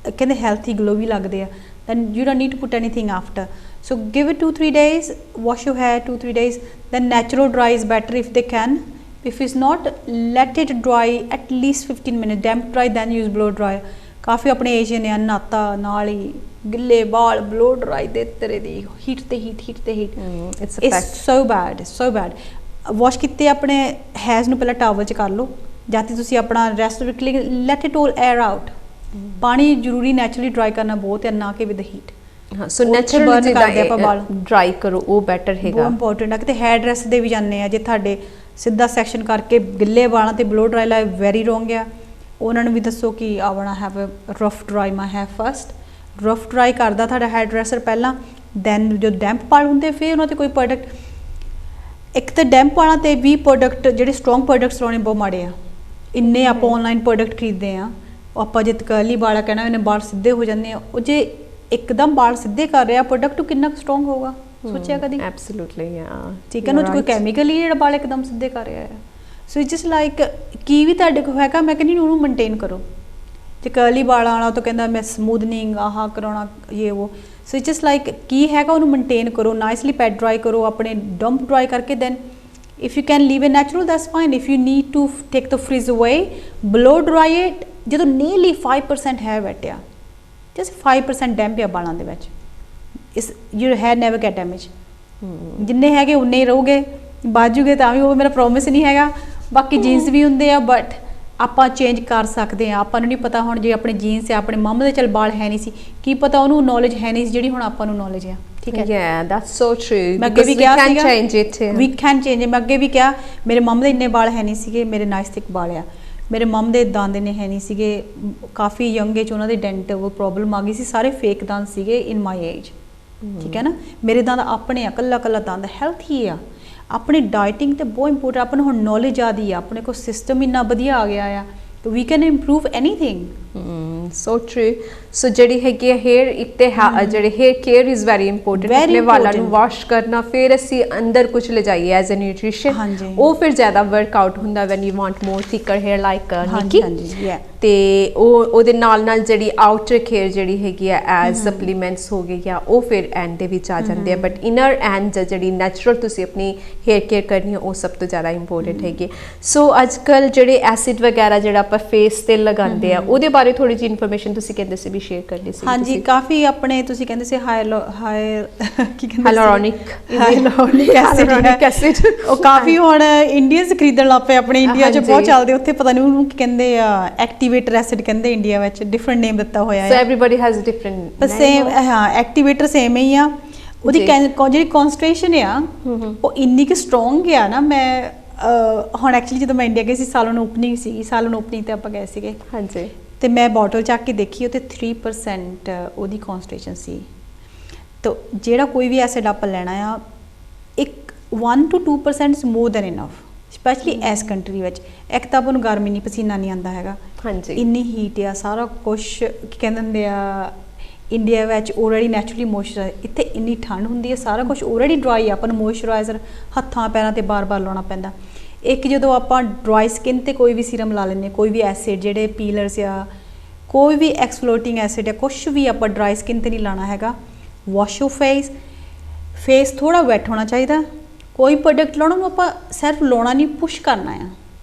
ਕਹਿੰਦੇ ਹੈਲਥੀ ਗਲੋ ਵੀ ਲੱਗਦੇ ਆ then you don't need to put anything after so give it 2-3 days wash your hair 2-3 days then natural dry is better if they can if it's not let it dry at least 15 minutes damp dry then use blow dry ਕਾਫੀ ਆਪਣੇ Asian ਆ ਨਾਤਾ ਨਾਲ ਹੀ ਗਿੱਲੇ ਵਾਲ ਬਲੋ dry ਦੇ ਤੇਰੇ ਦੀ heat ਤੇ heat it's so bad wash ਕੀਤੇ ਆਪਣੇ has ਨੂੰ ਪਹਿਲਾਂ ਟਾਵਲ 'ਚ ਕਰ ਲਓ ਜਾਂ ਤੇ ਤੁਸੀਂ ਆਪਣਾ rest let it all air out ਪਾਣੀ ਜ਼ਰੂਰੀ ਨੈਚੁਰਲੀ ਡਰਾਈ ਕਰਨਾ ਬਹੁਤ ਹੈ ਨਾ ਕਿ ਵਿਦ ਹੀਟ ਹਾਂ ਸੋ ਨੈਚੁਰਲੀ ਕਰਦੇ ਆਪਾਂ ਵਾਲ ਡਰਾਈ ਕਰੋ ਉਹ ਬੈਟਰ ਹੈਗਾ ਬਹੁਤ ਇੰਪੋਰਟੈਂਟ ਆ ਕਿਤੇ ਹੈਅਰ ਡਰੈਸ ਦੇ ਵੀ ਜਾਂਦੇ ਆ ਜੇ ਤੁਹਾਡੇ ਸਿੱਧਾ ਸੈਕਸ਼ਨ ਕਰਕੇ ਗਿੱਲੇ ਵਾਲਾਂ ਤੇ ਬਲੋ ਡਰਾਈ ਲਾਈ ਵੈਰੀ ਰੋਂਗ ਆ ਉਹਨਾਂ ਨੂੰ ਵੀ ਦੱਸੋ ਕਿ I want have a rough dry my hair first rough dry ਕਰਦਾ ਤੁਹਾਡਾ ਹੈਅਰ ਡਰੈਸਰ ਪਹਿਲਾਂ ਦੈਨ ਜੋ ਡੈਂਪ ਵਾਲ ਹੁੰਦੇ ਫਿਰ ਉਹਨਾਂ ਤੇ ਕੋਈ ਪ੍ਰੋਡਕਟ ਇੱਕ ਤਾਂ ਡੈਂਪ ਵਾਲਾਂ ਤੇ ਵੀ ਪ੍ਰੋਡਕਟ ਜਿਹੜੇ ਸਟਰੋਂਗ ਪ੍ਰੋਡਕਟਸ ਲਾਉਣੇ ਬਹੁਤ ਮਾੜੇ ਆ ਇੰਨੇ ਆਪਾਂ ਆਨਲਾਈਨ ਪ੍ਰੋਡਕਟ ਖਰੀਦਦੇ ਆ ਆਪਾਂ ਜੇ ਕਰਲੀ ਵਾਲਾ ਕਹਿਣਾ ਇਹਨੇ ਵਾਲ ਸਿੱਧੇ ਹੋ ਜਾਂਦੇ ਆ ਉਹ ਜੇ ਇੱਕਦਮ ਵਾਲ ਸਿੱਧੇ ਕਰ ਰਿਹਾ ਪ੍ਰੋਡਕਟ ਕਿੰਨਾ ਸਟਰੋਂਗ ਹੋਊਗਾ ਸੋਚਿਆ ਕਦੀ ਐਬਸੋਲੂਟਲੀ ਯਾ ਠੀਕ ਹੈ ਨਾ ਕੋਈ ਕੈਮੀਕਲ ਹੀ ਜਿਹੜਾ ਵਾਲ ਇੱਕਦਮ ਸਿੱਧੇ ਕਰ ਰਿਹਾ ਹੈ ਸੋ ਇਟਸ ਜਸਟ ਲਾਈਕ ਕੀ ਵੀ ਤੁਹਾਡੇ ਕੋਲ ਹੈਗਾ ਮੈਂ ਕਹਿੰਦੀ ਉਹਨੂੰ ਮੇਨਟੇਨ ਕਰੋ ਜੇ ਕਰਲੀ ਵਾਲਾਂ ਵਾਲਾ ਤਾਂ ਕਹਿੰਦਾ ਮੈਂ ਸਮੂਥਨਿੰਗ ਆਹ ਕਰਾਉਣਾ ਇਹ ਉਹ ਸੋ ਇਟਸ ਜਸਟ ਲਾਈਕ ਕੀ ਹੈਗਾ ਉਹਨੂੰ ਮੇਨਟੇਨ ਕਰੋ ਨਾਈਸਲੀ ਪੈਡ ਡਰਾਈ ਕਰੋ ਆਪਣੇ ਡੰਪ ਡਰਾਈ ਕਰਕੇ then if you can leave it natural that's fine if you need to take the frizz away blow dry it ਜਦੋਂ nearly 5% hair ਵਟਿਆ just 5% ਡੈਂਪ ਆ ਵਾਲਾਂ ਦੇ ਵਿੱਚ ਇਸ your hair never get damage ਜਿੰਨੇ ਹੈਗੇ ਉਨੇ ਹੀ ਰਹੋਗੇ ਬਾਜੂਗੇ ਤਾਂ ਵੀ ਉਹ ਮੇਰਾ ਪ੍ਰੋਮਿਸ ਨਹੀਂ ਹੈਗਾ ਬਾਕੀ ਜੀਨਸ ਵੀ ਹੁੰਦੇ ਆ ਬਟ ਆਪਾਂ ਚੇਂਜ ਕਰ ਸਕਦੇ ਆ ਆਪਾਂ ਨੂੰ ਨਹੀਂ ਪਤਾ ਹੁਣ ਜੇ ਆਪਣੇ ਜੀਨਸ ਆ ਆਪਣੇ ਮੰਮਾ ਦੇ ਚਲ ਵਾਲ ਹੈ ਨਹੀਂ ਸੀ ਕੀ ਪਤਾ ਉਹਨੂੰ ਨੌਲੇਜ ਹੈ ਨਹੀਂ ਸੀ ਜਿਹੜੀ ਹੁਣ ਆਪਾਂ ਨੂੰ ਨੌਲੇਜ ਆ ਠੀਕ ਹੈ yeah that's so true ਮੈਂ ਅੱਗੇ ਵੀ ਕਿਹਾ ਸੀਗਾ change it we can change it ਮੈਂ ਅੱਗੇ ਵੀ ਕਿਹਾ ਮੇਰੇ ਮੰਮਾ ਦੇ ਇੰਨੇ ਵਾਲ ਹੈ ਨਹੀਂ ਸੀਗੇ ਮੇਰੇ ਨਾਈਸ ਥਿਕ ਵਾਲ ਆ ਮੇਰੇ ਮੰਮ ਦੇ ਦੰਦ ਨੇ ਹੈ ਨਹੀਂ ਸੀਗੇ ਕਾਫੀ ਯੰਗ ਏਜ ਉਹਨਾਂ ਦੇ ਡੈਂਟ ਉਹ ਪ੍ਰੋਬਲਮ ਆ ਗਈ ਸੀ ਸਾਰੇ ਫੇਕ ਦੰਦ ਸੀਗੇ ਇਨ ਮਾਈ ਏਜ ਠੀਕ ਹੈ ਨਾ ਮੇਰੇ ਦੰਦ ਆਪਣੇ ਆ ਕੱਲਾ ਦੰਦ ਹੈਲਥੀ ਆ ਆਪਣੀ ਡਾਈਟਿੰਗ ਤੇ ਬਹੁਤ ਇੰਪੋਰਟੈਂਟ ਆਪਾਂ ਨੂੰ ਹੁਣ ਨੌਲੇਜ ਆਦੀ ਆ ਆਪਣੇ ਕੋਲ ਸਿਸਟਮ ਇੰਨਾ ਵਧੀਆ ਆ ਗਿਆ ਆ we can improve anything so true so ਜਿਹੜੀ ਹੈਗੀ ਹੇਅਰ ਇੱਕ ਤੇ ਜਿਹੜੇ hair care is very important ਆਪਣੇ ਵਾਲਾਂ ਨੂੰ ਵਾਸ਼ ਕਰਨਾ ਫਿਰ ਅਸੀਂ ਅੰਦਰ ਕੁਝ ਲੈ ਜਾਈਏ ਐਜ਼ ਅ ਨਿਊਟ੍ਰੀਸ਼ਨ ਉਹ ਫਿਰ ਜ਼ਿਆਦਾ ਵਰਕਆਊਟ ਹੁੰਦਾ when you want more thicker hair like Nikki ਤੇ ਉਹਦੇ ਨਾਲ ਜਿਹੜੀ ਆਊਟਰ ਕੇਅਰ ਜਿਹੜੀ ਹੈਗੀ ਆ ਐਜ਼ ਸਪਲੀਮੈਂਟਸ ਹੋ ਗਏ ਜਾਂ ਉਹ ਫਿਰ ਐਂਡ ਦੇ ਵਿੱਚ ਆ ਜਾਂਦੇ ਆ ਬਟ ਇਨਰ ਐਂਡ ਜਿਹੜੀ ਨੈਚੁਰਲ ਤੁਸੀਂ ਆਪਣੀ ਹੇਅਰ ਕੇਅਰ ਕਰਨੀ ਹੈ ਉਹ ਸਭ ਤੋਂ ਜ਼ਿਆਦਾ ਇੰਪੋਰਟੈਂਟ ਹੈਗੀ ਸੋ ਅੱਜ ਕੱਲ੍ਹ ਜਿਹੜੇ ਐਸਿਡ ਵਗੈਰਾ ਜਿਹੜਾ ਆਪਾਂ ਫੇਸ ਤੇ ਲਗਾਉਂਦੇ ਆ ਉਹਦੇ ਬਾਰੇ ਥੋੜੀ ਜਿਹੀ ਇਨਫੋਰਮੇਸ਼ਨ ਤੁਸੀਂ ਕਹਿੰਦੇ ਸੀ ਵੀ ਸ਼ੇਅਰ ਕਰਨੀ ਸੀ ਹਾਂਜੀ ਕਾਫੀ ਆਪਣੇ ਤੁਸੀਂ ਕਹਿੰਦੇ ਸੀ ਕੀ ਕਹਿੰਦੇ ਹਾਈਲੋਰੋਨਿਕ ਐਸਿਡ ਉਹ ਕਾਫੀ ਹੁਣ ਇੰਡੀਅਨਸ ਖਰੀਦਣ ਲੱਗ ਪਏ ਆਪਣੇ ਇੰਡੀਆ 'ਚ ਬਹੁਤ ਚੱਲਦੇ ਉੱਥੇ ਪਤਾ ਨਹੀਂ ਉਹਨੂੰ ਕੀ ਕਹਿੰਦੇ ਆ ਐਕਟੀਵੇਟਰ ਐਸਿਡ ਕਹਿੰਦੇ ਇੰਡੀਆ ਵਿੱਚ ਡਿਫਰੈਂਟ ਨੇਮ ਦਿੱਤਾ ਹੋਇਆ ਹੈ ਸੋ ਐਵਰੀਬਾਡੀ ਹੈਜ਼ ਅ ਡਿਫਰੈਂਟ ਪਰ ਸੇਮ ਹਾਂ ਐਕਟੀਵੇਟਰ ਸੇਮ ਹੀ ਆ ਉਹਦੀ ਜਿਹੜੀ ਕਨਸੈਂਟ੍ਰੇਸ਼ਨ ਆ ਉਹ ਇੰਨੀ ਕਿ ਸਟਰੋਂਗ ਆ ਨਾ ਮੈਂ ਹੁਣ ਐਕਚੁਅਲੀ ਜਦੋਂ ਮੈਂ ਇੰਡੀਆ ਗਈ ਸੀ ਸਾਲਨ ਓਪਨਿੰਗ ਸੀ ਸਾਲਨ ਓਪਨਿੰਗ ਤੇ ਆਪਾਂ ਗਏ ਸੀਗੇ ਹਾਂਜੀ ਤੇ ਮੈਂ ਬੋਟਲ ਚੱਕ ਕੇ ਦੇਖੀ ਉੱਤੇ 3% ਉਹਦੀ ਕਨਸੈਂਟ੍ਰੇਸ਼ਨ ਸੀ ਤਾਂ ਜਿਹੜਾ ਕੋਈ ਵੀ ਐਸਿਡ ਆਪਾਂ ਲੈਣਾ ਆ ਇੱਕ 1 to 2% is more than enough specially S country ਵਿੱਚ ਇੱਕ ਤਾਂ ਆਪਾਂ ਨੂੰ ਗਰਮੀ ਨਹੀਂ ਪਸੀਨਾ ਨਹੀਂ ਆਉਂਦਾ ਹੈਗਾ ਹਾਂਜੀ ਇੰਨੀ ਹੀਟ ਆ ਸਾਰਾ ਕੁਝ ਕੀ ਕਹਿੰਦੇ ਹੁੰਦੇ ਆ ਇੰਡੀਆ ਵਿੱਚ ਆਲਰੇਡੀ ਨੈਚੁਰਲੀ ਮੋਇਸਚਰਾਈਜ਼ਰ ਇੱਥੇ ਇੰਨੀ ਠੰਡ ਹੁੰਦੀ ਹੈ ਸਾਰਾ ਕੁਝ ਆਲਰੇਡੀ ਡਰਾਈ ਆ ਆਪਾਂ ਨੂੰ ਮੋਇਸਚਰਾਈਜ਼ਰ ਹੱਥਾਂ ਪੈਰਾਂ ਤੇ ਬਾਰ-ਬਾਰ ਲਾਉਣਾ ਪੈਂਦਾ ਇੱਕ ਜਦੋਂ ਆਪਾਂ ਡਰਾਈ ਸਕਿਨ ਤੇ ਕੋਈ ਵੀ ਸੀਰਮ ਲਾ ਲੈਂਦੇ ਕੋਈ ਵੀ ਐਸਿਡ ਜਿਹੜੇ ਪੀਲਰਸ ਆ ਕੋਈ ਵੀ ਐਕਸਫਲੋਟਿੰਗ ਐਸਿਡ ਆ ਕੁਝ ਵੀ ਆਪਾਂ ਡਰਾਈ ਸਕਿਨ ਤੇ ਨਹੀਂ ਲਾਣਾ ਹੈਗਾ ਵਾਸ਼ ਯੂਰ ਫੇਸ ਥੋੜਾ ਵੈਟ ਹੋਣਾ ਚਾਹੀਦਾ ਕੋਈ ਪ੍ਰੋਡਕਟ ਲਾਉਣਾ ਨੂੰ ਆਪਾਂ ਸਿਰਫ ਲਾਉਣਾ ਨਹੀਂ, ਪੁਸ਼ ਕਰਨਾ ਆ।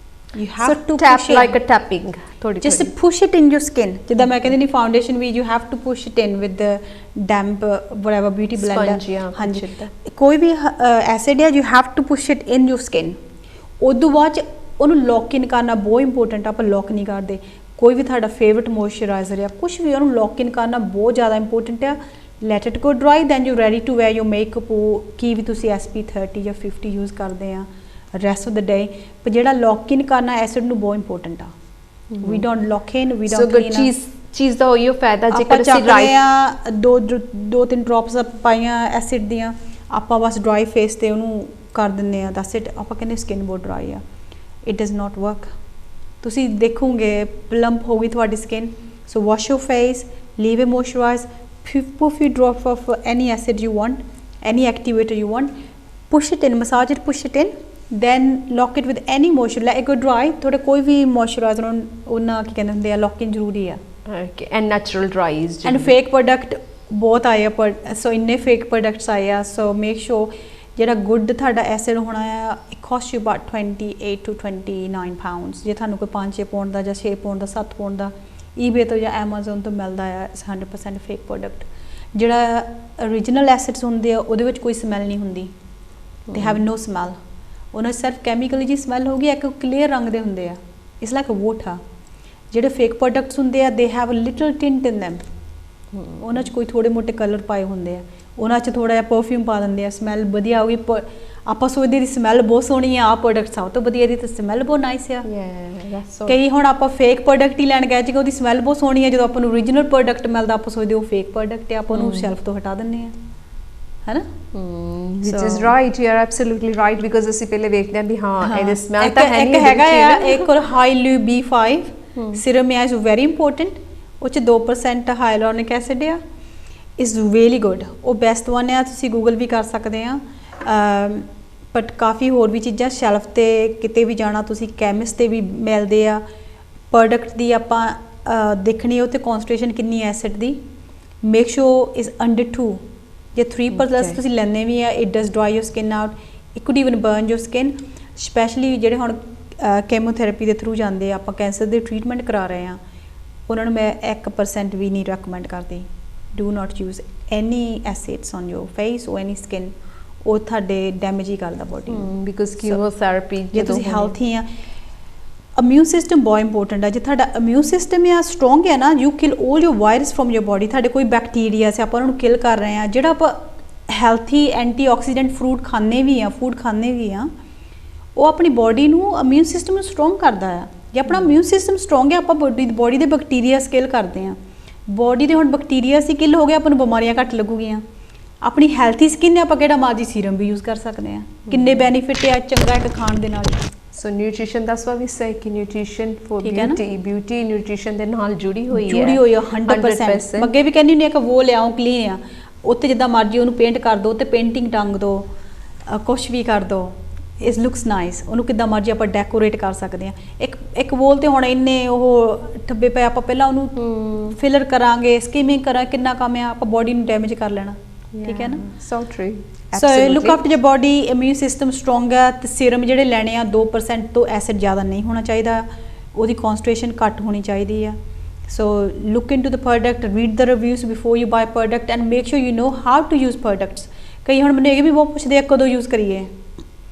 You have so to tap push it. like a tapping thodi Just push it in your skin. ਜਿੱਦਾਂ ਮੈਂ ਕਹਿੰਦੀ ਨਹੀਂ ਫਾਊਂਡੇਸ਼ਨ ਵੀ you have to push it in with the damp whatever beauty blender. Sponge, yeah, ਹਾਂਜੀ, push it. ਕੋਈ ਵੀ acid ਹੈ you have to push it in your skin. ਉਦੋਂ ਬਾਅਦ 'ਚ ਉਹਨੂੰ ਲੌਕ ਇਨ ਕਰਨਾ ਬਹੁਤ ਇੰਪੋਰਟੈਂਟ। ਆਪਾਂ ਲੌਕ ਨਹੀਂ ਕਰਦੇ। ਕੋਈ ਵੀ ਤੁਹਾਡਾ ਫੇਵਰਟ ਮੋਇਸਚਰਾਈਜ਼ਰ ਆ ਕੁਝ ਵੀ, ਉਹਨੂੰ ਲੌਕ ਇਨ ਕਰਨਾ ਬਹੁਤ ਜ਼ਿਆਦਾ ਇੰਪੋਰਟੈਂਟ ਆ। Let it go dry, then you ready to wear your makeup. ਕੀ ਵੀ ਤੁਸੀਂ SP30 ਜਾਂ 50 ਯੂਜ਼ ਕਰਦੇ ਆ ਰੈਸਟ ਆਫ ਦ ਡੇ, ਪਰ ਜਿਹੜਾ ਲੌਕ ਇਨ ਕਰਨਾ ਐਸਿਡ ਨੂੰ ਬਹੁਤ ਇੰਪੋਰਟੈਂਟ ਆ। We don't lock in, we don't clean. ਚੀਜ਼ ਦਾ ਹੋਈਓ ਫਾਇਦਾ ਜੇਕਰ ਅਸੀਂ ਰਾਈਟ ਆ ਦੋ ਤਿੰਨ ਡ੍ਰੌਪਸ ਪਾਈਆਂ ਐਸਿਡ ਦੀਆਂ, ਆਪਾਂ ਬਸ ਡਰਾਈ ਫੇਸ ਤੇ ਉਹਨੂੰ ਕਰ ਦਿੰਦੇ ਆ, ਦੈਟਸ ਇਟ। ਆਪਾਂ ਕਹਿੰਦੇ ਸਕਿਨ ਬਹੁਤ ਡਰਾਈ ਆ, ਇਟ ਡਜ਼ ਨਾਟ ਵਰਕ। ਤੁਸੀਂ ਦੇਖੋਗੇ ਪਲੰਪ ਹੋਊਗੀ ਤੁਹਾਡੀ skin. So wash your face, leave it moisturize, put few drops of any acid you want, any activator you want, push it in, massage it, push it in, then lock it with any moisture, let it go dry। थोड़ा कोई भी moisturizer ਉਹਨਾਂ ਕੀ ਕਹਿੰਦੇ ਹੁੰਦੇ ਆ lock in ਜ਼ਰੂਰੀ ਆ। okay, and natural dries and fake product ਬਹੁਤ ਆਏ ਆ, ਪਰ ਸੋ ਇੰਨੇ fake products ਆਏ ਆ। ਸੋ ਮੇਕ ਸ਼ੋਰ ਜਿਹੜਾ ਗੁੱਡ ਤੁਹਾਡਾ ਐਸਿਡ ਹੋਣਾ ਆ, it cost you about 28 to 29 pounds। ਜੇ ਤੁਹਾਨੂੰ ਕੋਈ 5-6 ਪਾਉਂਡ ਦਾ ਜਾਂ 6 ਪਾਉਂਡ ਦਾ 7 ਪਾਉਂਡ ਦਾ eBay ਤੋਂ ਜਾਂ Amazon ਤੋਂ ਮਿਲਦਾ ਆ 100% ਫੇਕ ਪ੍ਰੋਡਕਟ। ਜਿਹੜਾ ਓਰੀਜਨਲ ਐਸਿਡਸ ਹੁੰਦੇ ਆ ਉਹਦੇ ਵਿੱਚ ਕੋਈ ਸਮੈਲ ਨਹੀਂ ਹੁੰਦੀ, ਦੇ ਹੈਵ ਨੋ ਸਮੈਲ। ਉਹਨਾਂ ਸਿਰਫ ਕੈਮੀਕਲੀ ਜੀ ਸਮੈਲ ਹੋਊਗੀ। ਇੱਕ ਕਲੀਅਰ ਰੰਗ ਦੇ ਹੁੰਦੇ ਆ, ਇਸ ਲਾਈਕ ਵਾਟਰ। ਜਿਹੜੇ ਫੇਕ ਪ੍ਰੋਡਕਟਸ ਹੁੰਦੇ ਆ they have little tint in them. ਉਹਨਾਂ 'ਚ ਕੋਈ ਥੋੜੇ ਮੋਟੇ ਕਲਰ ਪਾਏ ਹੁੰਦੇ ਆ, ਉਹਨਾਂ 'ਚ ਥੋੜਾ ਜਿਹਾ ਪਰਫਿਊਮ ਪਾ ਦਿੰਦੇ ਆ, ਸਮੈਲ ਵਧੀਆ ਹੋਊਗੀ। ਆਪਾਂ ਸੋਚਦੇ ਦੀ ਸਮੈਲ ਬਹੁਤ ਸੋਹਣੀ ਆ, ਆਹ ਪ੍ਰੋਡਕਟ ਸਭ ਤੋਂ ਵਧੀਆ, ਦੀ ਤਾਂ ਸਮੈਲ ਬਹੁਤ ਨਾਈਸ ਆ। ਕਈ ਹੁਣ ਆਪਾਂ ਫੇਕ ਪ੍ਰੋਡਕਟ ਹੀ ਲੈਣ ਗਏ ਜੀ, ਉਹਦੀ ਸਮੈਲ ਬਹੁਤ ਸੋਹਣੀ ਆ, ਜਦੋਂ ਆਪਾਂ ਨੂੰ ਓਰੀਜਨਲ ਪ੍ਰੋਡਕਟ ਮਿਲਦਾ ਆਪਾਂ ਸੋਚਦੇ ਉਹ ਫੇਕ ਪ੍ਰੋਡਕਟ ਆ, ਆਪਾਂ ਉਹਨੂੰ ਸ਼ੈਲਫ ਤੋਂ ਹਟਾ ਦਿੰਦੇ ਆ, ਹੈ ਨਾ। which is right, you are absolutely right, because ਅਸੀਂ ਪਹਿਲੇ ਵੇਖਦੇ ਆ ਵੀ ਹਾਂ ਇਹਦੇ ਸਮੈਲ ਤਾਂ ਹੈ ਨਹੀਂ। ਇੱਕ ਹੈਗਾ ਆ ਇੱਕ ਹੋਰ ਹਾਈਲੂ B5 ਸੀਰਮ ਹੈ, ਇਜ਼ ਵੈਰੀ ਇੰਪੋਰਟੈਂਟ। ਉਹ 'ਚ 2% ਹਾਈਲੋਰਿਕ ਐਸਿਡ ਆ, ਇਜ਼ ਰੀਅਲੀ ਗੁੱਡ। ਉਹ ਬੈਸਟ ਵਨ ਆ, ਤੁਸੀਂ ਗੂਗਲ ਵੀ ਕਰ ਸਕਦੇ ਆ। ਬਟ ਕਾਫੀ ਹੋਰ ਵੀ ਚੀਜ਼ਾਂ ਸ਼ੈਲਫ ਤੇ ਕਿਤੇ ਵੀ ਜਾਣਾ ਤੁਸੀਂ ਕੈਮਿਸਟ ਤੇ ਵੀ ਮਿਲਦੇ ਆ। ਪ੍ਰੋਡਕਟ ਦੀ ਆਪਾਂ ਦੇਖਣੀ ਉਹ ਤੇ ਕਨਸੈਂਟ੍ਰੇਸ਼ਨ ਕਿੰਨੀ acid the, make sure is under 2। ਜੇ 3+ ਤੁਸੀਂ ਲੈਂਦੇ ਵੀ ਆ, it does dry your skin out, it could even burn your skin. Specially ਜਿਹੜੇ ਹੁਣ ਕੈਮੋਥੈਰੇਪੀ ਦੇ ਥਰੂ ਜਾਂਦੇ ਆ, ਆਪਾਂ ਕੈਂਸਰ ਦੇ ਟਰੀਟਮੈਂਟ ਕਰਾ ਰਹੇ ਆ, ਉਹਨਾਂ ਨੂੰ ਮੈਂ 1% ਵੀ ਨਹੀਂ ਰეკਮੈਂਡ ਕਰਦੀ। Do not use any acids on your face ਔਰ ਐਨੀ ਸਕਿਨ। ਉਹ ਤੁਹਾਡੇ ਡੈਮੇਜ ਹੀ ਕਰਦਾ ਬੋਡੀ ਨੂੰ, ਬਿਕਾਜ਼ ਕੀਮੋਥੈਰੇਪੀ ਜੇ ਤੁਸੀਂ ਹੈਲਥੀ ਆ। ਇਮਿਊਨ ਸਿਸਟਮ ਬਹੁਤ ਇੰਪੋਰਟੈਂਟ ਆ। ਜੇ ਤੁਹਾਡਾ ਇਮਿਊਨ ਸਿਸਟਮ ਆ ਸਟਰੋਂਗ ਹੈ ਨਾ, you kill 올 your virus from your body. ਤੁਹਾਡੇ ਕੋਈ ਬੈਕਟੀਰੀਆ ਸੇ ਆਪਾਂ ਉਹਨਾਂ ਨੂੰ ਕਿਲ ਕਰ ਰਹੇ ਆ। ਜਿਹੜਾ ਆਪਾਂ ਹੈਲਥੀ ਐਂਟੀਆਕਸੀਡੈਂਟ ਫੂਡ ਖਾਂਦੇ ਵੀ ਆ, ਉਹ ਆਪਣੀ ਬੋਡੀ ਨੂੰ ਇਮਿਊਨ ਸਿਸਟਮ ਨੂੰ ਸਟਰੋਂਗ ਕਰਦਾ ਆ। ਜੇ ਆਪਣਾ ਇਮਿਊਨ ਸਿਸਟਮ ਸਟਰੋਂਗ ਹੈ, ਆਪਾਂ ਬੋਡੀ ਦੇ ਬੈਕਟੀਰੀਆ ਕਿਲ ਕਰਦੇ ਆ। ਬੋਡੀ ਦੇ ਹੁਣ ਬੈਕਟੀਰੀਆ ਸੀ ਕਿਲ ਹੋ ਗਿਆ, ਆਪਾਂ ਨੂੰ ਬਿਮਾਰੀਆਂ ਘੱਟ ਲੱਗੂਗੀਆਂ। ਆਪਣੀ ਹੈਲਥੀ ਸਕਿਨ ਆਪਾਂ ਕਿਹੜਾ ਮਰਜ਼ੀ ਸੀਰਮ ਵੀ ਯੂਜ਼ ਕਰ ਸਕਦੇ ਆ। ਕਿੰਨੇ ਬੈਨੀਫਿਟ ਆ ਚੰਗਾ ਇੱਕ ਖਾਣ ਦੇ ਨਾਲ। ਸੋ ਨਿਊਟ੍ਰੀਸ਼ਨ, ਦੈਟਸ ਵਾਈ ਵੀ ਸੇ ਕਿ ਨਿਊਟ੍ਰੀਸ਼ਨ ਫॉर ਬਿਊਟੀ ਨਿਊਟ੍ਰੀਸ਼ਨ ਦੇ ਨਾਲ ਜੁੜੀ ਹੋਈ ਹੈ 100%। ਅੱਗੇ ਵੀ ਕਹਿੰਦੀ ਹੁੰਦੀ ਆ ਕਿ ਉਹ ਲਿਆਓ ਕਲੀਨ ਆ, ਉੱਤੇ ਜਿੱਦਾਂ ਮਰਜ਼ੀ ਉਹਨੂੰ ਪੇਂਟ ਕਰ ਦਿਓ, ਤੇ ਪੇਂਟਿੰਗ ਟੰਗ ਦਿਓ, ਕੁਛ ਵੀ ਕਰ ਦਿਓ, ਇਟ ਲੁਕਸ ਨਾਈਸ। ਉਹਨੂੰ ਕਿੱਦਾਂ ਮਰਜ਼ੀ ਆਪਾਂ ਡੈਕੋਰੇਟ ਕਰ ਸਕਦੇ ਆ। ਇੱਕ ਵੋਲ ਤੇ ਹੁਣ ਇੰਨੇ ਉਹ ਠੱਬੇ ਪਏ, ਆਪਾਂ ਪਹਿਲਾਂ ਉਹਨੂੰ ਫਿਲਰ ਕਰਾਂਗੇ, ਸਕੀਮਿੰਗ ਕਰਾਂ, ਕਿੰਨਾ ਕੰਮ ਆ, ਆਪਾਂ ਬੋਡੀ ਨੂੰ ਡੈਮੇਜ ਕਰ ਲੈਣਾ। ਠੀਕ ਹੈ ਨਾ। So true. So look after your body, immune system strong ਹੈ। ਤੇ ਸੀਰਮ ਜਿਹੜੇ ਲੈਣੇ ਆ 2% ਤੋਂ ਐਸਿਡ ਜ਼ਿਆਦਾ ਨਹੀਂ ਹੋਣਾ ਚਾਹੀਦਾ, ਉਹਦੀ ਕਨਸੈਂਟ੍ਰੇਸ਼ਨ ਘੱਟ ਹੋਣੀ ਚਾਹੀਦੀ ਆ। So look into the product, read the reviews before you buy product and make sure you know how to use products. ਕਈ ਹੁਣ ਮੈਨੂੰ ਇਹ ਵੀ ਬਹੁਤ ਪੁੱਛਦੇ ਆ ਕਦੋਂ ਯੂਜ਼ ਕਰੀਏ।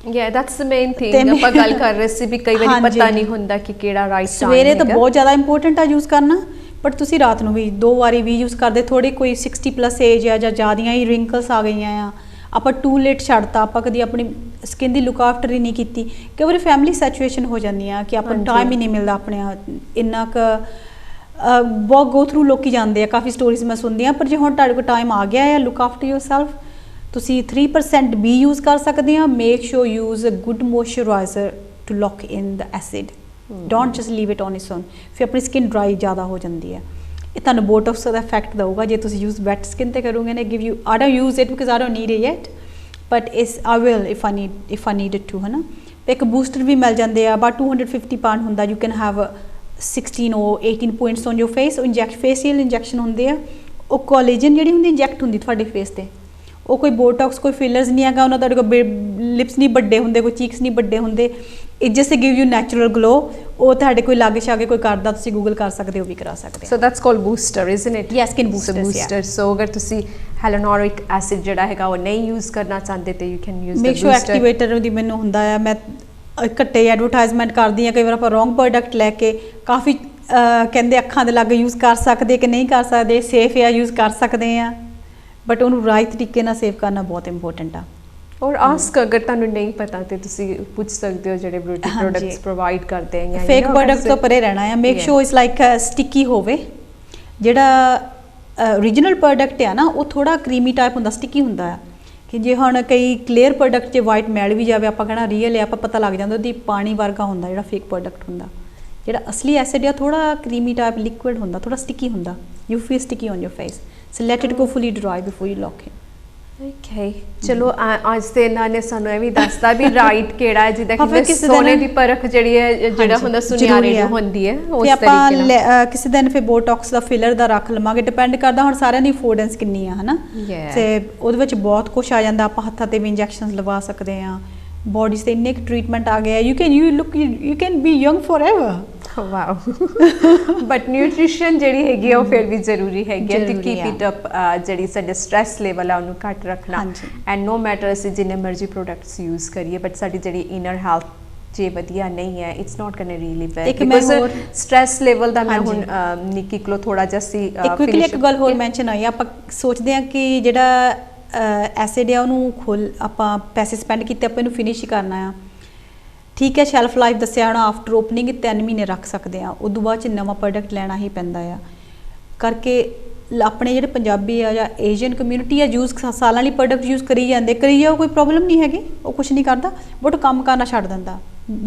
Yeah, that's the main thing। ਆਪਾਂ ਗੱਲ ਕਰ ਰਹੇ ਸੀ ਵੀ ਕਈ ਵਾਰੀ ਪਤਾ ਨਹੀਂ ਹੁੰਦਾ ਕਿ ਕਿਹੜਾ ਰਾਈਟ ਟਾਈਮ ਹੈ। ਸਵੇਰੇ ਤਾਂ ਬਹੁਤ ਜ਼ਿਆਦਾ ਇੰਪੋਰਟੈਂਟ ਆ ਯੂਜ਼ ਕਰਨਾ, ਬਟ ਤੁਸੀਂ ਰਾਤ ਨੂੰ ਵੀ 2 ਵਾਰੀ ਵੀ ਯੂਜ਼ ਕਰਦੇ। ਥੋੜੀ ਕੋਈ 60+ ਏਜ ਆ ਜਾਂ ਜ਼ਿਆਦੀਆਂ ਹੀ ਰਿੰਕਲਸ ਆ ਗਈਆਂ ਆ, ਆਪਾਂ ਟੂ ਲੇਟ ਛੱਡਤਾ, ਆਪਾਂ ਕਦੀ ਆਪਣੀ ਸਕਿਨ ਦੀ ਲੁੱਕ ਆਫਟਰ ਹੀ ਨਹੀਂ ਕੀਤੀ। ਕਈ ਵਾਰੀ ਫੈਮਿਲੀ ਸਿਚੁਏਸ਼ਨ ਹੋ ਜਾਂਦੀ ਆ ਕਿ ਆਪਾਂ ਨੂੰ ਟਾਈਮ ਹੀ ਨਹੀਂ ਮਿਲਦਾ ਆਪਣੇ ਇੰਨਾ ਕੁ ਬਹੁਤ ਗੋ ਥਰੂ ਲੋਕੀ ਜਾਂਦੇ ਆ। ਕਾਫੀ ਸਟੋਰੀਜ਼ ਮੈਂ ਸੁਣਦੀ ਆ। ਪਰ ਜੇ ਹੁਣ ਤੁਹਾਡੇ ਕੋਲ ਟਾਈਮ ਆ ਗਿਆ ਆ, ਲੁੱਕ ਆਫਟਰ ਯੋਰਸੈਲਫ, ਤੁਸੀਂ 3% ਵੀ ਯੂਜ਼ ਕਰ ਸਕਦੇ ਆ। Make sure use a good moisturiser to lock in the acid, don't just leave it on its own. ਫਿਰ ਆਪਣੀ ਸਕਿਨ ਡਰਾਈ ਜ਼ਿਆਦਾ ਹੋ ਜਾਂਦੀ ਹੈ। ਇਹ ਤੁਹਾਨੂੰ ਬੋਟੌਕਸ ਦਾ ਇਫੈਕਟ ਦਊਗਾ ਜੇ ਤੁਸੀਂ ਯੂਜ਼ ਵੈਟ ਸਕਿਨ ਤੇ ਕਰੋਗੇ ਨਾ। Give you, I don't use it because I don't need it yet, but I will if I need it too, ਹੈ ਨਾ। ਇੱਕ ਬੂਸਟਰ ਵੀ ਮਿਲ ਜਾਂਦੇ ਆ, ਅਬਾਊਟ 250 ਪਾਉਂਡ ਹੁੰਦਾ। You can have 16 or 18 points on your face। ਉਹ facial injection ਹੁੰਦੇ ਆ, ਉਹ ਕੋਲੇਜਨ ਜਿਹੜੀ ਹੁੰਦੀ ਇੰਜੈਕਟ ਹੁੰਦੀ ਤੁਹਾਡੇ ਫੇਸ ਤੇ, ਉਹ ਕੋਈ ਬੋਟੌਕਸ ਕੋਈ ਫਿਲਰਸ ਨਹੀਂ ਹੈਗਾ, ਉਹਨਾਂ ਤੁਹਾਡੇ ਕੋਲ ਲਿਪਸ ਨਹੀਂ ਵੱਡੇ ਹੁੰਦੇ, ਕੋਈ ਚੀਕਸ ਨਹੀਂ ਵੱਡੇ ਹੁੰਦੇ, it just give you natural glow. ਉਹ ਤੁਹਾਡੇ ਕੋਈ ਲਾਗੇ ਛਾਗੇ ਕੋਈ ਕਰਦਾ, ਤੁਸੀਂ ਗੂਗਲ ਕਰ ਸਕਦੇ ਹੋ, ਵੀ ਕਰਾ ਸਕਦੇ so that's called booster isn't it? Yes, skin booster. Booster. So ਅਗਰ ਤੁਸੀਂ ਹੈਲੋਨੋਰਿਕ ਐਸਿਡ ਜਿਹੜਾ ਹੈਗਾ ਉਹ ਨਹੀਂ ਯੂਜ਼ ਕਰਨਾ ਚਾਹੁੰਦੇ ਤੇ you can use make sure activator ਦੀ ਮੈਨੂੰ ਹੁੰਦਾ ਆ, ਮੈਂ ਘੱਟੇ ਐਡਵਰਟਾਈਜ਼ਮੈਂਟ ਕਰਦੀ ਹਾਂ, ਕਈ ਵਾਰ ਆਪਾਂ ਰੋਂਗ ਪ੍ਰੋਡਕਟ ਲੈ ਕੇ ਕਾਫੀ ਕਹਿੰਦੇ ਅੱਖਾਂ ਦੇ ਲਾਗੇ ਯੂਜ਼ ਕਰ ਸਕਦੇ ਕਿ ਨਹੀਂ ਕਰ ਸਕਦੇ, ਸੇਫ ਆ ਯੂਜ਼ ਕਰ ਸਕਦੇ ਆ, ਬਟ ਉਹਨੂੰ ਰਾਈਟ ਤਰੀਕੇ ਨਾਲ ਸੇਵ ਕਰਨਾ ਬਹੁਤ ਇੰਪੋਰਟੈਂਟ ਆ। ਔਰ ਆਸਕ ਅਗਰ ਤੁਹਾਨੂੰ ਨਹੀਂ ਪਤਾ ਤੇ ਤੁਸੀਂ ਪੁੱਛ ਸਕਦੇ ਹੋ ਜਿਹੜੇ ਬਿਊਟੀ ਪ੍ਰੋਡਕਟਸ ਪ੍ਰੋਵਾਈਡ ਕਰਦੇ ਆ। ਫੇਕ ਪ੍ਰੋਡਕਟ ਤੋਂ ਪਰੇ ਰਹਿਣਾ ਆ। Make sure is like sticky ਹੋਵੇ। ਜਿਹੜਾ ਓਰੀਜਨਲ ਪ੍ਰੋਡਕਟ ਆ ਨਾ ਉਹ ਥੋੜਾ ਕਰੀਮੀ ਟਾਈਪ ਹੁੰਦਾ, ਸਟਿੱਕੀ ਹੁੰਦਾ ਆ, ਕਿ ਜੇ ਹੁਣ ਕਈ ਕਲੀਅਰ ਪ੍ਰੋਡਕਟ 'ਚ ਵਾਈਟ ਮੈਲ ਵੀ ਜਾਵੇ ਆਪਾਂ ਕਹਿਣਾ ਰੀਅਲ ਹੈ, ਆਪਾਂ ਪਤਾ ਲੱਗ ਜਾਂਦਾ ਉਹਦੀ ਪਾਣੀ ਵਰਗਾ ਹੁੰਦਾ ਜਿਹੜਾ ਫੇਕ ਪ੍ਰੋਡਕਟ ਹੁੰਦਾ। ਜਿਹੜਾ ਅਸਲੀ ਐਸਿਡ ਆ ਥੋੜਾ ਕਰੀਮੀ ਟਾਈਪ ਲਿਕੁਇਡ ਹੁੰਦਾ, ਥੋੜਾ ਸਟਿੱਕੀ ਹੁੰਦਾ, you feel sticky on your face, so light it go fully dry before you lock in. Okay, ਚਲੋ ਅੱਜ ਤੇ ਇਹਨਾਂ ਨੇ ਸਾਨੂੰ ਇਹ ਵੀ ਦੱਸਤਾ ਵੀ ਰਾਈਟ ਕਿਹੜਾ ਹੈ, ਜਿੱਦਾਂ ਕਿ ਸੋਨੇ ਦੀ ਪਰਖ ਜਿਹੜੀ ਹੈ ਜਿਹੜਾ ਹੁੰਦਾ ਸੁਨਿਆਰੇ ਨੂੰ ਹੁੰਦੀ ਹੈ ਉਸ ਤਰੀਕੇ ਨਾਲ। ਆਪਾਂ ਕਿਸੇ ਦਿਨ ਫਿਰ ਬੋਟੌਕਸ ਦਾ ਫਿਲਰ ਦਾ ਰੱਖ ਲਵਾਂਗੇ, ਡਿਪੈਂਡ ਕਰਦਾ ਹੁਣ ਸਾਰਿਆਂ ਦੀ ਅਫੋਰਡੈਂਸ ਕਿੰਨੀ ਆ, ਹਨਾ। ਤੇ ਉਹਦੇ ਵਿੱਚ ਬਹੁਤ ਕੁਝ ਆ ਜਾਂਦਾ, ਆਪਾਂ ਹੱਥਾਂ ਤੇ ਵੀ ਇੰਜੈਕਸ਼ਨਸ ਲਵਾ ਸਕਦੇ ਆ, ਬੋਡੀਜ਼ ਤੇ ਇੰਨੇ ਟ੍ਰੀਟਮੈਂਟ ਆ ਗਏ ਆ, you can be young forever. Wow. But nutrition ਜਿਹੜੀ ਹੈਗੀ ਉਹ ਫਿਰ ਵੀ ਜ਼ਰੂਰੀ ਹੈਗੀ ਹੈ ਟੂ ਕੀਪ ਇਟ ਅਪ, ਜਿਹੜੀ ਸਾਡੇ ਸਟ੍ਰੈਸ ਲੈਵਲ ਆ ਉਹਨੂੰ ਘੱਟ ਰੱਖਣਾ। ਐਂਡ ਨੋ ਮੈਟਰ ਅਸੀਂ ਜਿੰਨੇ ਮਰਜ਼ੀ ਪ੍ਰੋਡਕਟਸ ਯੂਜ਼ ਕਰੀਏ, ਬਟ ਸਾਡੀ ਜਿਹੜੀ ਇਨਰ ਹੈਲਥ ਜੇ ਵਧੀਆ ਨਹੀਂ ਹੈ, it's not going to really work, because stress level ਦਾ ਮੈਂ ਹੁਣ ਨਿੱਕੀ ਕੋਲੋਂ ਥੋੜਾ ਜਿਹਾ ਸੀ ਇੱਕ ਗੱਲ ਹੋਰ ਮੈਂਸ਼ਨ ਹੋਈ, ਆਪਾਂ ਸੋਚਦੇ ਹਾਂ ਕਿ ਜਿਹੜਾ ਐਸਿਡ ਆ ਉਹਨੂੰ ਆਪਾਂ ਪੈਸੇ ਸਪੈਂਡ ਕੀਤੇ, ਆਪਾਂ ਇਹਨੂੰ ਫਿਨਿਸ਼ ਹੀ ਕਰਨਾ ਆ। ਠੀਕ ਹੈ, ਸ਼ੈਲਫ ਲਾਈਫ ਦੱਸਿਆ ਹੋਣਾ, ਆਫਟਰ ਓਪਨਿੰਗ 3 ਮਹੀਨੇ ਰੱਖ ਸਕਦੇ ਆ, ਉਦੋਂ ਬਾਅਦ 'ਚ ਨਵਾਂ ਪ੍ਰੋਡਕਟ ਲੈਣਾ ਹੀ ਪੈਂਦਾ ਆ ਕਰਕੇ। ਆਪਣੇ ਜਿਹੜੇ ਪੰਜਾਬੀ ਆ ਜਾਂ ਏਸ਼ੀਅਨ ਕਮਿਊਨਿਟੀ ਆ ਯੂਜ਼ ਸਾਲਾਂ ਲਈ ਪ੍ਰੋਡਕਟ ਯੂਜ਼ ਕਰੀ ਜਾਂਦੇ, ਕਰੀ ਜਾਓ, ਕੋਈ ਪ੍ਰੋਬਲਮ ਨਹੀਂ ਹੈਗੀ, ਉਹ ਕੁਛ ਨਹੀਂ ਕਰਦਾ, ਬਟ ਕੰਮ ਕਰਨਾ ਛੱਡ ਦਿੰਦਾ।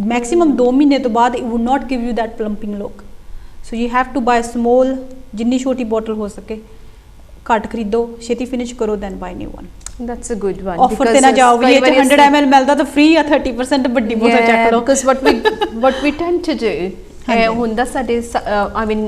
ਮੈਕਸੀਮਮ 2 ਮਹੀਨੇ ਤੋਂ ਬਾਅਦ it would not give you that plumping look, so you have to buy small, ਜਿੰਨੀ ਛੋਟੀ ਬੋਟਲ ਹੋ ਸਕੇ, ਘੱਟ ਖਰੀਦੋ, ਛੇਤੀ ਫਿਨਿਸ਼ ਕਰੋ, then buy new one. That's a good one. Offer ਤੇ ਨਾ ਜਾਓ ਵੀ ਇਹ 100 ml ਮਿਲਦਾ ਤਾਂ ਫ੍ਰੀ ਆ, 30% ਵੱਡੀ ਬੋਤਲ ਚੱਕ ਲਓ। Because what we tend to do ਹੁੰਦਾ ਸਾਡੇ I mean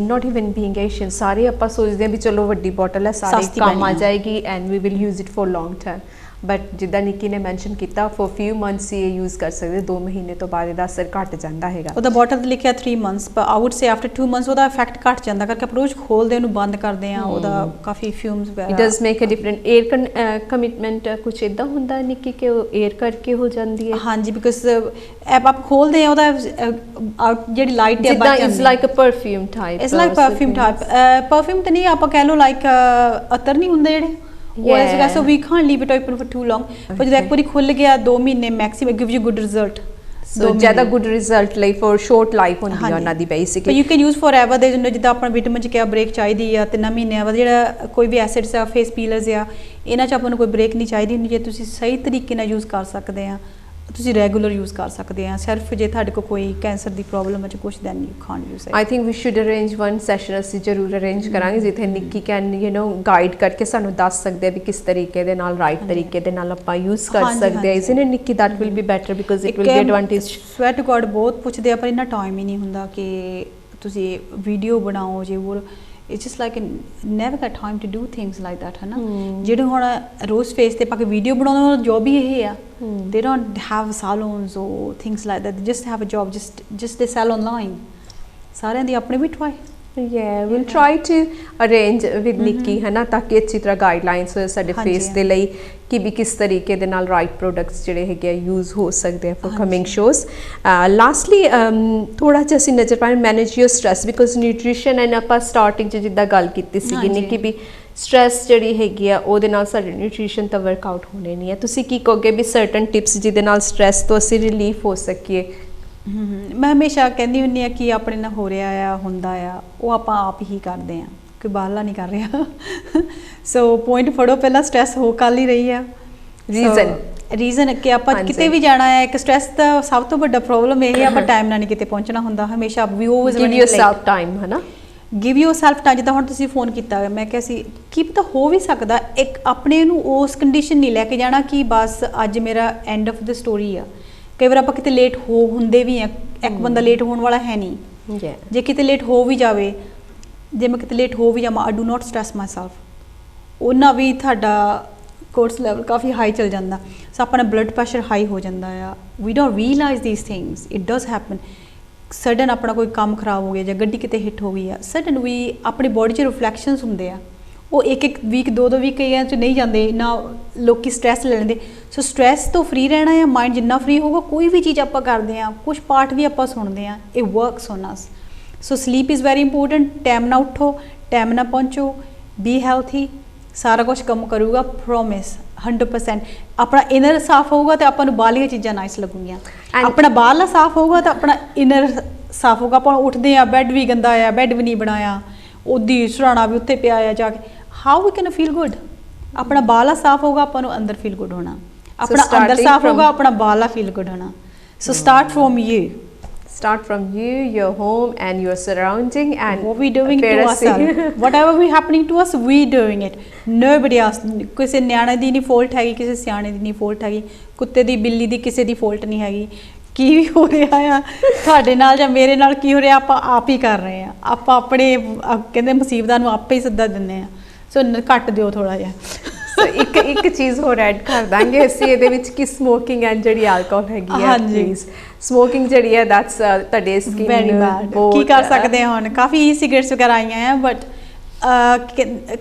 not even being Asian, ਸਾਰੇ ਆਪਾਂ ਸੋਚਦੇ ਆ ਵੀ ਚਲੋ ਵੱਡੀ ਬੋਟਲ ਹੈ, ਸਾਰੇ ਕੰਮ ਆ ਜਾਏਗੀ and we will use it for long term, but ਜਿੱਦਾਂ ਨਿੱਕੀ ਨੇ ਮੈਂਸ਼ਨ ਕੀਤਾ ਫॉर few months ਇਹ ਯੂਜ਼ ਕਰ ਸਕਦੇ, 2 ਮਹੀਨੇ ਤੋਂ ਬਾਅਦ ਇਹਦਾ ਅਸਰ ਘਟ ਜਾਂਦਾ ਹੈਗਾ। ਉਹਦਾ ਬੋਟਲ ਤੇ ਲਿਖਿਆ 3 months, ਪਰ ਆਈ ਵੁੱਡ ਸੇ ਆਫਟਰ 2 months ਉਹਦਾ ਇਫੈਕਟ ਘਟ ਜਾਂਦਾ, ਕਰਕੇ ਆਪਾਂ ਰੋਜ਼ ਖੋਲਦੇ ਉਹਨੂੰ ਬੰਦ ਕਰਦੇ ਆ, ਉਹਦਾ ਕਾਫੀ ਫਿਊਮਸ ਵਗੈਰਾ। It does make a different 에ਅਰ ਕਮਿਟਮੈਂਟ ਕੁਝ ਇਦਾਂ ਹੁੰਦਾ ਨਿੱਕੀ ਕਿ ਉਹ 에ਅਰ ਕਰਕੇ ਹੋ ਜਾਂਦੀ ਹੈ। ਹਾਂਜੀ, ਬਿਕਾਜ਼ ਆਪ ਖੋਲਦੇ ਆ ਉਹਦਾ ਜਿਹੜੀ ਲਾਈਟ ਹੈ ਜਿੱਦਾਂ it's like a perfume type, it's like perfume type, perfume ਤਾਂ ਨਹੀਂ, ਆਪਾਂ ਕਹਿ ਲਓ ਲਾਈਕ ਅਤਰ ਨਹੀਂ ਹੁੰਦੇ ਜਿਹੜੇ, so we can't leave it open for too long, but ਜਦੋਂ ਇੱਕ ਵਾਰੀ ਖੁੱਲ ਗਿਆ 2 ਮਹੀਨੇ maximum give you good result. So ਜ਼ਿਆਦਾ ਗੁੱਡ ਰਿਜ਼ਲਟ ਲਈ ਫॉर ਸ਼ਾਰਟ ਲਾਈਫ ਹੁੰਦੀ ਹੈ ਉਹਨਾਂ ਦੀ basically, you can use forever. ਦੇ ਜਿੱਦਾਂ ਆਪਣਾ ਵਿਟਾਮਿਨ ਚ ਕਿਹਾ ਬ੍ਰੇਕ ਚਾਹੀਦੀ ਆ 3 ਮਹੀਨਿਆਂ ਬਾਅਦ, ਜਿਹੜਾ ਕੋਈ ਵੀ ਐਸਿਡਸ ਆ, ਫੇਸ ਪੀਲਰਸ ਆ, ਇਹਨਾਂ 'ਚ ਆਪਾਂ ਨੂੰ ਕੋਈ ਬ੍ਰੇਕ ਨਹੀਂ ਚਾਹੀਦੀ ਹੁੰਦੀ। ਜੇ ਤੁਸੀਂ ਸਹੀ ਤਰੀਕੇ ਨਾਲ ਯੂਜ਼ ਕਰ ਸਕਦੇ ਆ, ਤੁਸੀਂ ਰੈਗੂਲਰ ਯੂਜ਼ ਕਰ ਸਕਦੇ ਆ। ਸਿਰਫ ਜੇ ਤੁਹਾਡੇ ਕੋਲ ਕੋਈ ਕੈਂਸਰ ਦੀ ਪ੍ਰੋਬਲਮ ਹੈ ਜਾਂ ਕੁਛ, then you can't use it. I think we should arrange one session, ਅਸੀਂ ਜ਼ਰੂਰ ਅਰੇਂਜ ਕਰਾਂਗੇ ਜਿੱਥੇ ਨਿੱਕੀ ਕੈਨ ਗਾਈਡ ਕਰਕੇ ਸਾਨੂੰ ਦੱਸ ਸਕਦੇ ਆ ਵੀ ਕਿਸ ਤਰੀਕੇ ਦੇ ਨਾਲ, ਰਾਈਟ ਤਰੀਕੇ ਦੇ ਨਾਲ ਆਪਾਂ ਯੂਜ਼ ਕਰ ਸਕਦੇ ਆ। Isn't it Nikki, that will be better because it will be advantage. Swear to God ਬਹੁਤ ਪੁੱਛਦੇ ਆ, ਪਰ ਇੰਨਾ ਟਾਈਮ ਹੀ ਨਹੀਂ ਹੁੰਦਾ ਕਿ ਤੁਸੀਂ ਵੀਡੀਓ ਬਣਾਓ ਜੇ ਹੋਰ। It's just like never got time to do things like that, ਹੈ ਨਾ। ਜਿਹੜੇ ਹੁਣ ਰੋਜ਼ ਫੇਸ ਤੇ ਪਾ ਕੇ ਵੀਡੀਓ ਬਣਾਉਂਦੇ ਉਹਨਾਂ ਦਾ ਜੋਬ ਹੀ ਇਹ ਆ, they don't have salons or things like that, they just have a job, just they sell online। ਸਾਰਿਆਂ ਦੀ ਆਪਣੀ ਵੀ try. Yeah, we'll try to arrange with Nikki, है ना, ताकि अच्छी तरह गाइडलाइंस हो ਸਾਡੇ ਫੇਸ ਦੇ ਲਈ ਕਿ ਵੀ ਕਿਸ ਤਰੀਕੇ ਦੇ ਨਾਲ ਰਾਈਟ ਪ੍ਰੋਡਕਟਸ ਜਿਹੜੇ ਹੈਗੇ ਯੂਜ਼ ਹੋ ਸਕਦੇ ਆ ਫॉर ਕਮਿੰਗ ਸ਼ੋਜ਼। ਲਾਸਟਲੀ ਥੋੜਾ ਜਿਹਾ ਅਸੀਂ ਨਜ਼ਰ ਪਾਏ manage your stress, because nutrition and ਆਪਾਂ ਸਟਾਰਟਿੰਗ 'ਚ ਜਿੱਦਾਂ ਗੱਲ ਕੀਤੀ ਸੀਗੀ ਨਿੱਕੀ ਵੀ ਸਟ੍ਰੈਸ ਜਿਹੜੀ ਹੈਗੀ ਆ ਉਹਦੇ ਨਾਲ ਸਾਡੇ ਨਿਊਟ੍ਰੀਸ਼ਨ ਤਾਂ ਵਰਕਆਊਟ ਹੋਣੇ ਨਹੀਂ ਹੈ। ਤੁਸੀਂ ਕੀ ਕਹੋਗੇ ਵੀ ਸਰਟਨ ਟਿਪਸ ਜਿਹਦੇ ਨਾਲ ਸਟ੍ਰੈਸ ਤੋਂ ਅਸੀਂ ਰਿਲੀਫ ਹੋ ਸਕੀਏ? ਮੈਂ ਹਮੇਸ਼ਾ ਕਹਿੰਦੀ ਹੁੰਦੀ ਆ ਕਿ ਆਪਣੇ ਨਾਲ ਹੋ ਰਿਹਾ ਆ, ਹੁੰਦਾ ਆ, ਉਹ ਆਪਾਂ ਆਪ ਹੀ ਕਰਦੇ ਆ, ਕੋਈ ਬਾਹਰਲਾ ਨਹੀਂ ਕਰ ਰਿਹਾ। ਸੋ ਪੁਆਇੰਟ ਫੜੋ ਪਹਿਲਾਂ, ਸਟ੍ਰੈਸ ਹੋ ਕੱਲ ਹੀ ਰਹੀ ਆ। ਰੀਜ਼ਨ ਕਿ ਆਪਾਂ ਕਿਤੇ ਵੀ ਜਾਣਾ ਹੈ, ਇੱਕ ਸਟ੍ਰੈਸ ਦਾ ਸਭ ਤੋਂ ਵੱਡਾ ਪ੍ਰੋਬਲਮ ਇਹ ਹੈ ਆਪਾਂ ਟਾਈਮ ਨਾਲ ਨਹੀਂ ਕਿਤੇ ਪਹੁੰਚਣਾ ਹੁੰਦਾ। ਹਮੇਸ਼ਾ ਵੀ ਆਲਵੇਜ਼ ਗਿਵ ਯੋਰਸੈਲਫ ਟਾਈਮ, ਹੈ ਨਾ, ਗਿਵ ਯੋਰਸੈਲਫ ਟਾਈਮ। ਜਿੱਦਾਂ ਹੁਣ ਤੁਸੀਂ ਫੋਨ ਕੀਤਾ, ਮੈਂ ਕਿਹਾ ਸੀ ਕੀ ਪਤਾ ਹੋ ਵੀ ਸਕਦਾ, ਇੱਕ ਆਪਣੇ ਨੂੰ ਉਸ ਕੰਡੀਸ਼ਨ ਨਹੀਂ ਲੈ ਕੇ ਜਾਣਾ ਕਿ ਬਸ ਅੱਜ ਮੇਰਾ ਐਂਡ ਆਫ ਦ ਸਟੋਰੀ ਆ। ਕਈ ਵਾਰ ਆਪਾਂ ਕਿਤੇ ਲੇਟ ਹੁੰਦੇ ਵੀ ਆ, ਇੱਕ ਬੰਦਾ ਲੇਟ ਹੋਣ ਵਾਲਾ ਹੈ ਨਹੀਂ। ਜੇ ਕਿਤੇ ਲੇਟ ਹੋ ਵੀ ਜਾਵੇ, ਜੇ ਮੈਂ ਕਿਤੇ ਲੇਟ ਹੋ ਵੀ ਜਾਵਾਂ, I do not stress my self. ਉਹਨਾਂ ਵੀ ਤੁਹਾਡਾ ਕੋਰਸ ਲੈਵਲ ਕਾਫੀ ਹਾਈ ਚੱਲ ਜਾਂਦਾ, ਸੋ ਆਪਣਾ ਬਲੱਡ ਪ੍ਰੈਸ਼ਰ ਹਾਈ ਹੋ ਜਾਂਦਾ ਆ। We don't realise these things, it does happen. Sudden ਆਪਣਾ ਕੋਈ ਕੰਮ ਖਰਾਬ ਹੋ ਗਿਆ ਜਾਂ ਗੱਡੀ ਕਿਤੇ ਹਿੱਟ ਹੋ ਗਈ ਆ, ਸਡਨ ਵੀ ਆਪਣੀ ਬੋਡੀ 'ਚ ਰਿਫਲੈਕਸ਼ਨਸ ਹੁੰਦੇ ਆ, ਉਹ ਇੱਕ ਵੀਕ 2 ਵੀਕ ਕਈਆਂ 'ਚ ਨਹੀਂ ਜਾਂਦੇ ਨਾ, ਲੋਕੀ ਸਟ੍ਰੈਸ ਲੈ ਲੈਂਦੇ। ਸੋ ਸਟ੍ਰੈਸ ਤੋਂ ਫਰੀ ਰਹਿਣਾ ਆ, ਮਾਈਂਡ ਜਿੰਨਾ ਫਰੀ ਹੋਊਗਾ, ਕੋਈ ਵੀ ਚੀਜ਼ ਆਪਾਂ ਕਰਦੇ ਆ, ਕੁਛ ਪਾਠ ਵੀ ਆਪਾਂ ਸੁਣਦੇ ਆ, ਇਹ works on us. So sleep is very important. Time ਨਾਲ ਉੱਠੋ, ਟਾਈਮ ਨਾਲ ਪਹੁੰਚੋ, ਬੀ ਹੈਲਥੀ, ਸਾਰਾ ਕੁਝ ਕੰਮ ਕਰੂਗਾ, ਪ੍ਰੋਮਿਸ 100%। ਆਪਣਾ ਇਨਰ ਸਾਫ਼ ਹੋਊਗਾ ਤਾਂ ਆਪਾਂ ਨੂੰ ਬਾਹਰਲੀਆਂ ਚੀਜ਼ਾਂ ਨਾਈਸ ਲੱਗੂਗੀਆਂ। ਆਪਣਾ ਬਾਹਰਲਾ ਸਾਫ਼ ਹੋਊਗਾ ਤਾਂ ਆਪਣਾ ਇਨਰ ਸਾਫ਼ ਹੋਊਗਾ। ਆਪਾਂ ਉੱਠਦੇ ਆ, ਬੈੱਡ ਵੀ ਗੰਦਾ ਆ, ਬੈੱਡ ਵੀ ਨਹੀਂ ਬਣਾਇਆ, ਉਹਦੀ ਸਰਾਣਾ ਵੀ ਉੱਥੇ ਪਿਆ ਆ ਜਾ ਕੇ, how we can feel good. ਆਪਣਾ ਬਾਹਰਲਾ ਸਾਫ਼ ਹੋਊਗਾ, ਆਪਾਂ ਨੂੰ ਅੰਦਰ ਫੀਲ ਗੁੱਡ ਹੋਣਾ। ਆਪਣਾ ਅੰਦਰ ਸਾਫ਼ ਹੋਊਗਾ, ਆਪਣਾ ਬਾਹਰਲਾ ਫੀਲ ਗੁੱਡ ਹੋਣਾ। So start from you. Start from you, your home and your surrounding, and what we doing to ourselves. Whatever we happening to us, we doing it. Nobody else. ਕਿਸੇ ਨਿਆਣੇ ਦੀ ਨਹੀਂ ਫੋਲਟ ਹੈਗੀ, ਕਿਸੇ ਸਿਆਣੇ ਦੀ ਨਹੀਂ fault ਹੈਗੀ, ਕੁੱਤੇ ਦੀ ਬਿੱਲੀ ਦੀ ਕਿਸੇ ਦੀ ਫੋਲਟ ਨਹੀਂ ਹੈਗੀ। ਕੀ ਵੀ ਹੋ ਰਿਹਾ ਆ ਤੁਹਾਡੇ ਨਾਲ ਜਾਂ ਮੇਰੇ ਨਾਲ ਕੀ ਹੋ ਰਿਹਾ, ਆਪਾਂ ਆਪ ਹੀ ਕਰ ਰਹੇ ਆ। ਆਪਾਂ ਆਪਣੇ ਕਹਿੰਦੇ ਮੁਸੀਬਤਾਂ ਨੂੰ ਆਪੇ ਹੀ ਸੱਦਾ ਦਿੰਦੇ ਆ। ਸੋ ਘੱਟ ਦਿਓ ਥੋੜਾ ਜਿਹਾ। ਸੋ ਇੱਕ ਚੀਜ਼ ਹੋਰ ਐਡ ਕਰ ਦਾਂਗੇ ਅਸੀਂ ਇਹਦੇ ਵਿੱਚ ਕਿ ਸਮੋਕਿੰਗ ਐਂਡ ਜਿਹੜੀ ਐਲਕੋਹਲ ਹੈਗੀ ਹੈ, ਪਲੀਜ਼ ਸਮੋਕਿੰਗ ਜਿਹੜੀ ਹੈ ਦੈਟਸ ਤੁਹਾਡੇ ਸਕਿਨ ਵੈਰੀ ਬੈਡ। ਕੀ ਕਰ ਸਕਦੇ ਹਾਂ ਹੁਣ, ਕਾਫੀ ਈ ਸਿਗਰਟਸ ਵਗੈਰਾ ਆਈਆਂ ਆ, ਬਟ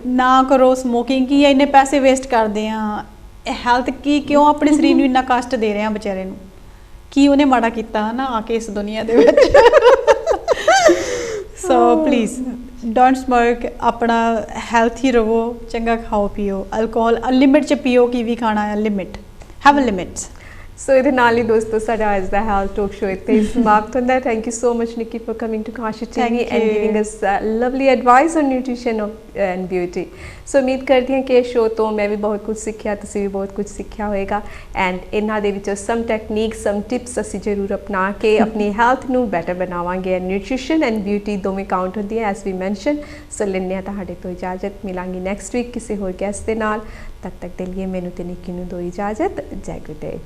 ਨਾ ਕਰੋ ਸਮੋਕਿੰਗ। ਕੀ ਇੰਨੇ ਪੈਸੇ ਵੇਸਟ ਕਰਦੇ ਆ, ਹੈਲਥ ਕੀ ਕਿਉਂ ਆਪਣੇ ਸਰੀਰ ਨੂੰ ਇੰਨਾ ਕਸ਼ਟ ਦੇ ਰਹੇ ਆ ਵਿਚਾਰੇ ਨੂੰ, ਕੀ ਉਹਨੇ ਮਾੜਾ ਕੀਤਾ ਨਾ ਆ ਕੇ ਇਸ ਦੁਨੀਆ ਦੇ ਵਿੱਚ। ਸੋ ਪਲੀਜ਼ ਡੋਂਟ ਸਮੋਕ, ਆਪਣਾ ਹੈਲਥੀ ਰਹੋ, ਚੰਗਾ ਖਾਓ ਪੀਓ, ਅਲਕੋਹਲ ਲਿਮਿਟ 'ਚ ਪੀਓ, ਕੀ ਵੀ ਖਾਣਾ ਹੈ ਲਿਮਿਟ, ਹੈਵ ਅ ਲਿਮਿਟਸ। ਸੋ ਇਹਦੇ ਨਾਲ ਹੀ ਦੋਸਤੋ ਸਾਡਾ ਅੱਜ ਦਾ ਹੈਲਥ ਟਾਕ ਸ਼ੋ ਇੱਥੇ ਹੀ ਸਮਾਪਤ ਹੁੰਦਾ ਹੈ। Thank you so much Nikki for coming to Kashi TV and giving us lovely advice on nutrition and beauty. So ਉਮੀਦ ਕਰਦੀ ਹਾਂ ਕਿ ਇਹ ਸ਼ੋ ਤੋਂ ਮੈਂ ਵੀ ਬਹੁਤ ਕੁਝ ਸਿੱਖਿਆ, ਤੁਸੀਂ ਵੀ ਬਹੁਤ ਕੁਝ ਸਿੱਖਿਆ ਹੋਏਗਾ, ਐਂਡ ਇਹਨਾਂ ਦੇ ਵਿੱਚੋਂ ਸਮ ਟੈਕਨੀਕ, ਸਮ ਟਿਪਸ ਅਸੀਂ ਜ਼ਰੂਰ ਅਪਣਾ ਕੇ ਆਪਣੀ ਹੈਲਥ ਨੂੰ ਬੈਟਰ ਬਣਾਵਾਂਗੇ। ਐਂਡ ਨਿਊਟ੍ਰੀਸ਼ਨ ਐਂਡ ਬਿਊਟੀ ਦੋਵੇਂ ਕਾਊਂਟ ਹੁੰਦੀ ਹੈ ਐਸ ਵੀ ਮੈਂਸ਼ਨ। ਸੋ ਲੈਂਦੇ ਹਾਂ ਤੁਹਾਡੇ ਤੋਂ ਇਜਾਜ਼ਤ, ਮਿਲਾਂਗੀ ਨੈਕਸਟ ਵੀਕ ਕਿਸੇ ਹੋਰ ਗੈਸਟ ਦੇ ਨਾਲ। ਤਦ ਤੱਕ ਦੇ ਲਈ ਮੈਨੂੰ ਤੇ ਨਿੱਕੀ ਨੂੰ ਦੋ ਇਜਾਜ਼ਤ। ਜੈ ਗੁਰਦੇਵ।